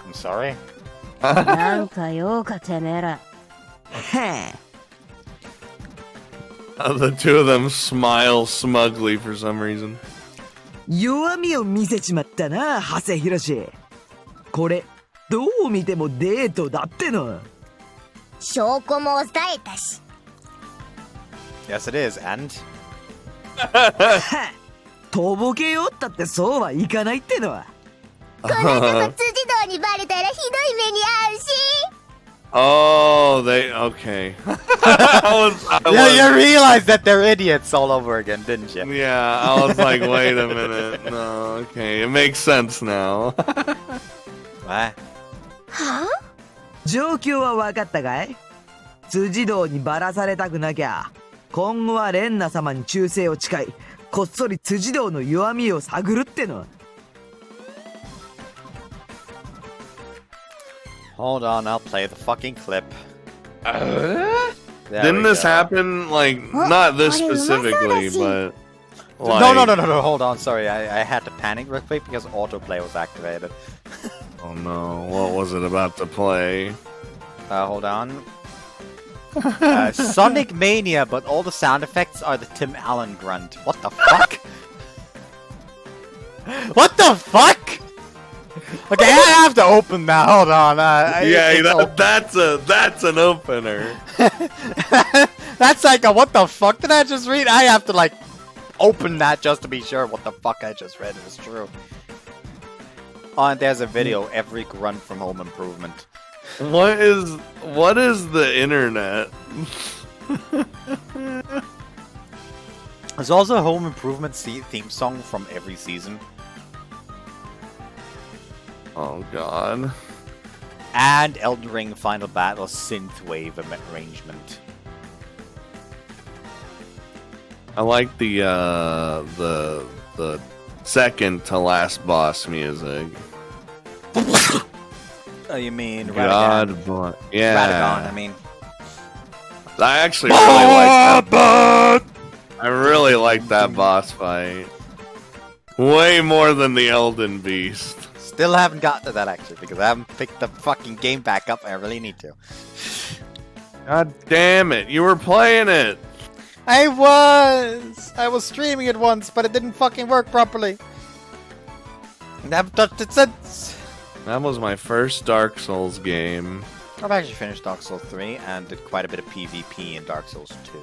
I'm sorry. なんかよかてめえら。 The two of them smile smugly for some reason. 弱みを見せちまったな、長谷博。これ、どう見てもデートだっての。証拠も押さえたし。 Yes, it is, and? とぼけよったってそうはいかないってのは。 この後辻堂にバレたらひどい目に遭うし。 Oh, okay. Yeah, you realized that they're idiots all over again, didn't you? Yeah, I was like, wait a minute. No, okay, it makes sense now. What? はあ？状況は分かったかい？辻堂にバラされたくなきゃ、今後はレンナ様に忠誠を誓い、こっそり辻堂の弱みを探るっての。 Hold on, I'll play the fucking clip. There Didn't we this go. happen, like, not this Oh, specifically, but... Like, No, hold on, sorry, I had to panic real quick because autoplay was activated. Oh no, what was it about to play? Hold on. Sonic Mania, but all the sound effects are the Tim Allen grunt. What the fuck? What the fuck? Okay, I have to open that. Hold on. That's an opener. That's like a what the fuck did I just read? I have to like open that just to be sure what the fuck I just read is true. Oh, and there's a video, every grunt from Home Improvement. What is the internet? There's also a Home Improvement theme song from every season. Oh god. And Elden Ring Final Battle synthwave arrangement. I like the second to last boss music. Oh, you mean God, Radagon? yeah. Radagon, I mean. I actually really like that. I really like that boss fight. Way more than the Elden Beast. Still haven't got to that actually, because I haven't picked the fucking game back up. I really need to. God damn it! You were playing it. I was streaming it once, but it didn't fucking work properly. And I haven't touched it since. That was my first Dark Souls game. I've actually finished Dark Souls 3 and did quite a bit of PvP in Dark Souls 2.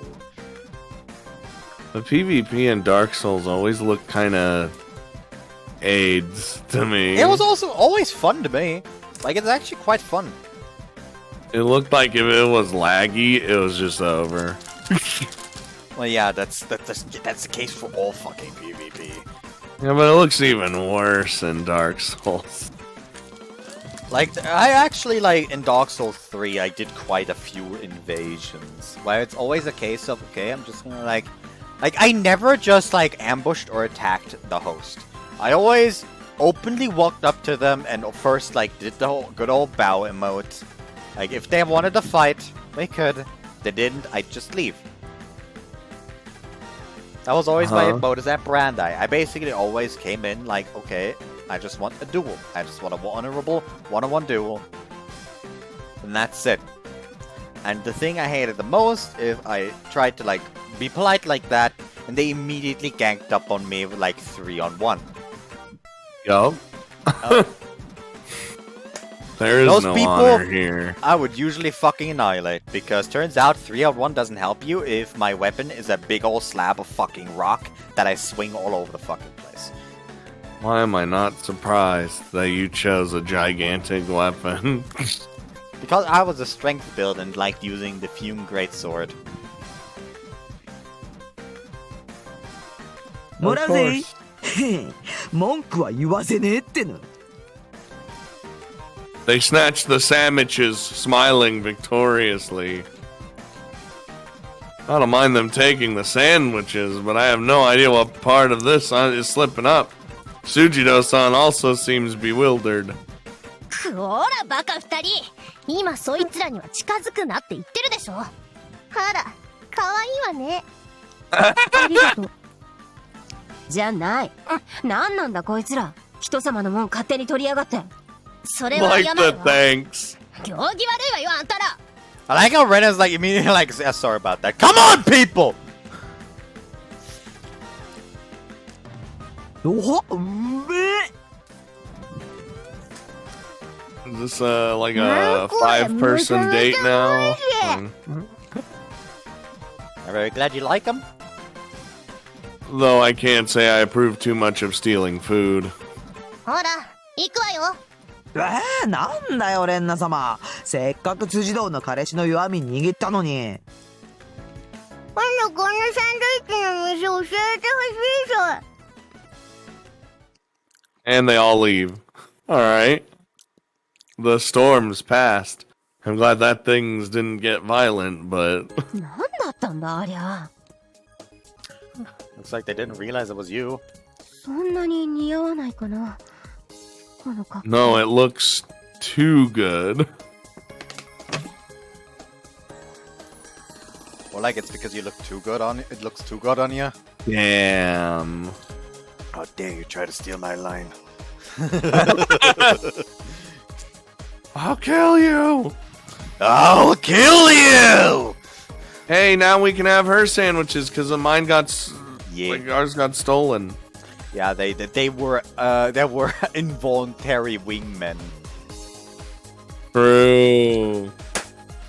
The PvP in Dark Souls always looked kind of AIDS to me. It was also always fun to me. Like, it's actually quite fun. It looked like if it was laggy, it was just over. Well, yeah, that's the case for all fucking PvP. Yeah, but it looks even worse in Dark Souls. Like, I actually, like, in Dark Souls 3, I did quite a few invasions. Where it's always a case of, okay, I'm just gonna, like, I never just, like, ambushed or attacked the host. I always openly walked up to them and first, like, did the whole good old bow emote. Like, if they wanted to fight, they could. They didn't, I'd just leave. That was always my modus operandi. I basically always came in like, okay, I just want a duel. I just want a honorable one-on-one duel. And that's it. And the thing I hated the most, if I tried to, like, be polite like that, and they immediately ganked up on me with, like, 3-on-1. Yup. There is Those no people, honor here. I would usually fucking annihilate, because turns out 3-on-1 doesn't help you if my weapon is a big old slab of fucking rock that I swing all over the fucking place. Why am I not surprised that you chose a gigantic weapon? Because I was a strength build and liked using the Fume Greatsword. もらうぜ。文句は言わせねえっての。 They snatched the sandwiches, smiling victoriously. I don't mind them taking the sandwiches, but I have no idea what part of this is slipping up. Tsujidou-san also seems bewildered. ほらバカ二人、今そいつらには近づくなって言ってるでしょ。あら、可愛いわね。ありがとう。じゃない。なんなんだこいつら。人様のもん勝手に取りやがって。それは Like やばい the わ。 thanks. 行儀悪いわよあんたら。 I like how Rena's like immediately like, yeah, sorry about that. Come on, people! おっ、うんべえ。 Is this like a 5-person date now? I'm very glad you like them. Though I can't say I approve too much of stealing food. ほら、行くわよ。なんだよレンナ様。せっかく辻堂の彼氏の弱み握ったのに。今度このサンドイッチの店教えてほしいぞ。 And they all leave. Alright. The storm's passed. I'm glad that things didn't get violent, but... なんだったんだありゃ。 Looks like they didn't realize it was you. そんなに似合わないかな。この格好。 No, it looks too good. like it's because you look too good on it. It looks too good on you. Damn. How dare you try to steal my line? I'll kill you. I'll kill you! Hey, now we can have her sandwiches because mine got Yeah. like ours got stolen. Yeah, they were involuntary wingmen. True.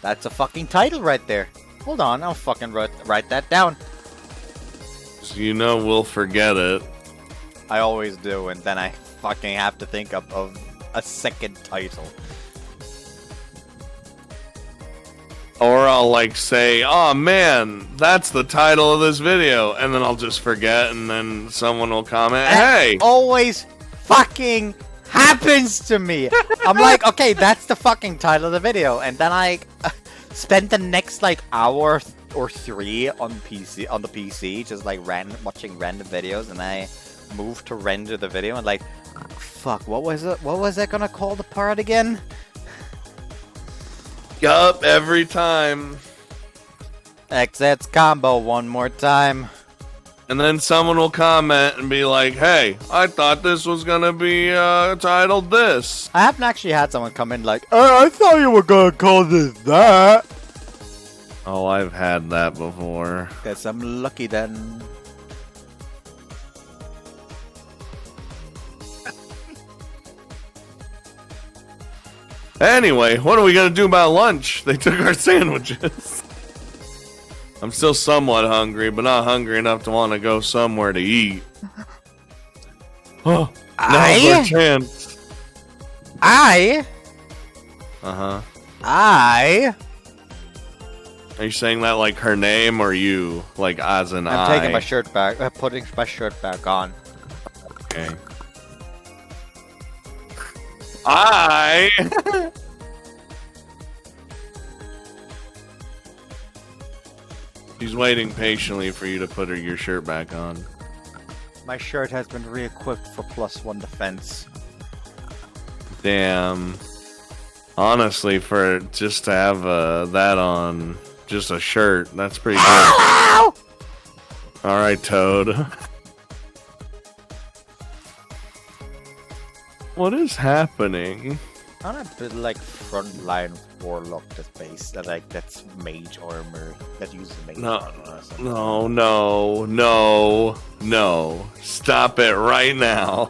That's a fucking title right there. Hold on, I'll fucking write that down. So you know we'll forget it. I always do, and then I fucking have to think of a second title. Or I'll like say, "Oh man, that's the title of this video," and then I'll just forget, and then someone will comment, "Hey." Always fucking happens to me. I'm like, okay, that's the fucking title of the video, and then I spend the next like hour or 3 on the PC, just like watching random videos, and I move to render the video, and like, fuck, what was it? What was I gonna call the part again? Yup, every time. XX combo one more time. And then someone will comment and be like, "Hey, I thought this was gonna be titled this." I haven't actually had someone come in like, I thought you were gonna call this that. Oh, I've had that before. Guess I'm lucky then. Anyway, what are we gonna do about lunch? They took our sandwiches. I'm still somewhat hungry, but not hungry enough to want to go somewhere to eat. Oh, now's our chance. I Uh-huh. Are you saying that like her name or you? Like as an I'm I? taking my shirt back, putting my shirt back on. Okay. I... She's waiting patiently for you to put your shirt back on. My shirt has been re-equipped for +1 defense. Damn. Honestly, for just to have that on, just a shirt, that's pretty good. Alright, Toad. What is happening? On a bit like frontline warlock that's mage armor that uses mage armor. Or something. No. Stop it right now.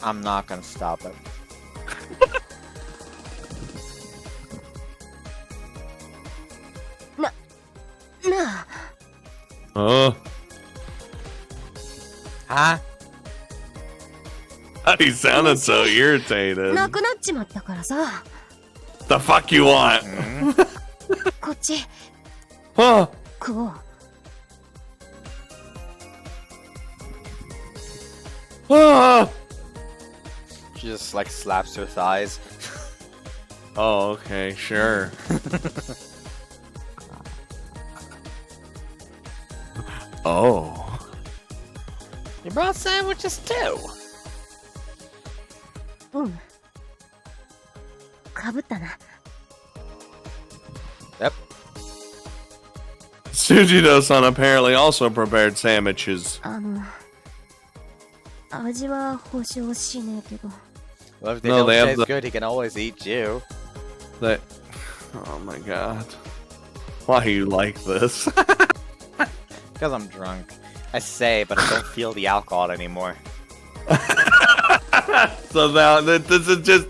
I'm not gonna stop it. Huh? Huh? He sounded so irritated. なくなっちまったからさ。 The fuck you want? こっち Huh? 食おう。 Ah! She just like slaps her thighs. Oh, okay, sure. Oh. You brought sandwiches too. うん。かぶったな。 Yep. Tsujidou-san apparently also prepared sandwiches. 味は保証しねえけど。 Well, if they No, don't they have taste the- good, he can always eat you. That. Oh my god. Why you like this? Because I'm drunk. I say, but I don't feel the alcohol anymore. So now this is just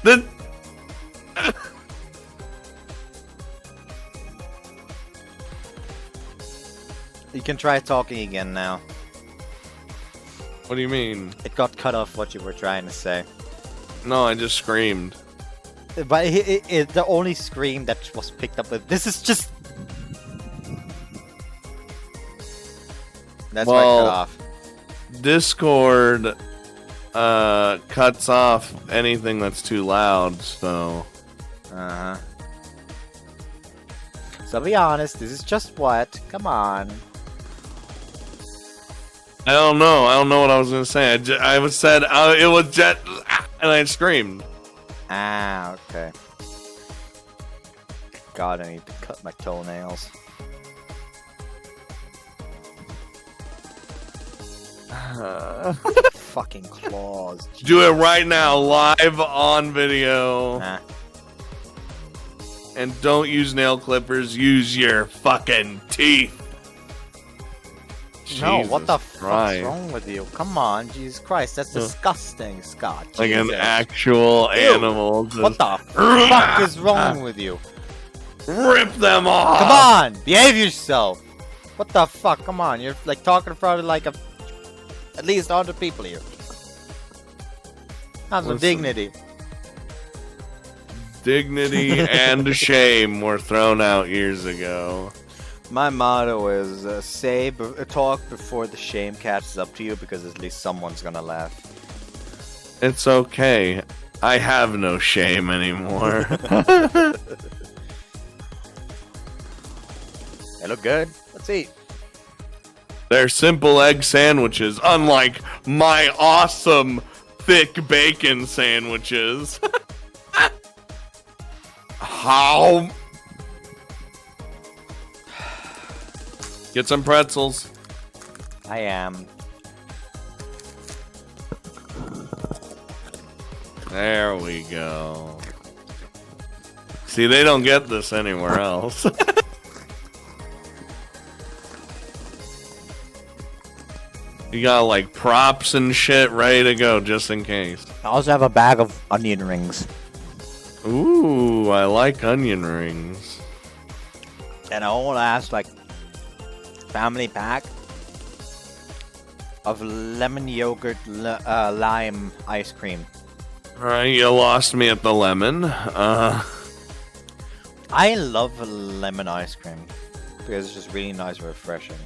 this. You can try talking again now. What do you mean? It got cut off what you were trying to say. No, I just screamed. But the only scream that was picked up with this is just. That's why it Well- cut off. Discord cuts off anything that's too loud, so Uh huh. So be honest, this is just what? Come on. I don't know. I don't know what I was gonna say. I was said it was jet, and I screamed. Ah, okay. God, I need to cut my toenails. Fucking claws. Do it right now, live on video. Nah. And don't use nail clippers, use your fucking teeth. No, what the Jesus fuck's Christ. wrong with you? Come on, Jesus Christ, that's disgusting, Scott. Like an Jesus. actual Ew. animal. What the fuck is wrong with you? Rip them off! Come on, behave yourself. What the fuck? Come on, you're like talking in front of like at least 100 people here. Have some Listen. dignity. Dignity and shame were thrown out years ago. My motto is talk before the shame catches up to you, because at least someone's gonna laugh. It's okay. I have no shame anymore. They look good. Let's eat. They're simple egg sandwiches, unlike my awesome thick bacon sandwiches. How? Get some pretzels. I am. There we go. See, they don't get this anywhere else. You got like props and shit ready to go just in case. I also have a bag of onion rings. Ooh, I like onion rings. And I want to ask, like, family pack of lemon yogurt lime ice cream. Alright, you lost me at the lemon. I love lemon ice cream because it's just really nice and refreshing.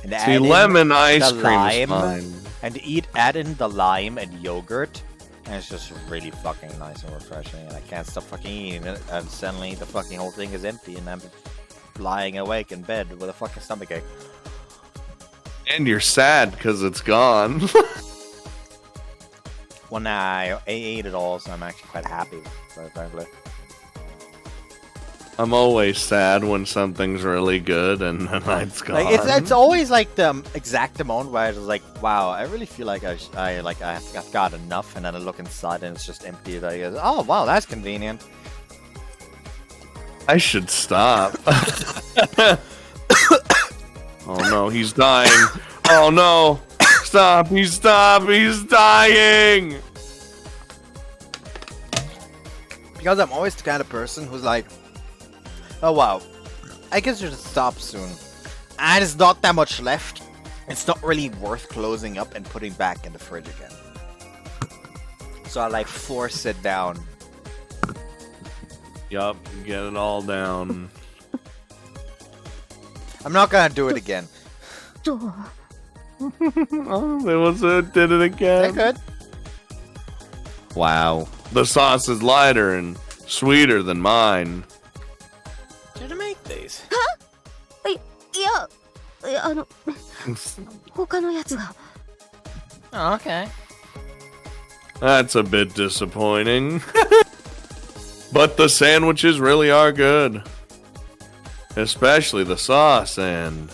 And See, lemon ice cream is lime, fine. and add in the lime and yogurt, and it's just really fucking nice and refreshing. And I can't stop fucking eating it. And suddenly the fucking whole thing is empty, and I'm lying awake in bed with a fucking stomachache. And you're sad because it's gone. Well, nah, I ate it all, so I'm actually quite happy, quite frankly. I'm always sad when something's really good and then it's gone. Like it's always like the exact amount where I was like, wow, I really feel like I've got enough, and then I look inside and it's just empty. Like, oh wow, that's convenient. I should stop. Oh no, he's dying. Oh no. Stop, he's dying. Because I'm always the kind of person who's like, oh wow, I guess you should stop soon. And there's not that much left. It's not really worth closing up and putting back in the fridge again. So I like force it down. Yup, get it all down. I'm not gonna do it again. Oh, did it again. They're good. Wow. The sauce is lighter and sweeter than mine. Did I make these? 他のやつが Oh, okay. That's a bit disappointing. But the sandwiches really are good. Especially the sauce and...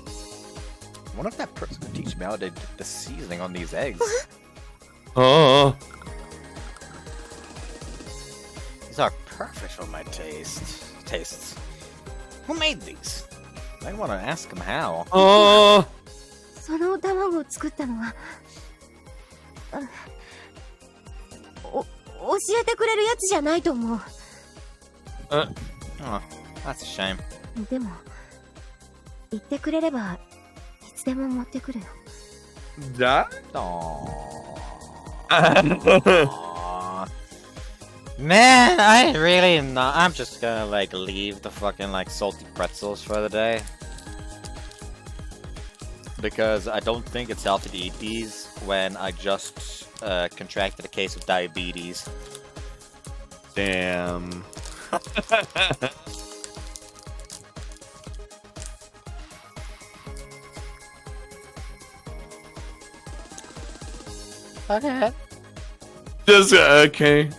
I wonder if that person could teach me how to do the seasoning on these eggs. Oh. These are perfect for my tastes. Who made these? I want to ask him how. Oh. その卵を作ったのは教えてくれるやつじゃないと思う Oh, that's a shame. でも言ってくれればいつでも持ってくるよ That? Aww. Man, I really not. I'm just gonna like leave the fucking like salty pretzels for the day. Because I don't think it's healthy to eat these when I just contracted a case of diabetes. Damn. Okay. Just, okay.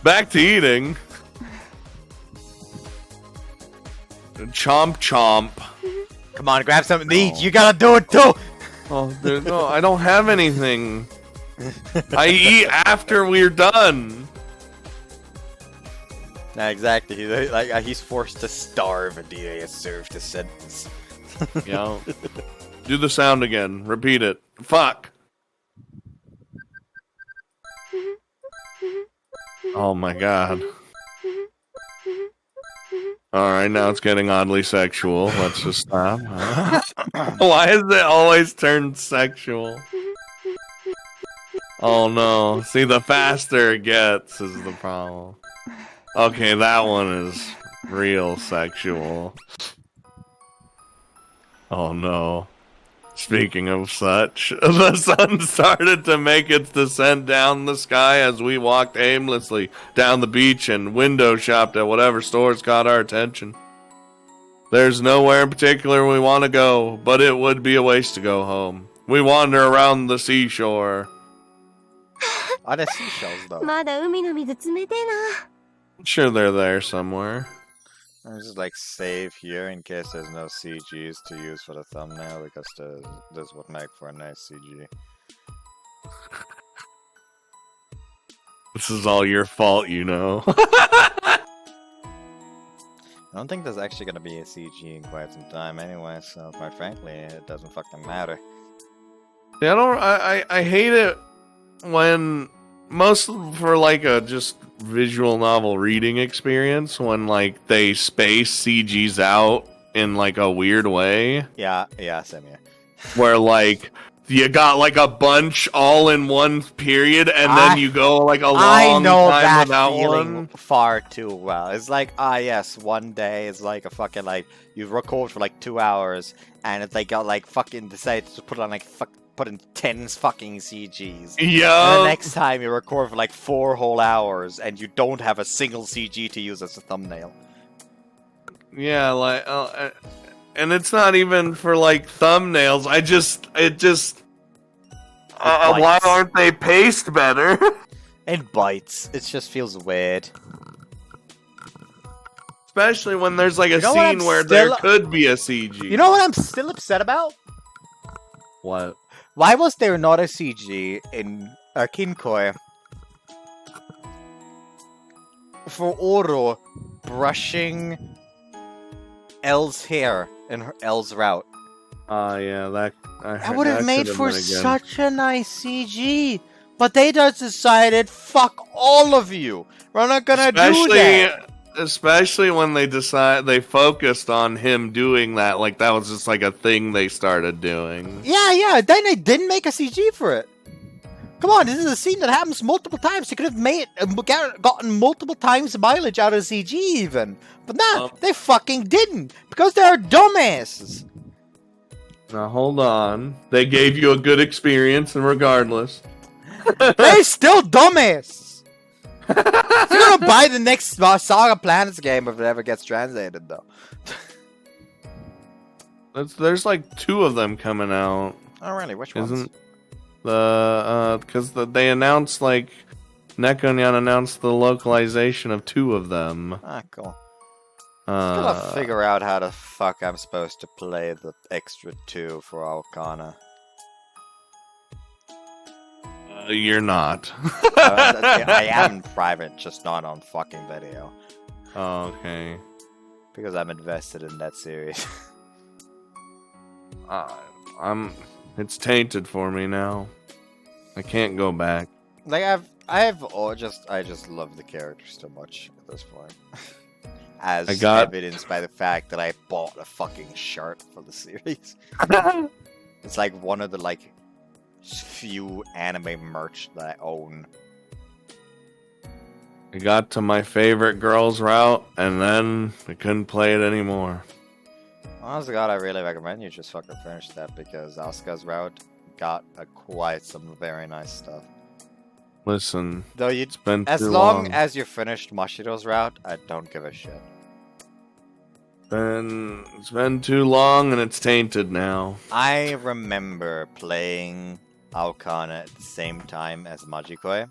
Back to eating. Chomp chomp. Come on, grab something to eat. You gotta do it too. Oh, no, I don't have anything. I eat after we're done. Nah, exactly. He's forced to starve until he has served his sentence. Yeah. Do the sound again. Repeat it. Fuck. Oh my god. Alright, now it's getting oddly sexual. Let's just stop. Why is it always turned sexual? Oh no. See, the faster it gets is the problem. Okay, that one is real sexual. Oh no. Speaking of such, the sun started to make its descent down the sky as we walked aimlessly down the beach and window shopped at whatever stores caught our attention. There's nowhere in particular we want to go, but it would be a waste to go home. We wander around the seashore. Are there seashells though? まだ海の水冷てえな。 I'm sure they're there somewhere. I'm just like save here in case there's no CGs to use for the thumbnail because this would make for a nice CG. This is all your fault, you know. I don't think there's actually gonna be a CG in quite some time anyway, so quite frankly, it doesn't fucking matter. Yeah, I hate it when most for like a just visual novel reading experience when like they space CGs out in like a weird way. Yeah, same here. Where like you got like a bunch all in one period and then you go like a long time without one. Far too well. It's like, yes, one day is like a fucking like you record for like 2 hours and it's like got like fucking decided to put on like put in 10 fucking CGs. Yeah. And the next time you record for like 4 whole hours and you don't have a single CG to use as a thumbnail. Yeah, like, and it's not even for like thumbnails. Why aren't they paced better? It bites. It just feels weird. Especially when there's like a scene where there could be a CG. You know what I'm still upset about? What? Why was there not a CG in Kinkoi for Oro brushing Elle's hair in Elle's route? Yeah, that would have made for such a nice CG. But they just decided, fuck all of you. We're not gonna do that. Especially when they focused on him doing that, like that was just like a thing they started doing. Yeah, then they didn't make a CG for it. Come on, this is a scene that happens multiple times. They could have gotten multiple times mileage out of CG even. But nah, they fucking didn't. Because they're dumbasses. Now hold on. They gave you a good experience and regardless. They're still dumbasses. You're gonna buy the next Saga Planets game if it ever gets translated, though. There's like 2 of them coming out. Oh, really? Which ones? Because they announced like Nekonyan announced the localization of 2 of them. Ah, cool. I'm gonna figure out how the fuck I'm supposed to play the extra 2 for Alcana. You're not. I am in private, just not on fucking video. Oh, okay. Because I'm invested in that series. It's tainted for me now. I can't go back. Like I just love the characters too much at this point. As evidenced by the fact that I bought a fucking shirt for the series. It's like one of the like few anime merch that I own. I got to my favorite girl's route, and then I couldn't play it anymore. Honest to God, I really recommend you just fucking finish that because Asuka's route got quite some very nice stuff. Listen, though as long as you finished Mashiro's route, I don't give a shit. It's been too long, and it's tainted now. I remember playing Aokana at the same time as Majikoi.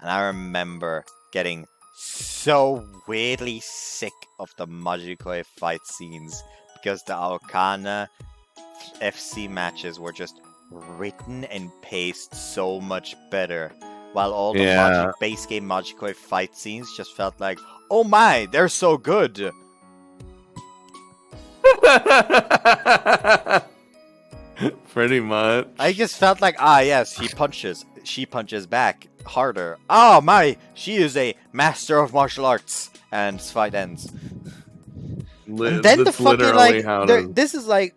And I remember getting so weirdly sick of the Majikoi fight scenes because the Aokana FC matches were just written and paced so much better, while all the base game Majikoi fight scenes just felt like, oh my, they're so good. Pretty much. I just felt like, yes, he punches. She punches back harder. Oh my, she is a master of martial arts. And fight ends. And then the fucking, like, this is like,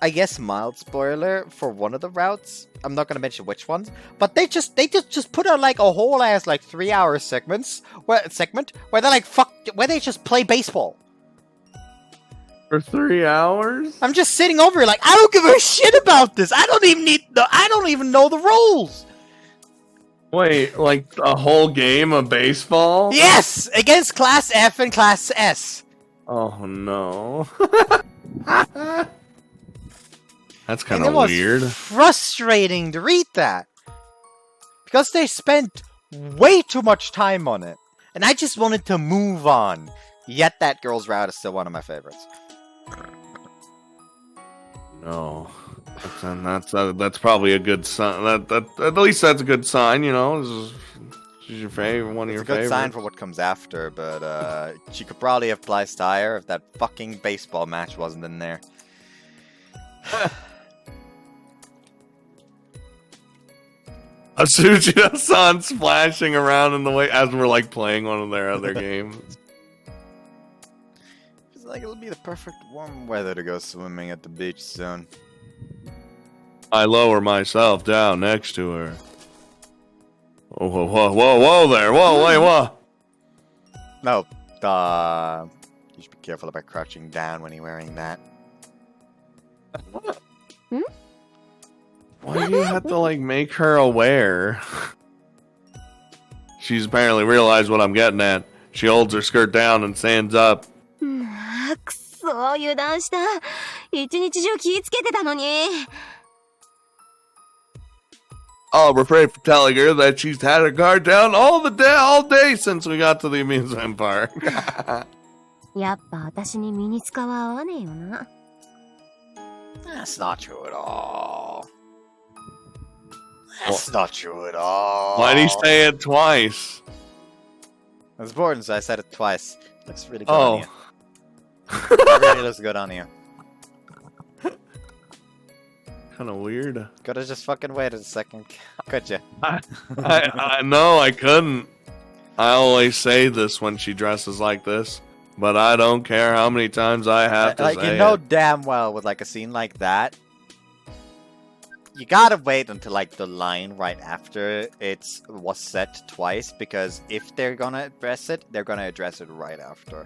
I guess, mild spoiler for one of the routes. I'm not gonna mention which ones, but they just put out like a whole ass like 3-hour segment where they're like where they just play baseball. For 3 hours? I'm just sitting over here like, I don't give a shit about this. I don't even know the rules. Wait, like a whole game of baseball? Yes, against Class F and Class S. Oh no. That's kind of weird. Frustrating to read that because they spent way too much time on it, and I just wanted to move on. Yet that girl's route is still one of my favorites. No, that's probably a good sign. That at least that's a good sign, you know. This is your favorite, one of your favorites. It's a good sign for what comes after, but she could probably have placed higher if that fucking baseball match wasn't in there. Tsujidou-san splashing around in the way as we're like playing one of their other games. Like it'll be the perfect warm weather to go swimming at the beach soon. I lower myself down next to her. Whoa, whoa, whoa, whoa, whoa there! Whoa, wait, whoa! No, you should be careful about crouching down when you're wearing that. Hmm? Why do you have to like make her aware? She's apparently realized what I'm getting at. She holds her skirt down and stands up. くそ、油断した。一日中気ぃつけてたのに。I'll refrain from telling her that she's had her guard down all day since we got to the amusement park. やっぱ私にミニスカは合わねえよな。That's not true at all. That's not true at all. Why'd he say it twice? It's important, so I said it twice. Looks really good on you. It really looks good on you. Kind of weird. Could've just fucking waited a second, could you? I know I couldn't. I always say this when she dresses like this, but I don't care how many times I have to say you know it. damn well with like a scene like that, you gotta wait until like the line right after it was said twice, because if they're gonna address it, they're gonna address it right after.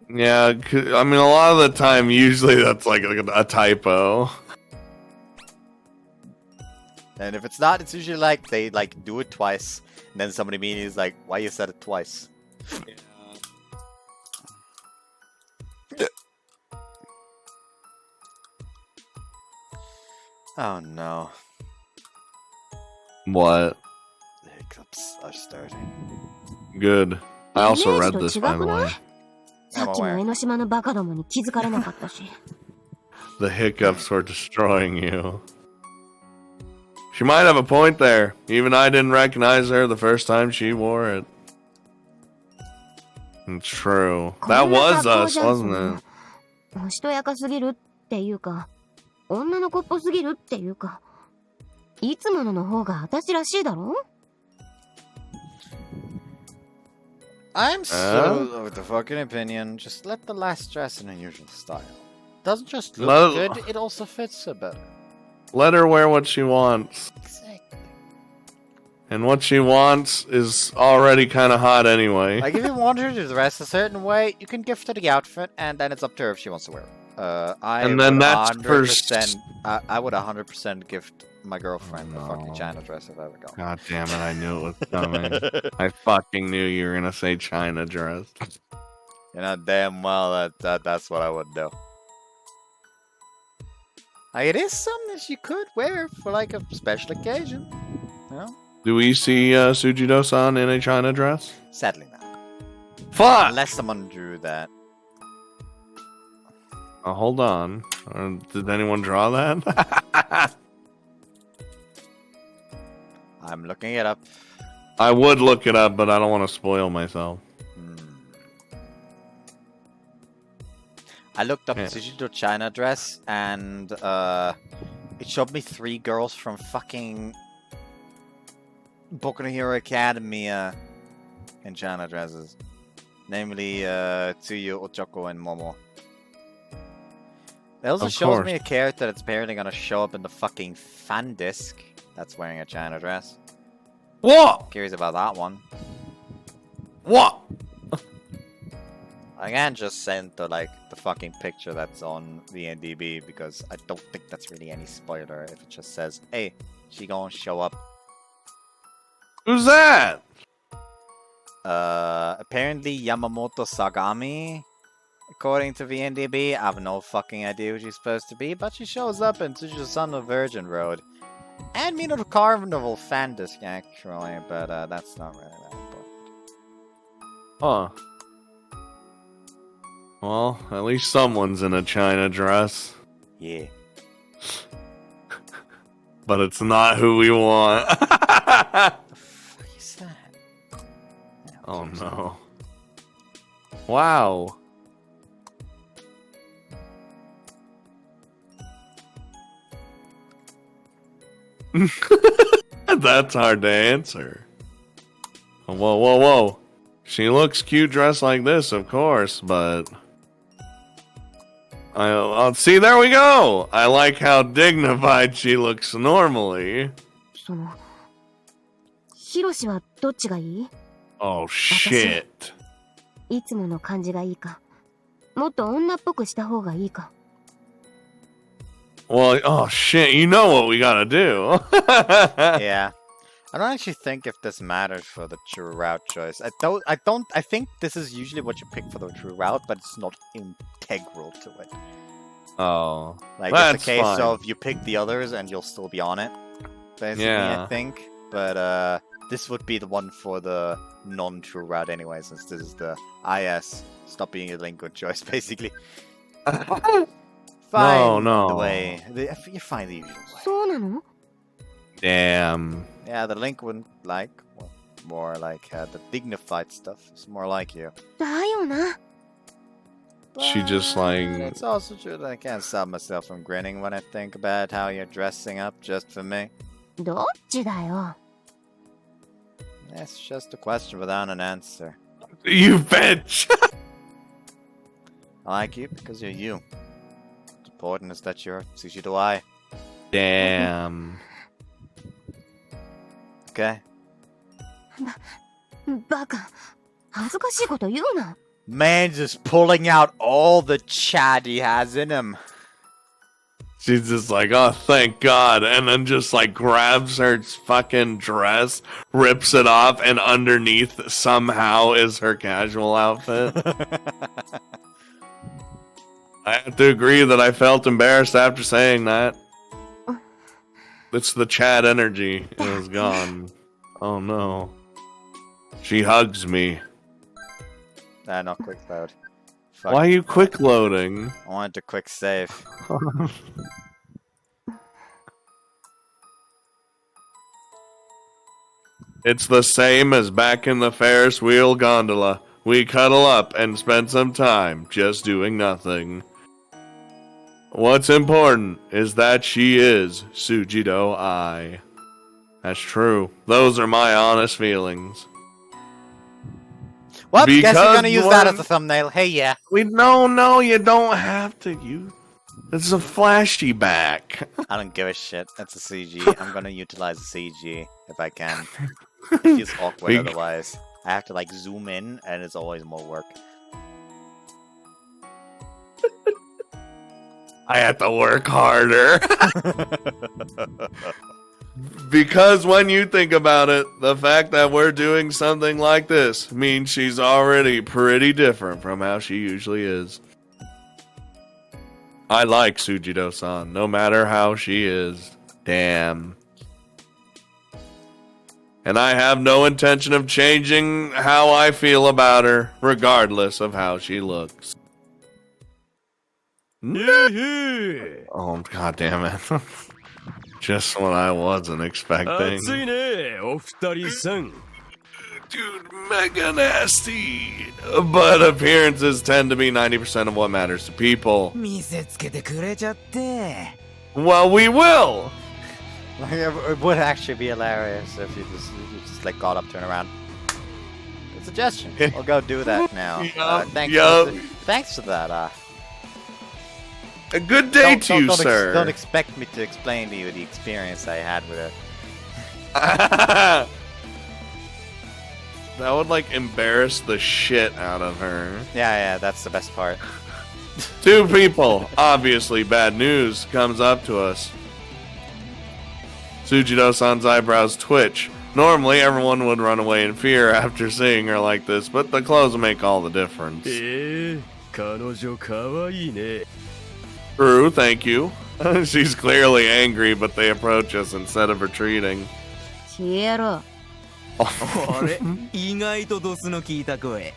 Yeah, I mean, a lot of the time, usually that's like a typo. And if it's not, it's usually like they like do it twice, and then somebody immediately is like, "Why you said it twice?" Yeah. Oh no! What? The hiccups are starting. Good. I also read this, by the way. さっきの江ノ島のバカどもに気づかれなかったし。The hiccups were destroying you. She might have a point there. Even I didn't recognize her the first time she wore it. It's true. That was us, wasn't it? おしとやかすぎるっていうか、女の子っぽすぎるっていうか、いつものの方が私らしいだろ? I'm so of the fucking opinion, just let the lass dress in her usual style. Doesn't just look good, it also fits her better. Let her wear what she wants. Exactly. And what she wants is already kind of hot anyway. Like, if you want her to dress a certain way, you can gift her the outfit, and then it's up to her if she wants to wear it. I would 100% gift my girlfriend a fucking China dress if I ever go. God damn it, I knew it was coming. I fucking knew you were gonna say China dress. You know damn well that's what I would do. Like, it is something that you could wear for like a special occasion. You know? Do we see Tsujidou-san in a China dress? Sadly not. Fuck! Unless someone drew that. Hold on. Did anyone draw that? I'm looking it up. I would look it up, but I don't want to spoil myself. I looked up Yeah. Tsujidou China dress, and it showed me 3 girls from fucking Boku no Hero Academia in China dresses. Namely, Tsuyu, Ochoko, and Momo. It also Of shows course. me a character that's apparently gonna show up in the fucking fan disc that's wearing a China dress. What? Curious about that one. What? I can't just send the fucking picture that's on VNDB because I don't think that's really any spoiler if it just says, hey, she gonna show up. Who's that? Apparently Yamamoto Sagami, according to VNDB. I have no fucking idea who she's supposed to be, but she shows up in Tsujidou-san of Virgin Road. And Mino Carnival fan disc, actually, but that's not really that important. Huh. Well, at least someone's in a China dress. Yeah. But it's not who we want. What the fuck is that? Oh no. Wow. That's hard to answer. Whoa, whoa, whoa. She looks cute dressed like this, of course, but... I'll see, there we go! I like how dignified she looks normally. そのヒロシはどっちがいい？ Oh, shit. いつもの感じがいいか、もっと女っぽくした方がいいか。 Well, oh shit, you know what we gotta do. Yeah. I don't actually think if this matters for the true route choice. I think this is usually what you pick for the true route, but it's not integral to it. Oh. Like, That's it's a case fine. of you pick the others and you'll still be on it. Basically, Yeah. I think. But, this would be the one for the non-true route anyway, since this is the IS. Stop being a liquid choice, basically. Find no. the way. You find the usual way. そうなの？ Damn. Yeah, the link wouldn't like, well, more like the dignified stuff. It's more like you. だよな。 She just But like... It's also true that I can't stop myself from grinning when I think about how you're dressing up just for me. どっちだよ。 It's just a question without an answer. You bitch! I like you because you're you. What's important is that you're Tsujidou-ai. Damn. Okay? バカ。恥ずかしいこと言うな。 Man's just pulling out all the chat he has in him. She's just like, oh, thank God. And then just like grabs her fucking dress, rips it off, and underneath somehow is her casual outfit. I have to agree that I felt embarrassed after saying that. It's the Chad energy. It was gone. Oh no. She hugs me. Not quick load. Fuck. Why are you quick loading? I wanted to quick save. It's the same as back in the Ferris wheel gondola. We cuddle up and spend some time just doing nothing. What's important is that she is Tsujidou-ai. That's true. Those are my honest feelings. Well, guess you're Because gonna use that as one- a thumbnail. Hey, yeah. No, you don't have to use. It's a flashy back. I don't give a shit. That's a CG. I'm gonna utilize the CG if I can. It feels awkward We- otherwise. I have to like zoom in, and it's always more work. I have to work harder. Because when you think about it, the fact that we're doing something like this means she's already pretty different from how she usually is. I like Tsujidou-san, no matter how she is. Damn. And I have no intention of changing how I feel about her, regardless of how she looks. Oh, god damn it. Just what I wasn't expecting. Dude, mega nasty. But appearances tend to be 90% of what matters to people. 見せつけてくれちゃって。 Well, we will. Like, it would actually be hilarious if you just like got up, turn around. Good suggestion. We'll go do that now. Thanks for that. A good day to you, sir. Don't expect me to explain to you the experience I had with it. That would like embarrass the shit out of her. Yeah, that's the best part. Two people, obviously bad news, comes up to us. Tsujidou-san's eyebrows twitch. Normally, everyone would run away in fear after seeing her like this, but the clothes make all the difference. True, thank you. She's clearly angry, but they approach us instead of retreating. 消えろ。あれ意外とドスの効いた声。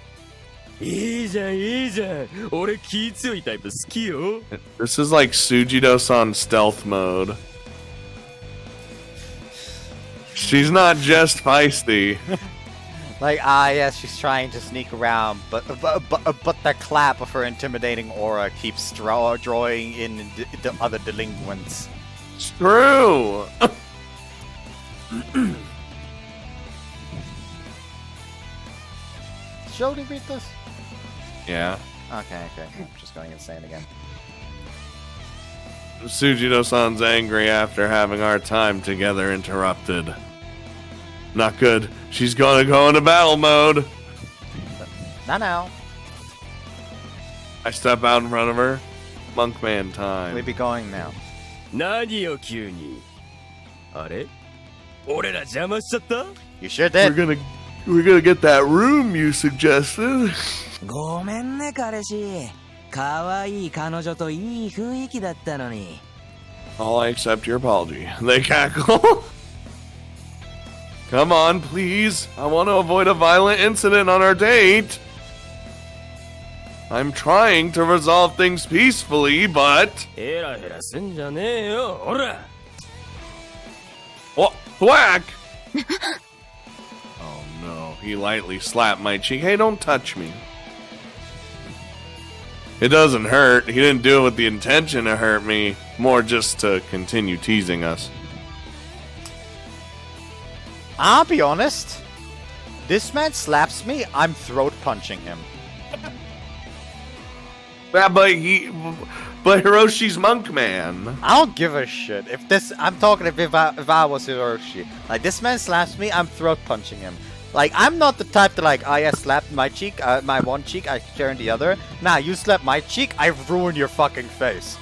いいじゃんいいじゃん。俺気強いタイプ好きよ。 This is like Tsujidou-san stealth mode. She's not just feisty. Like, yes, she's trying to sneak around, but the clap of her intimidating aura keeps drawing in the other delinquents. It's true. Show to read this? Yeah. Okay. I'm just going insane again. Tsujidou-san's angry after having our time together interrupted. Not good. She's gonna go into battle mode. Not now. I step out in front of her. Monkman time. We'd be going now. 何よ急に。あれ？俺ら邪魔しちゃった？ You sure did. We're gonna get that room you suggested. ごめんね彼氏。可愛い彼女といい雰囲気だったのに。I'll accept your apology. They cackle. Come on, please. I want to avoid a violent incident on our date. I'm trying to resolve things peacefully, but... ヘラヘラすんじゃねえよ、ほら。 What? Thwack! Oh no, he lightly slapped my cheek. Hey, don't touch me. It doesn't hurt. He didn't do it with the intention to hurt me. More just to continue teasing us. I'll be honest. This man slaps me, I'm throat punching him. Yeah, but Hiroshi's Monkman. I don't give a shit. If I was Hiroshi. Like, this man slaps me, I'm throat punching him. Like, I'm not the type to like, slapped my cheek, my one cheek, I turn the other. Nah, you slap my cheek, I've ruined your fucking face.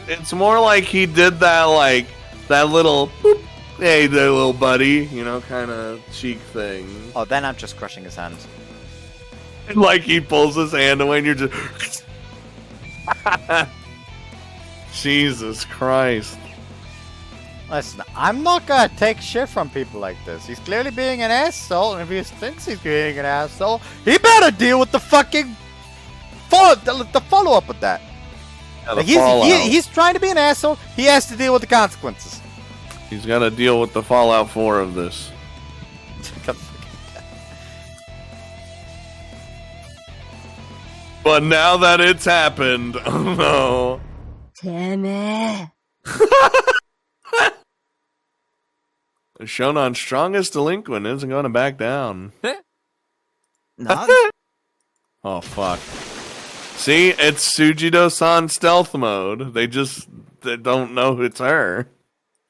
It's more like he did that, like, that little, boop, hey there little buddy, you know, kind of cheek thing. Oh, then I'm just crushing his hand. Like he pulls his hand away and you're just... Jesus Christ. Listen, I'm not gonna take shit from people like this. He's clearly being an asshole, and if he thinks he's being an asshole, he better deal with the fucking follow-up with that. Yeah, like he's trying to be an asshole, he has to deal with the consequences. He's gotta deal with the Fallout 4 of this. But now that it's happened, oh no. てめえ。 Shonon's strongest delinquent isn't gonna back down. Oh fuck. See, it's Tsujidou-san stealth mode. They don't know it's her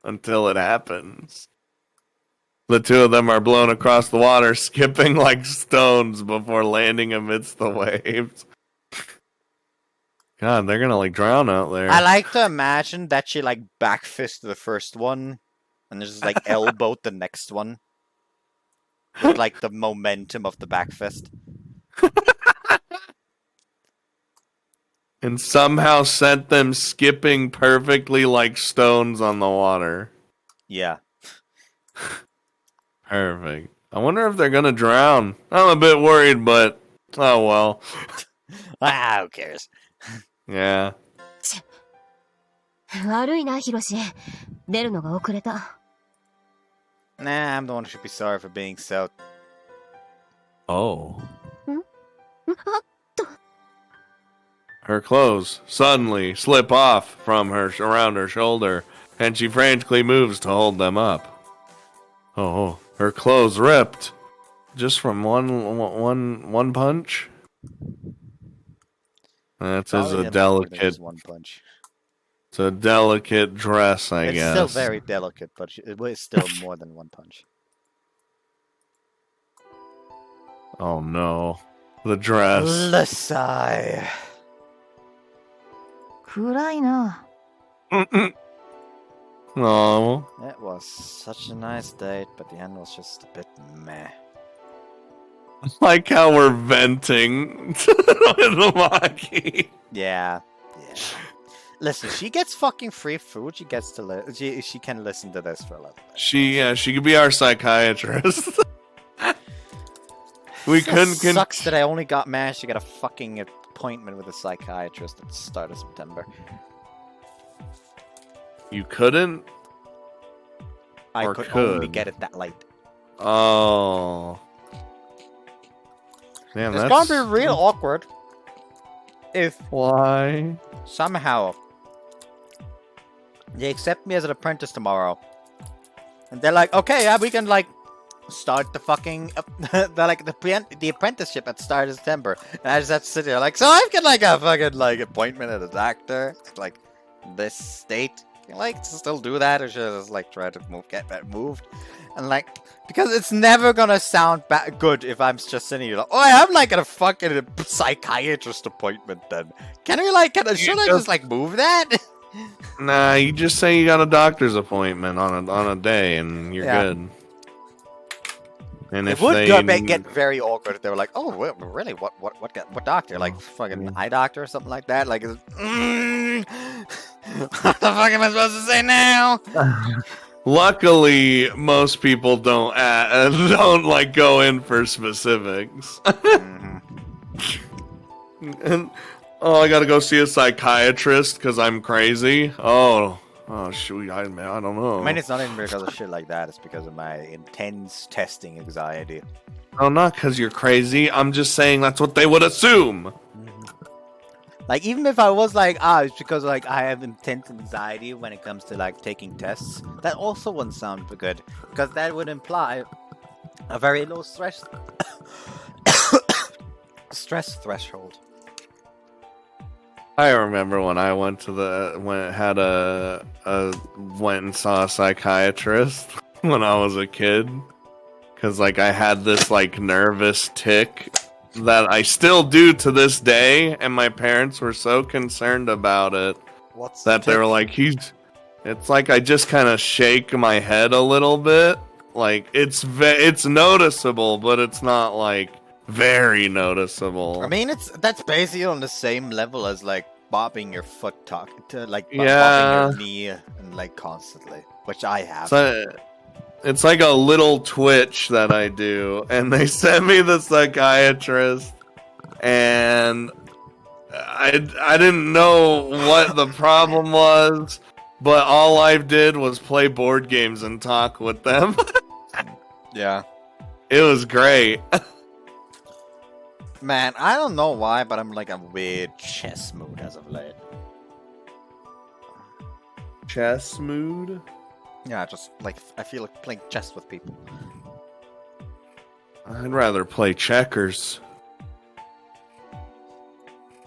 until it happens. The two of them are blown across the water, skipping like stones before landing amidst the waves. God, they're gonna like drown out there. I like to imagine that she like backfisted the first one and just like elbowed the next one. With like the momentum of the backfist. And somehow sent them skipping perfectly like stones on the water. Yeah. Perfect. I wonder if they're gonna drown. I'm a bit worried, but oh well. Who cares? Yeah. 悪いな、ヒロシ。出るのが遅れた。Nah, I'm the one who should be sorry for being so. Oh. あっと。 Her clothes suddenly slip off from her around her shoulder, and she frantically moves to hold them up. Oh, her clothes ripped just from one punch. That is Probably a more than delicate. just one punch. It's a delicate dress, I It's guess. still very delicate, but it was still more than one punch. Oh no, the dress. The sigh. 暗いな。 Oh, It was such a nice date, but the end was just a bit meh. like how we're venting with Maki. Yeah. Listen, she gets fucking free food. She gets to she can listen to this for a little bit. She could be our psychiatrist. We couldn't. Sucks that I only managed to get a fucking appointment with a psychiatrist at the start of September. You couldn't. I Or could could. only get it that late. Oh. Damn, It's that's gonna be real awkward if why. somehow they accept me as an apprentice tomorrow, and they're like, okay, yeah, we can like start the fucking the apprenticeship at the start of September, and I just have to sit there like, so I've got like a fucking like appointment at a doctor like this date. Can I, like still do that, or should I just like try to get that moved? And like, because it's never gonna sound good if I'm just sitting here like, oh, I have like a fucking psychiatrist appointment then. Should I just like move that? Nah, you just say you got a doctor's appointment on a day, and you're good. And It if would they get very awkward if they were like, oh, really? What doctor? Like fucking eye doctor or something like that? Like, what the fuck am I supposed to say now? Luckily, most people don't like go in for specifics. And, oh, I gotta go see a psychiatrist because I'm crazy. Oh, shoot, I don't know. I mean, it's not even because of shit like that. It's because of my intense testing anxiety. Oh, not because you're crazy. I'm just saying that's what they would assume. Like, even if I was like, it's because like I have intense anxiety when it comes to like taking tests, that also wouldn't sound good because that would imply a very low stress threshold. I remember when I went and saw a psychiatrist when I was a kid, because like I had this like nervous tick that I still do to this day, and my parents were so concerned about it that they were like, it's like I just kind of shake my head a little bit, like it's noticeable, but it's not like very noticeable. I mean, that's basically on the same level as like bobbing your foot, bobbing Yeah. your knee, and like constantly, which I have. It's like a little twitch that I do, and they sent me the psychiatrist, and I didn't know what the problem was, but all I did was play board games and talk with them. Yeah. It was great. Man, I don't know why, but I'm like a weird chess mood as of late. Chess mood? Yeah, just like I feel like playing chess with people. I'd rather play checkers.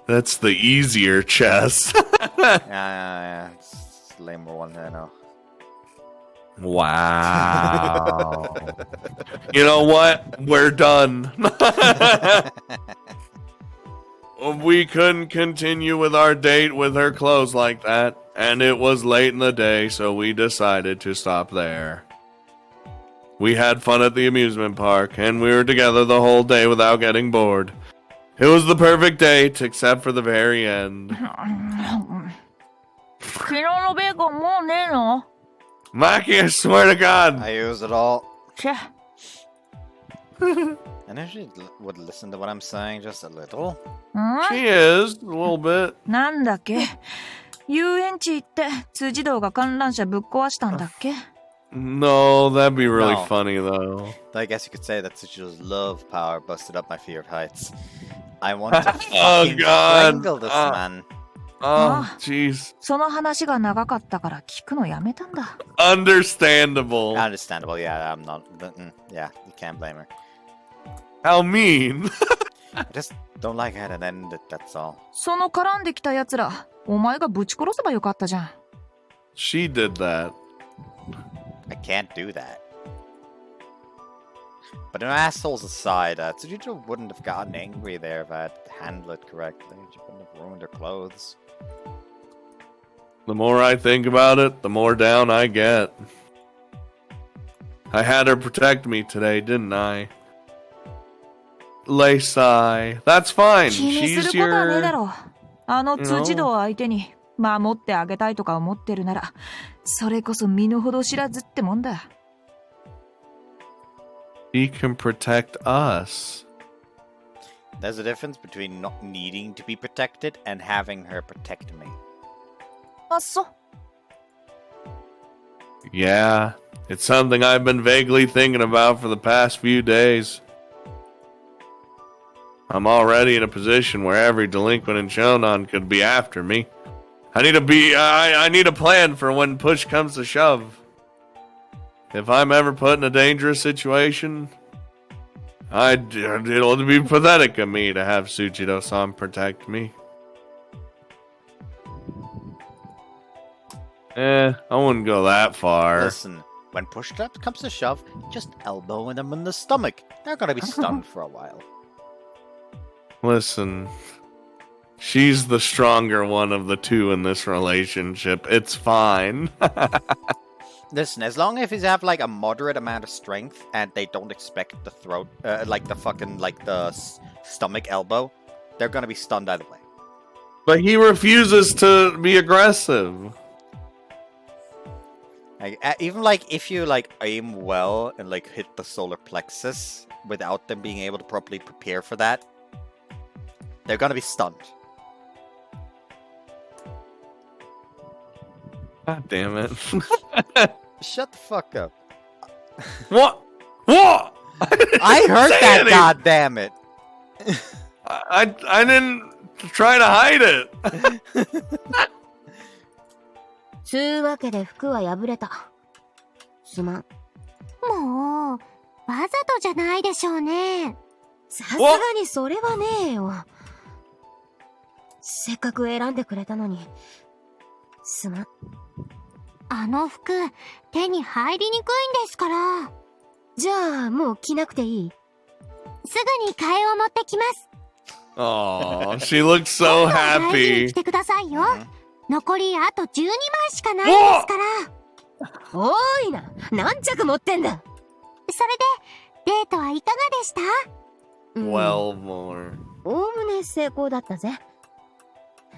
That's the easier chess. Yeah. It's a lamer one, I know. Wow. You know what? We're done. We couldn't continue with our date with her clothes like that, and it was late in the day, so we decided to stop there. We had fun at the amusement park, and we were together the whole day without getting bored. It was the perfect date, except for the very end. 昨日のベーコンもうねえの Maki, I swear to God. I use it all. チェ And if she would listen to what I'm saying just a little. She is, a little bit. なんだっけ遊園地行って辻堂が観覧車ぶっ壊したんだっけ No, that'd be really No. funny though. I guess you could say that Tsujidou's love power busted up my fear of heights. I want to Oh, fucking God. strangle this man. Oh, jeez. その話が長かったから聞くのやめたんだ Understandable. Understandable, yeah, I'm not. Yeah, you can't blame her. How mean. I just don't like how it ended, that's all. その絡んできた奴らお前がぶち殺せばよかったじゃん She did that. I can't do that. But no assholes aside, Tsujidou wouldn't have gotten angry there if I had handled it correctly. She wouldn't have ruined her clothes. The more I think about it, the more down I get. I had her protect me today, didn't I? Laysai. That's fine. 気にす She's ることはねえだ your... ろあの辻堂相手に守ってあげたいとか思ってるならそれこそ身の程知らずってもんだ She can protect us. There's a difference between not needing to be protected and having her protect me. あそう Yeah, it's something I've been vaguely thinking about for the past few days. I'm already in a position where every delinquent in Shonan could be after me. I need a plan for when push comes to shove. If I'm ever put in a dangerous situation, it'll be pathetic of me to have Tsujidou-san protect me. I wouldn't go that far. Listen, when push comes to shove, just elbowing them in the stomach. They're gonna be stunned for a while. Listen, she's the stronger one of the two in this relationship. It's fine. Listen, as long as you have like a moderate amount of strength and they don't expect the throat, the stomach elbow, they're gonna be stunned either way. But he refuses to be aggressive. Like, even like if you like aim well and like hit the solar plexus without them being able to properly prepare for that, they're gonna be stunned. God damn it. Shut the fuck up. What? What? I heard that, anything. god damn it. I didn't try to hide it. つうわけで服は破れた。すまん。もう、わざとじゃないでしょうね。さすがにそれはねえよ。せっかく選んでくれたのに。すまん。あの服、手に入りにくいんですから。じゃあ、もう着なくていい？すぐに替えを持ってきます。Oh, she looks so 大事に happy. 着てくださいよ。残りあと12枚しかないですから。多いな。何着持ってんだ。それで、デートはいかがでした？ 12 more. おおむね成功だったぜ。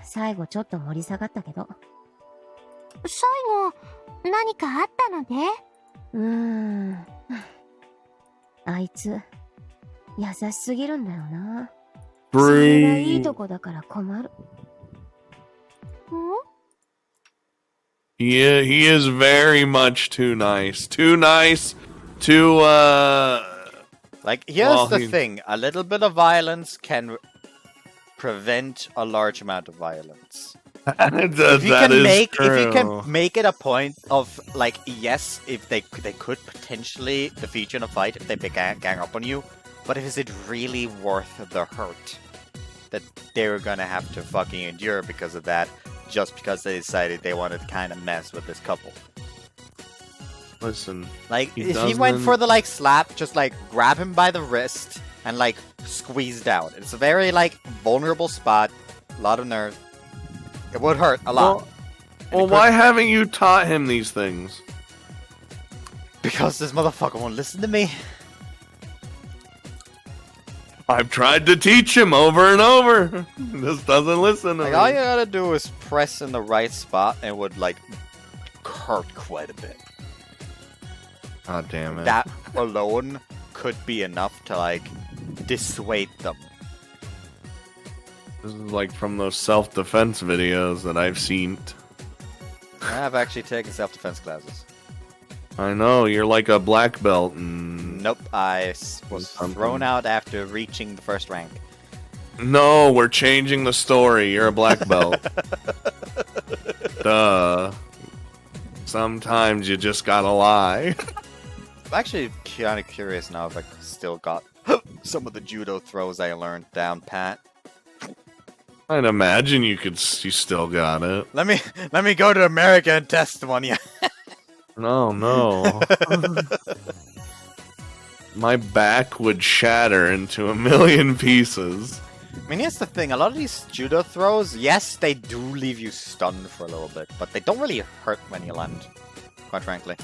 最後ちょっと盛り下がったけど。最後、何かあったので？あいつ、優しすぎるんだよな。それがいいとこだから困る。Yeah, he is very much too nice. Too nice to, Like, here's the thing. A little bit of violence can prevent a large amount of violence. If you can make it a point of, like, yes, if they could potentially defeat you in a fight if they gang up on you, but is it really worth the hurt that they were gonna have to fucking endure because of that, just because they decided they wanted to kind of mess with this couple? Listen, like, if he went for the, like, slap, just, like, grab him by the wrist and, like, squeeze down. It's a very, like, vulnerable spot, a lot of nerve. It would hurt a lot. Well, why haven't you taught him these things? Because this motherfucker won't listen to me. I've tried to teach him over and over. This doesn't listen to Like, me. all you gotta do is press in the right spot and it would, like, hurt quite a bit. God damn it. That alone could be enough to, like, dissuade them. This is like from those self-defense videos that I've seen. I've actually taken self-defense classes. I know, you're like a black belt and... Nope, I was thrown out after reaching the first rank. No, we're changing the story. You're a black belt. Duh. Sometimes you just gotta lie. I'm actually kind of curious now if I still got some of the judo throws I learned down pat. I'd imagine you still got it. Let me go to America and test one, yeah. No. My back would shatter into a million pieces. I mean, here's the thing. A lot of these judo throws, yes, they do leave you stunned for a little bit, but they don't really hurt when you land, quite frankly.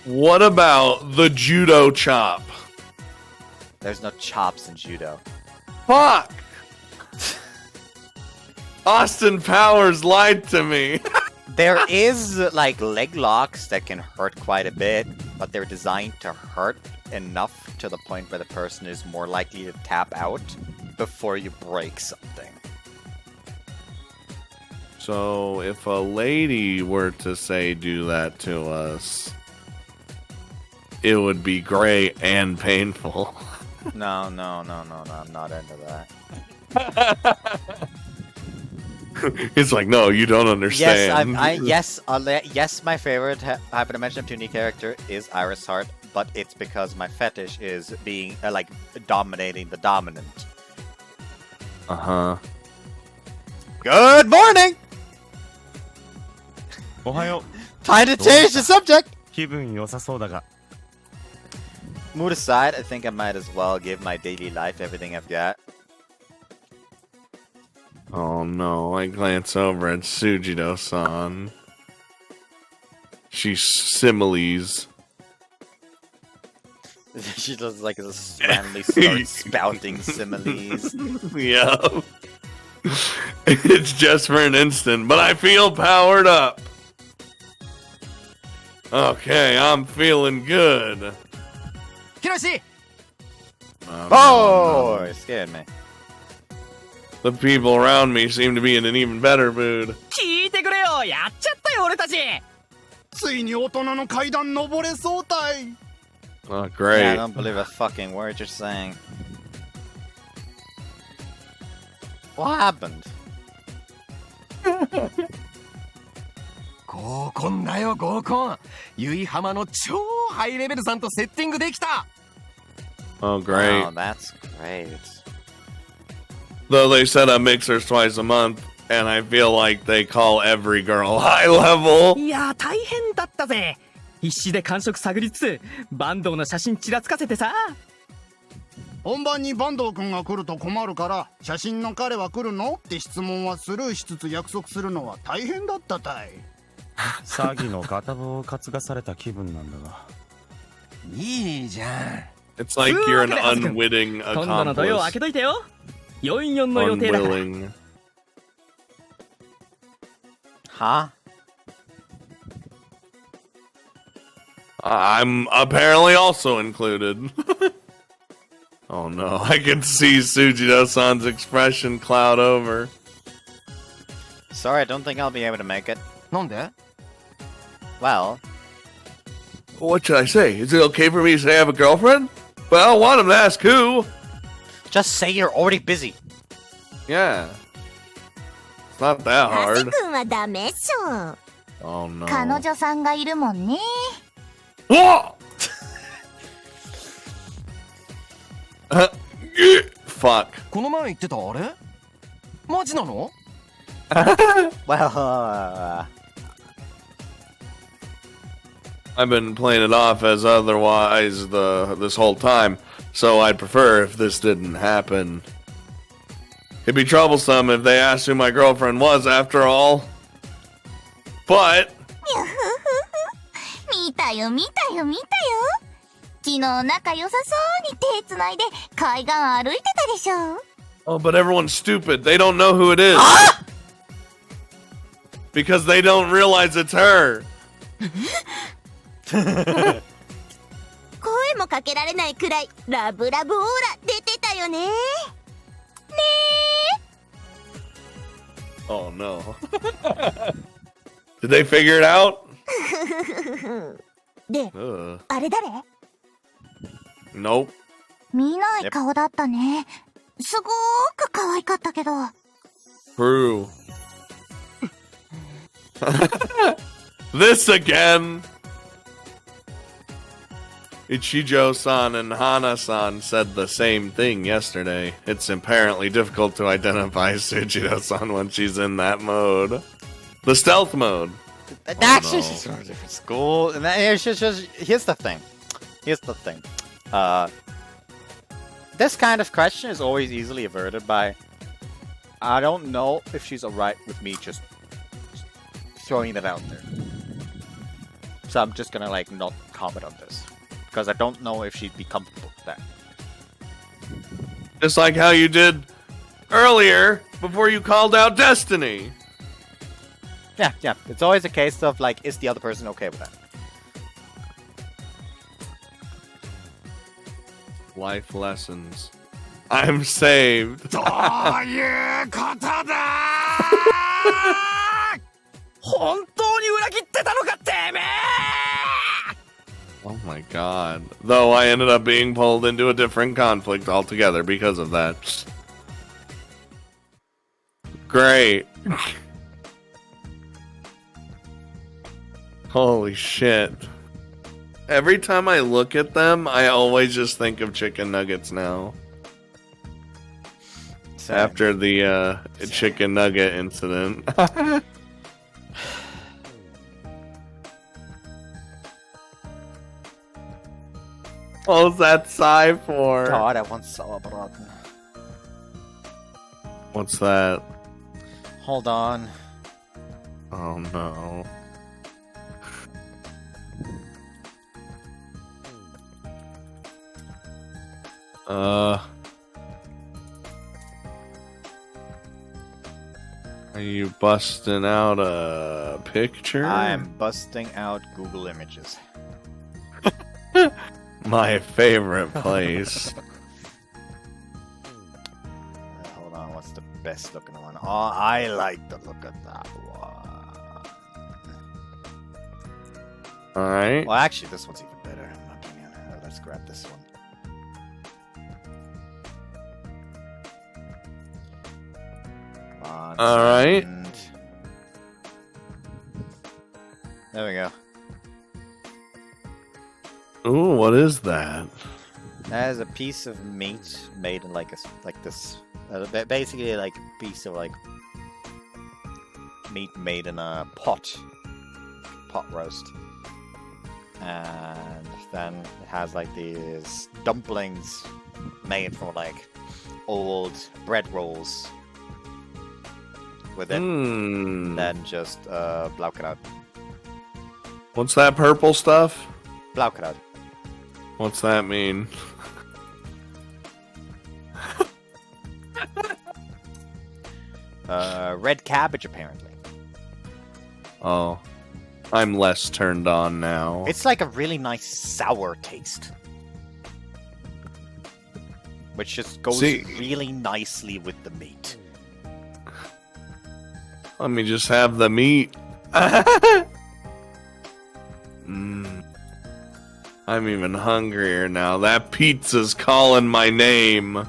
What about the judo chop? There's no chops in judo. Fuck! Austin Powers lied to me. There is, like, leg locks that can hurt quite a bit, but they're designed to hurt enough to the point where the person is more likely to tap out before you break something. So, if a lady were to say do that to us, it would be great and painful. No, I'm not into that. It's like, no, you don't understand. Yes, my favorite hyperdimensional 2D character is Iris Heart, but it's because my fetish is being, like, dominating the dominant. Uh-huh. Good morning! おはよ Time to change the subject! う。気分良さそうだが。 Mood aside, I think I might as well give my daily life everything I've got. Oh no, I glance over at Tsujidou-san. She similes. She does, like, randomly starts spouting similes. Yeah. It's just for an instant, but I feel powered up. Okay, I'm feeling good. Hiroshi! Oh, it scared me. The people around me seem to be in an even better mood. 聞いてくれよ、やっちゃったよ俺たち。ついに大人の階段登れそうたい。 Oh, Yeah, I great. don't believe a fucking word you're saying. What happened? 合コンだよ合コン。由比浜の超ハイレベルさんとセッティングできた。 Oh, great. Oh, that's great. Though they said I mix hers twice a month, and I feel like they call every girl high level. いや大変だったぜ。必死で感触探りつつ、坂東の写真ちらつかせてさ。本番に坂東くんが来ると困るから、写真の彼は来るのって質問はスルーしつつ約束するのは大変だったたい。詐欺の片棒を担がされた気分なんだが。いいじゃん。 It's like you're an unwitting 今度の土曜開 accomplice. けといてよ。44の予定だから。 Unwilling. Huh? I'm apparently also included. Oh no, I can see Tsujidou-san's expression cloud over. Sorry, I don't think I'll be able to make it. なんで？ Well, What should I say? Is it okay for me to say I have a girlfriend? Well, one of them to ask who. just say you're already busy. Yeah. It's not that ハセ hard. 君はダメっしょ。 Oh no. 彼女さんがいるもんね。 Whoa! Fuck. この前言ってたあれ？マジなの？ Well, I've been playing it off as otherwise this whole time, so I'd prefer if this didn't happen. It'd be troublesome if they asked who my girlfriend was after all. But 見たよ見たよ見たよ。昨日仲良さそうに手つないで海岸歩いてたでしょ。 oh, but everyone's stupid. They don't know who it is. Because they don't realize it's her. 声声もかけられないくらいラブラブオーラ出てたよね。ね Oh no. Did they figure it out? で、 Ugh. あれ誰？ Nope. 見ない顔だったね。すごーく可愛かったけど。 True. This again. Ichijo-san and Hana-san said the same thing yesterday. It's apparently difficult to identify Tsujidou-san when she's in that mode. The stealth mode. That's no. just a different school. And it's just, here's the thing. This kind of question is always easily averted by, I don't know if she's alright with me just throwing that out there. So I'm just gonna like not comment on this. Because I don't know if she'd be comfortable with that. Just like how you did earlier before you called out Destiny. Yeah. It's always a case of like, is the other person okay with that? Life lessons. I'm saved. どういうことだ本当に裏切ってたのかてめえ Oh my god. Though I ended up being pulled into a different conflict altogether because of that. Great. Holy shit. Every time I look at them, I always just think of chicken nuggets now. Same. After the chicken nugget incident. What was that sigh for? God, I want Sauerbraten. What's that? Hold on. Oh no. Are you busting out a picture? I'm busting out Google Images. My favorite place. Hold on, what's the best looking one? Oh, I like the look of that one. Alright. Well, actually, this one's even better, in my opinion. Let's grab this one. Alright. There we go. Ooh, what is that? That is a piece of meat made in like this, basically like a piece of like meat made in a pot roast, and then it has like these dumplings made from like old bread rolls with it. Then just blaukraut. What's that purple stuff? Blaukraut. What's that mean? Red cabbage, apparently. Oh. I'm less turned on now. It's like a really nice sour taste. Which just goes really nicely with the meat. Let me just have the meat. I'm even hungrier now. That pizza's calling my name. Hold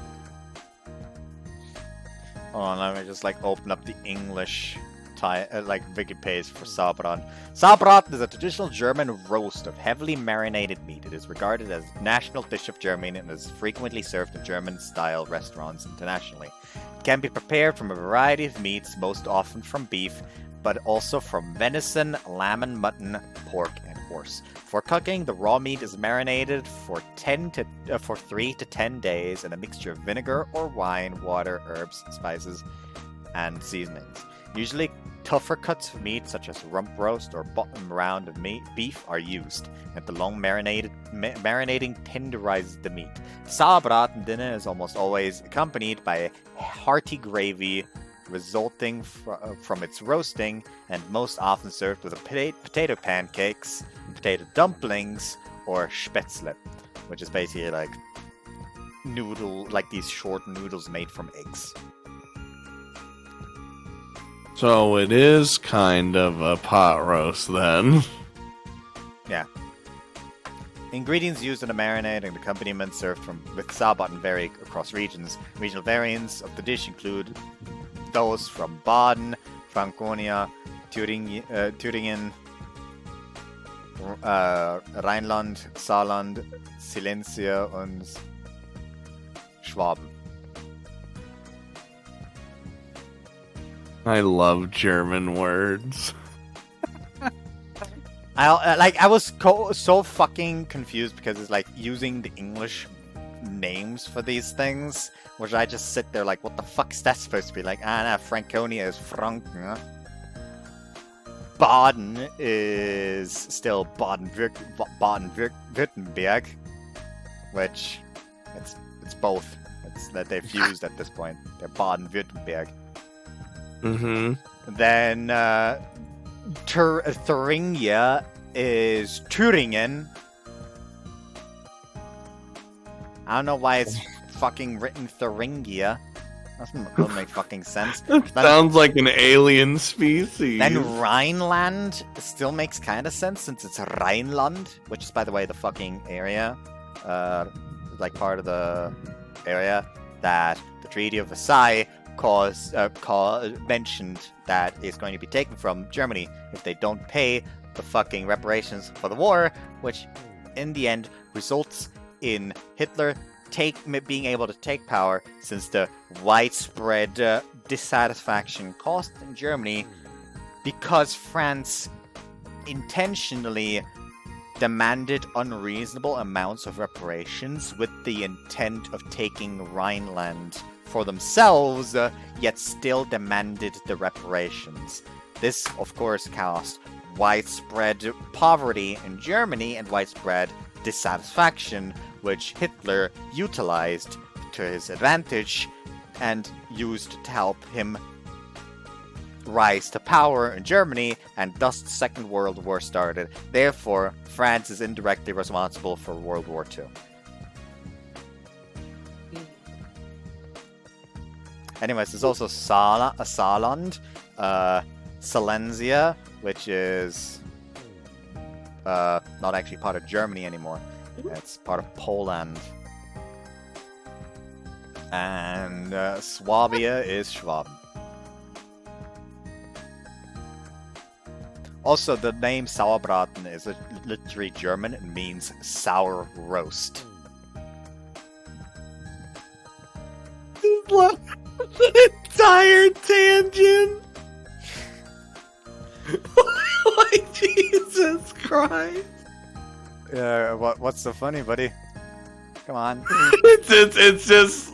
on, let me just like open up the English like wiki page for Sauerbraten. Sauerbraten is a traditional German roast of heavily marinated meat. It is regarded as national dish of Germany and is frequently served in German-style restaurants internationally. It can be prepared from a variety of meats, most often from beef, but also from venison, lamb, mutton, pork, and horse. For cooking, the raw meat is marinated for 3 to 10 days in a mixture of vinegar or wine, water, herbs, spices, and seasonings. Usually, tougher cuts of meat, such as rump roast or bottom round of beef, are used, and the long marinating tenderizes the meat. Sauerbraten dinner is almost always accompanied by a hearty gravy resulting from its roasting, and most often served with potato pancakes, potato dumplings, or spätzle. which is basically like these short noodles made from eggs. So it is kind of a pot roast then. Yeah. Ingredients used in the marinade and accompaniments served with sauerbraten vary across regions. Regional variants of the dish include those from Baden, Franconia, Thüringen, Rheinland, Saarland, Silesia und Schwaben. I love German words. I was so fucking confused because it's like using the English names for these things, which I just sit there like, what the fuck is that supposed to be? Like, nah, Franconia is Franken. Baden is still Baden-Württemberg, which it's both. It's that they've fused at this point. They're Baden-Württemberg. Mm-hmm. Then Thuringia is Thüringen. I don't know why it's fucking written Thuringia. Doesn't make fucking sense. Sounds like an alien species. Then Rhineland still makes kind of sense since it's Rhineland, which is, by the way, the fucking area, like part of the area that the Treaty of Versailles mentioned that is going to be taken from Germany if they don't pay the fucking reparations for the war, which in the end results in Hitler being able to take power, since the widespread dissatisfaction caused in Germany because France intentionally demanded unreasonable amounts of reparations with the intent of taking Rhineland for themselves, yet still demanded the reparations. This, of course, caused widespread poverty in Germany and widespread dissatisfaction, which Hitler utilized to his advantage and used to help him rise to power in Germany, and thus the Second World War started. Therefore, France is indirectly responsible for World War II. Anyways, there's also Saarland, Silesia, which is not actually part of Germany anymore. It's part of Poland. And Swabia is Schwaben. Also, the name Sauerbraten is literally German and means sour roast. Look, the entire tangent. Like, Jesus Christ. What's so funny, buddy? Come on. It's just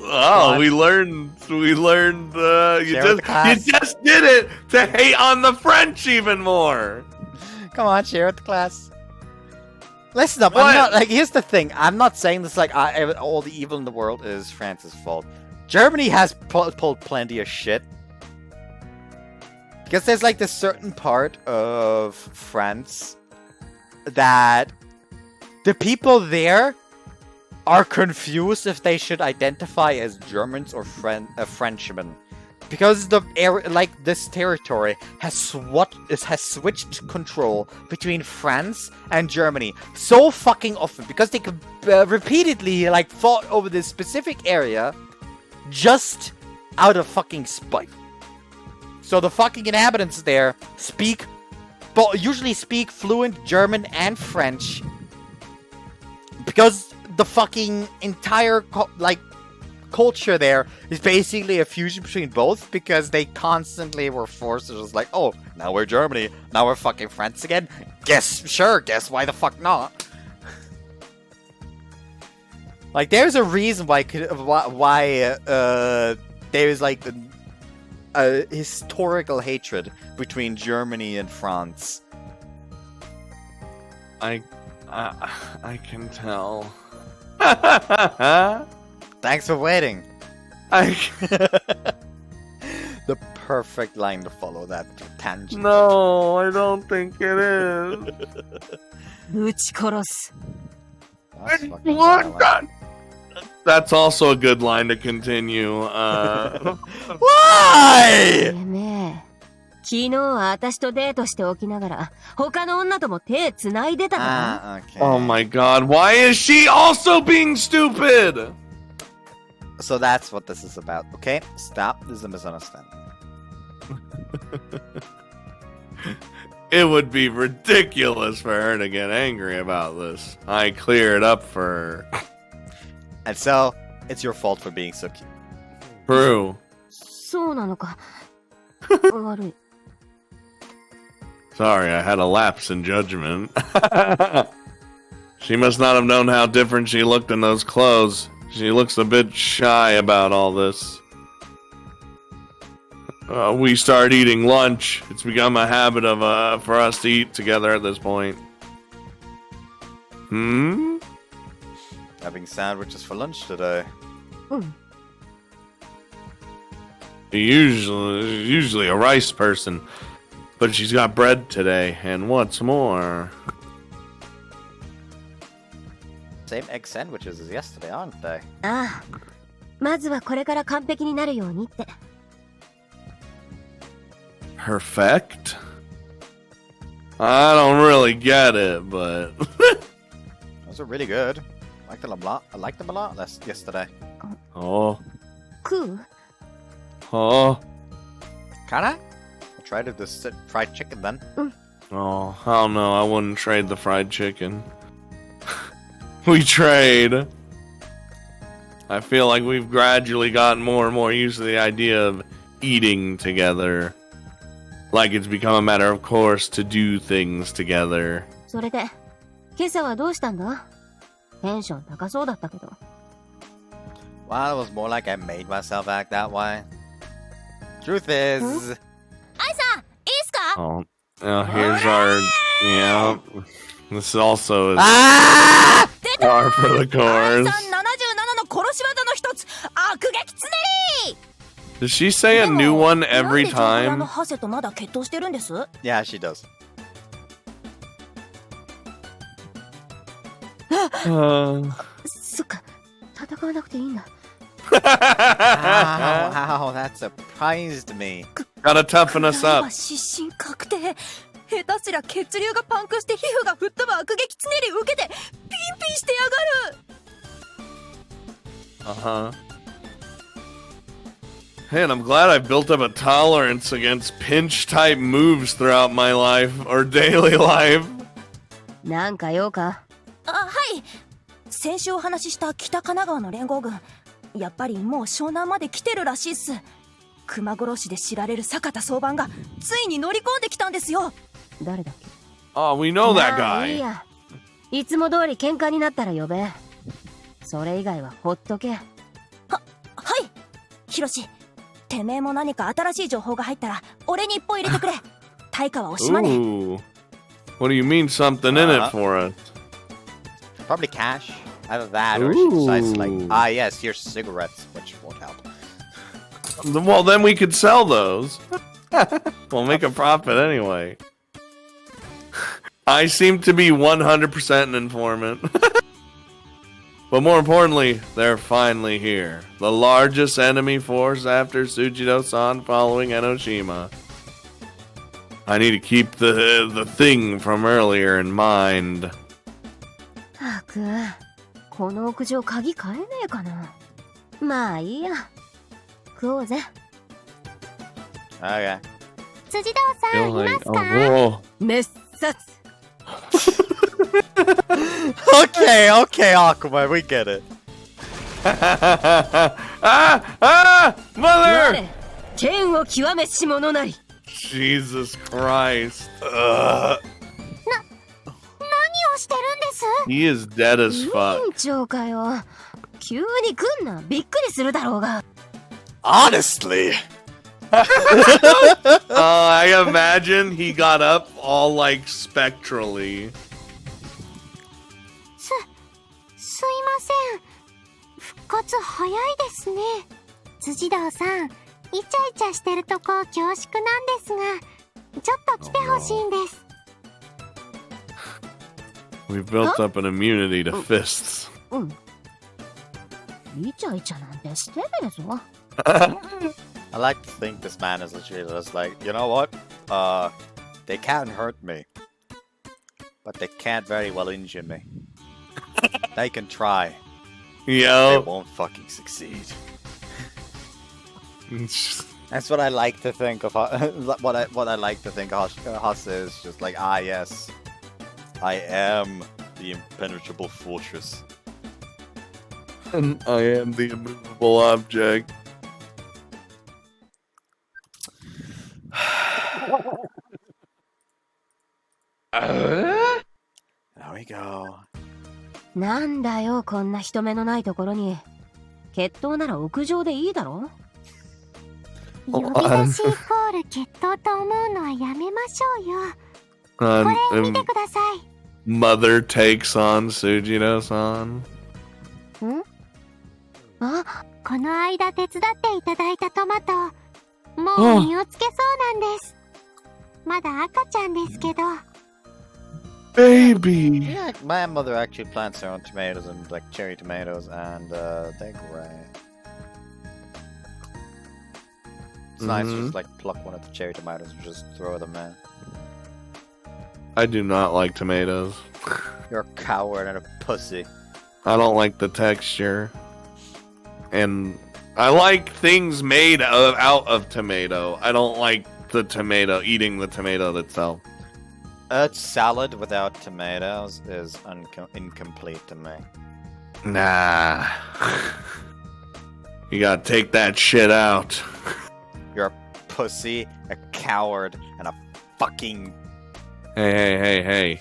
we learned you just did it to hate on the French even more. Come on, share with the class. Listen up, I'm not, like, here's the thing. I'm not saying this like all the evil in the world is France's fault. Germany has pulled plenty of shit. Because there's like this certain part of France that the people there are confused if they should identify as Germans or Frenchmen, because this territory has switched control between France and Germany so fucking often, because they could repeatedly fought over this specific area just out of fucking spite. So the fucking inhabitants there usually speak fluent German and French, because the fucking entire culture there is basically a fusion between both, because they constantly were forced to just oh, now we're Germany, now we're fucking France again. Guess why the fuck not? There's a reason why there's a historical hatred between Germany and France. I can tell. Thanks for waiting. The perfect line to follow that tangent. No, I don't think it is. That's fucking violent. That's also a good line to continue. Why? てめえ、昨日は私とデートしておきながら、他の女とも手繋いでたな。Okay. Oh my god, why is she also being stupid? So that's what this is about. Okay, stop. This is a misunderstanding. It would be ridiculous for her to get angry about this. I clear it up for her. And so, it's your fault for being so cute. True. そうなのか。悪い。 Sorry, I had a lapse in judgment. She must not have known how different she looked in those clothes. She looks a bit shy about all this. We start eating lunch. It's become a habit of for us to eat together at this point. Having sandwiches for lunch today. Usually a rice person, but she's got bread today. And what's more, Same egg sandwiches as yesterday, aren't they? ああ。まずはこれから完璧になるようにって。 perfect? I don't really get it, but Those are really good. I liked them a lot. I liked them a lot yesterday. oh, 食う？ oh, Can I? I'll try to just fried chicken then. oh, I don't know. I wouldn't trade the fried chicken. We trade. I feel like we've gradually gotten more and more used to the idea of eating together. Like it's become a matter of course to do things together. それで、今朝はどうしたんだ？テンション高そうだったけど。Well, it was more like I made myself act that way. Truth is... アイさん、いいっすか？ Oh, here's our, yeah. This also is Ah! par for the course. 77の殺し技の一つ、悪撃つねり。 Does she say a new one every なんでジョブラ time? のハセとまだ決闘してるんです？ Yeah, she does. Uh, そっか、戦わなくていいんだ。Wow, that surprised me. gotta toughen us は up. 失神確定。下手すりゃ血流がパンクして皮膚が吹っ飛ぶ悪撃つねり受けてピンピンしてやがる。 Uh-huh. Hey, and I'm glad I built up a tolerance against pinch-type moves throughout my life, or daily life. なんか用か？あ、はい。先週お話しした北神奈川の連合軍、やっぱりもう湘南まで来てるらしいっす。熊殺しで知られる坂田総番がついに乗り込んできたんですよ。誰だっけ？ Oh, we know that まあいい guy. や。いつも通り喧嘩になったら呼べ。それ以外はほっとけ。はい。ヒロシ、てめえも何か新しい情報が入ったら俺に一歩入れてくれ。対価は惜しまねえ。 Ooh. What do you mean something in it for us? Probably cash. Either that or she decides like, Ooh. yes, here's cigarettes, which won't help. Well, then we could sell those. We'll make a profit anyway. I seem to be 100% an informant. But more importantly, they're finally here. The largest enemy force after Tsujidou-san following Enoshima. I need to keep the thing from earlier in mind. たく、この屋上鍵変えねえかな。まあいいや。食おうぜ。Okay. 辻堂さん、 Feel いま like, すか？ whoa. 滅殺。Okay, Aquaman, we get it. Mother! 我、剣を極めし者なり。 Jesus Christ. 何をしてるんです？ He is dead as 委 fuck. 員長かよ。急に来んな。びっくりするだろうが。 Honestly. I imagine he got up all like spectrally. すいません。復活早いですね。辻堂さん、イチャイチャしてるとこ恐縮なんですが、ちょっと来てほしいんです。We've built up an immunity to fists. イチャイチャなんてしてねえぞ。 I like to think this man is literally just like, you know what? They can't hurt me. But they can't very well injure me. They can try. They Yo. won't fucking succeed. That's what I like to think of. What I like to think of Hasa is just like, ah yes, I am the impenetrable fortress. And I am the immovable object. There we go. なんだよ、こんな人目のないところに。決闘なら屋上でいいだろ。呼び出しイコール決闘と思うのはやめましょうよ。これ見てください。Mother takes on Tsujidou-san. あ、この間手伝っていただいたトマト、もう実をつけそうなんです。まだ赤ちゃんですけど。Baby! Yeah, my mother actually plants her own tomatoes and like cherry tomatoes, and they're great. It's nice to just like pluck one of the cherry tomatoes and just throw them in. I do not like tomatoes. You're a coward and a pussy. I don't like the texture. And I like things made out of tomato. I don't like the tomato, eating the tomato itself. Salad without tomatoes is incomplete to me. Nah. You gotta take that shit out. You're a pussy, a coward, and a fucking... Hey.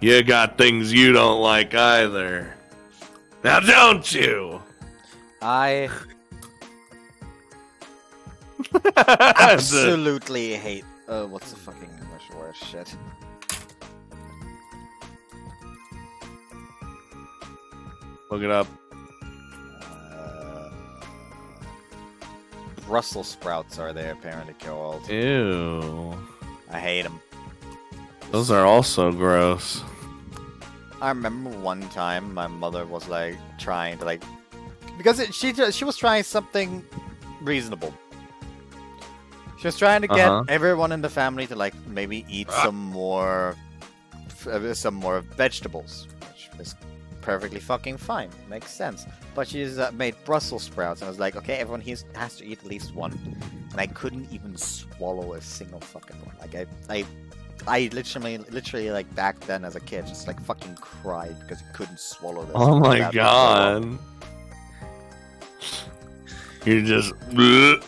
You got things you don't like either. Now don't you? I absolutely hate... what's the fucking English word? Shit. Look it up. Brussels sprouts are they apparently called. Ew. I hate them. Those are also gross. I remember one time my mother was like trying to like... Because she was trying something reasonable. She was trying to get everyone in the family to like maybe eat some more vegetables, which is perfectly fucking fine, makes sense. But she's made Brussels sprouts, and I was like, okay, everyone has to eat at least one, and I couldn't even swallow a single fucking one. Like I literally like back then as a kid, just like fucking cried because I couldn't swallow this. Oh my god! You're just. Bleh.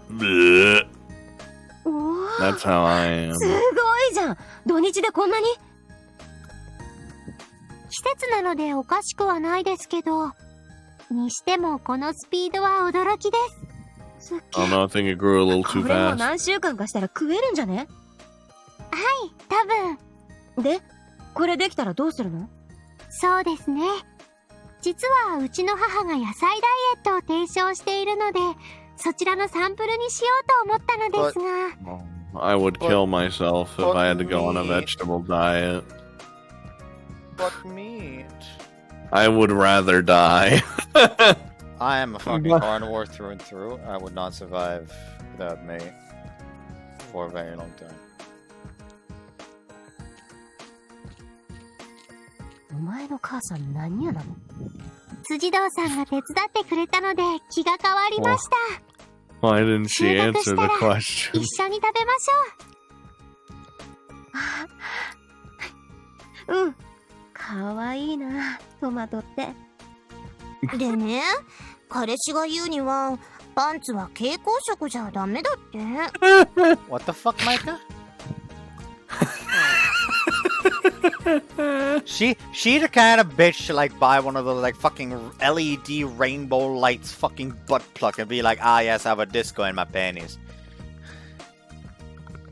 Bleh. That's how I am. すごいじゃん。土日でこんなに。季節なのでおかしくはないですけど、にしてもこのスピードは驚きです。Oh no, I think it grew a little too これも fast. 何週間かしたら食えるんじゃね？はい、多分。で、これできたらどうするの？そうですね。実はうちの母が野菜ダイエットを提唱しているので、そちらのサンプルにしようと思ったのですが。I would kill myself if I had to go on a vegetable diet. But meat. I would rather die. I am a fucking carnivore through and through. I would not survive without meat for a very long time. お前の母さん何やなの？辻堂さんが手伝ってくれたので気が変わりました。Why didn't she answer the question? 一緒に食べましょう。うん。かわいいな、トマトって。でね、彼氏が言うにはパンツは蛍光色じゃダメだって。What the fuck, Micah? She the kind of bitch to like buy one of those like fucking LED rainbow lights fucking butt plug and be like, ah yes, I have a disco in my panties.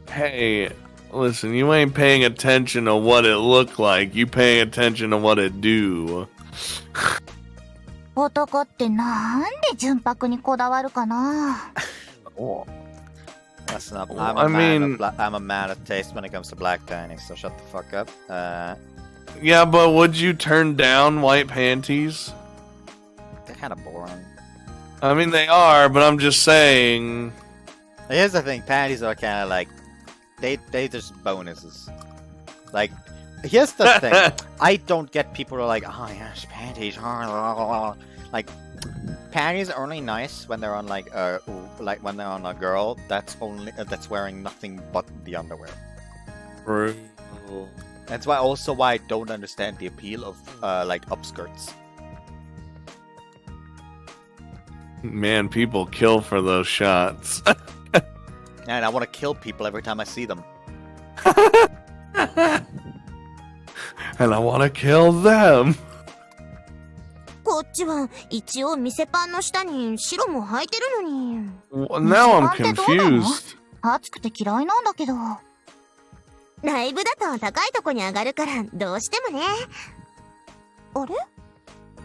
Hey, listen, you ain't paying attention to what it looked like. You paying attention to what it do. 男ってなんで純白にこだわるかな。Listen up. Well, I'm a man of taste when it comes to black panties, so shut the fuck up. Yeah, but would you turn down white panties? They're kind of boring. I mean, they are, but I'm just saying. Here's the thing: panties are kind of like they just bonuses. Like, here's the thing: I don't get people who are like, oh yes, panties. Like, panties are only nice when they're on like when they're on a girl that's wearing nothing but the underwear. True. That's why I don't understand the appeal of like upskirts. Man, people kill for those shots. And I want to kill people every time I see them. And I want to kill them. こっちは一応店パンの下に白も履いてるのに。 Now I'm confused. 暑くて嫌いなんだけど。ライブだと高いとこに上がるからどうしてもね。あれ?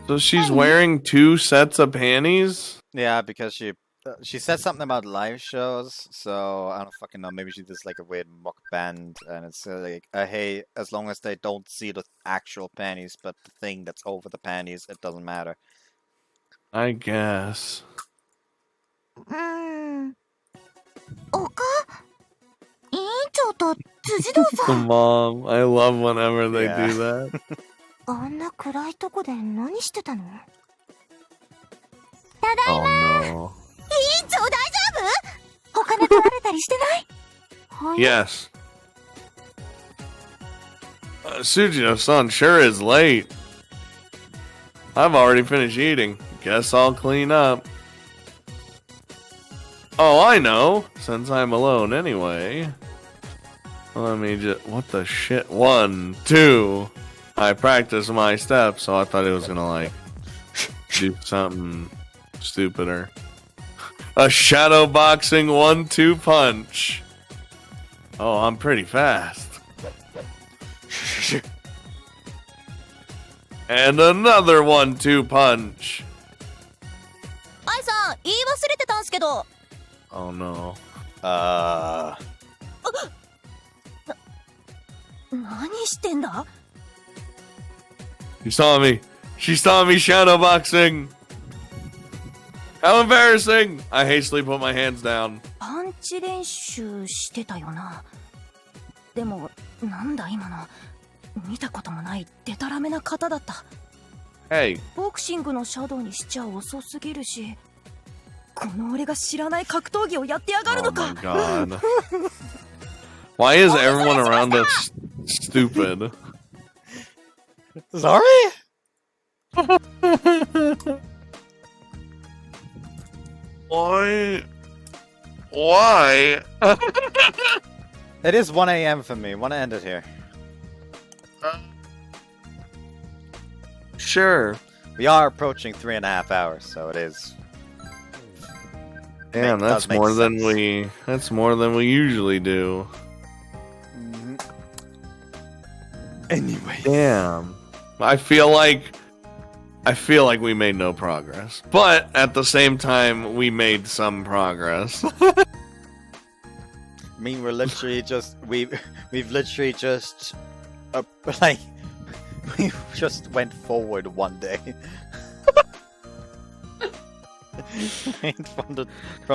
So she's wearing 2 sets of panties? Yeah, because she said something about live shows, so I don't fucking know. Maybe she does like a weird mukbang, and it's like, hey, as long as they don't see the actual panties, but the thing that's over the panties, it doesn't matter. I guess. おか委員長と辻堂さん。 Mom, I love whenever they do that. あんな暗いとこで何してたの? Oh no. 委員長大丈夫? お金取られたりしてない? Yes. Tsujidou-san sure is late. I've already finished eating. Guess I'll clean up. Oh, I know. Since I'm alone anyway. Let me just... What the shit? 1, 2. I practiced my steps, so I thought it was gonna, like, do something stupider. A shadow boxing 1-2 punch. Oh, I'm pretty fast. And another 1-2 punch. アイさん、言い忘れてたんすけど。 Oh no. 何してんだ? She saw me. She saw me shadow boxing. How embarrassing! I hastily put my hands down. パンチ練習してたよな。でも、なんだ今の。見たこともないデタラメな方だった。Hey. ボクシングのシャドウにしちゃ遅すぎるし。この俺が知らない格闘技をやってやがるのか。Oh my god. Why is everyone around us stupid? Sorry? Why? Why? It is 1 a.m. for me. Want to end it here? Sure. We are approaching 3.5 hours, so it is. Damn, that's more than we. That's more than we usually do. Anyway. Damn. I feel like we made no progress, but at the same time, we made some progress. I mean, we're literally just we've literally just like we just went forward one day. from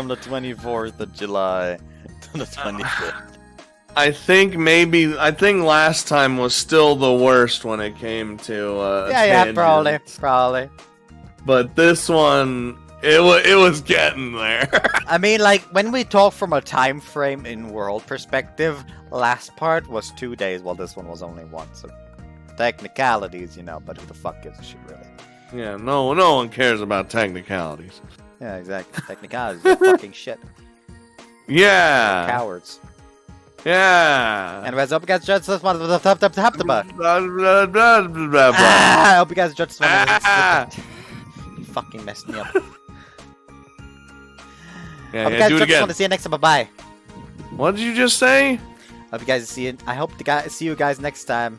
the 24th of July to the 25th. I think last time was still the worst when it came to yeah, probably. But this one, it was getting there. I mean, like when we talk from a time frame in world perspective, last part was 2 days, while this one was only 1. So technicalities, you know, but who the fuck gives a shit, really? Yeah, no one cares about technicalities. Yeah, exactly. Technicalities are fucking shit. Yeah. They're cowards. Yeah. Anyways, I hope you guys enjoyed this one. I hope you guys enjoyed this one. You fucking messed me up. Yeah, hope you guys do it enjoyed again. this one. See you next time. Bye-bye. What did you just say? Hope you guys see it. I hope to see you guys next time.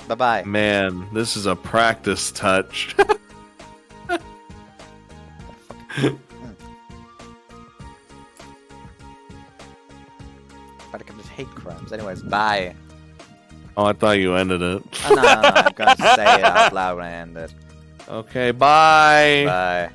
Bye-bye. Man, this is a practice touch. try to commit hate crimes. Anyways, bye. Oh, I thought you ended it. Oh, no, I'm gonna say it out loud when I end it. Okay, bye. Bye.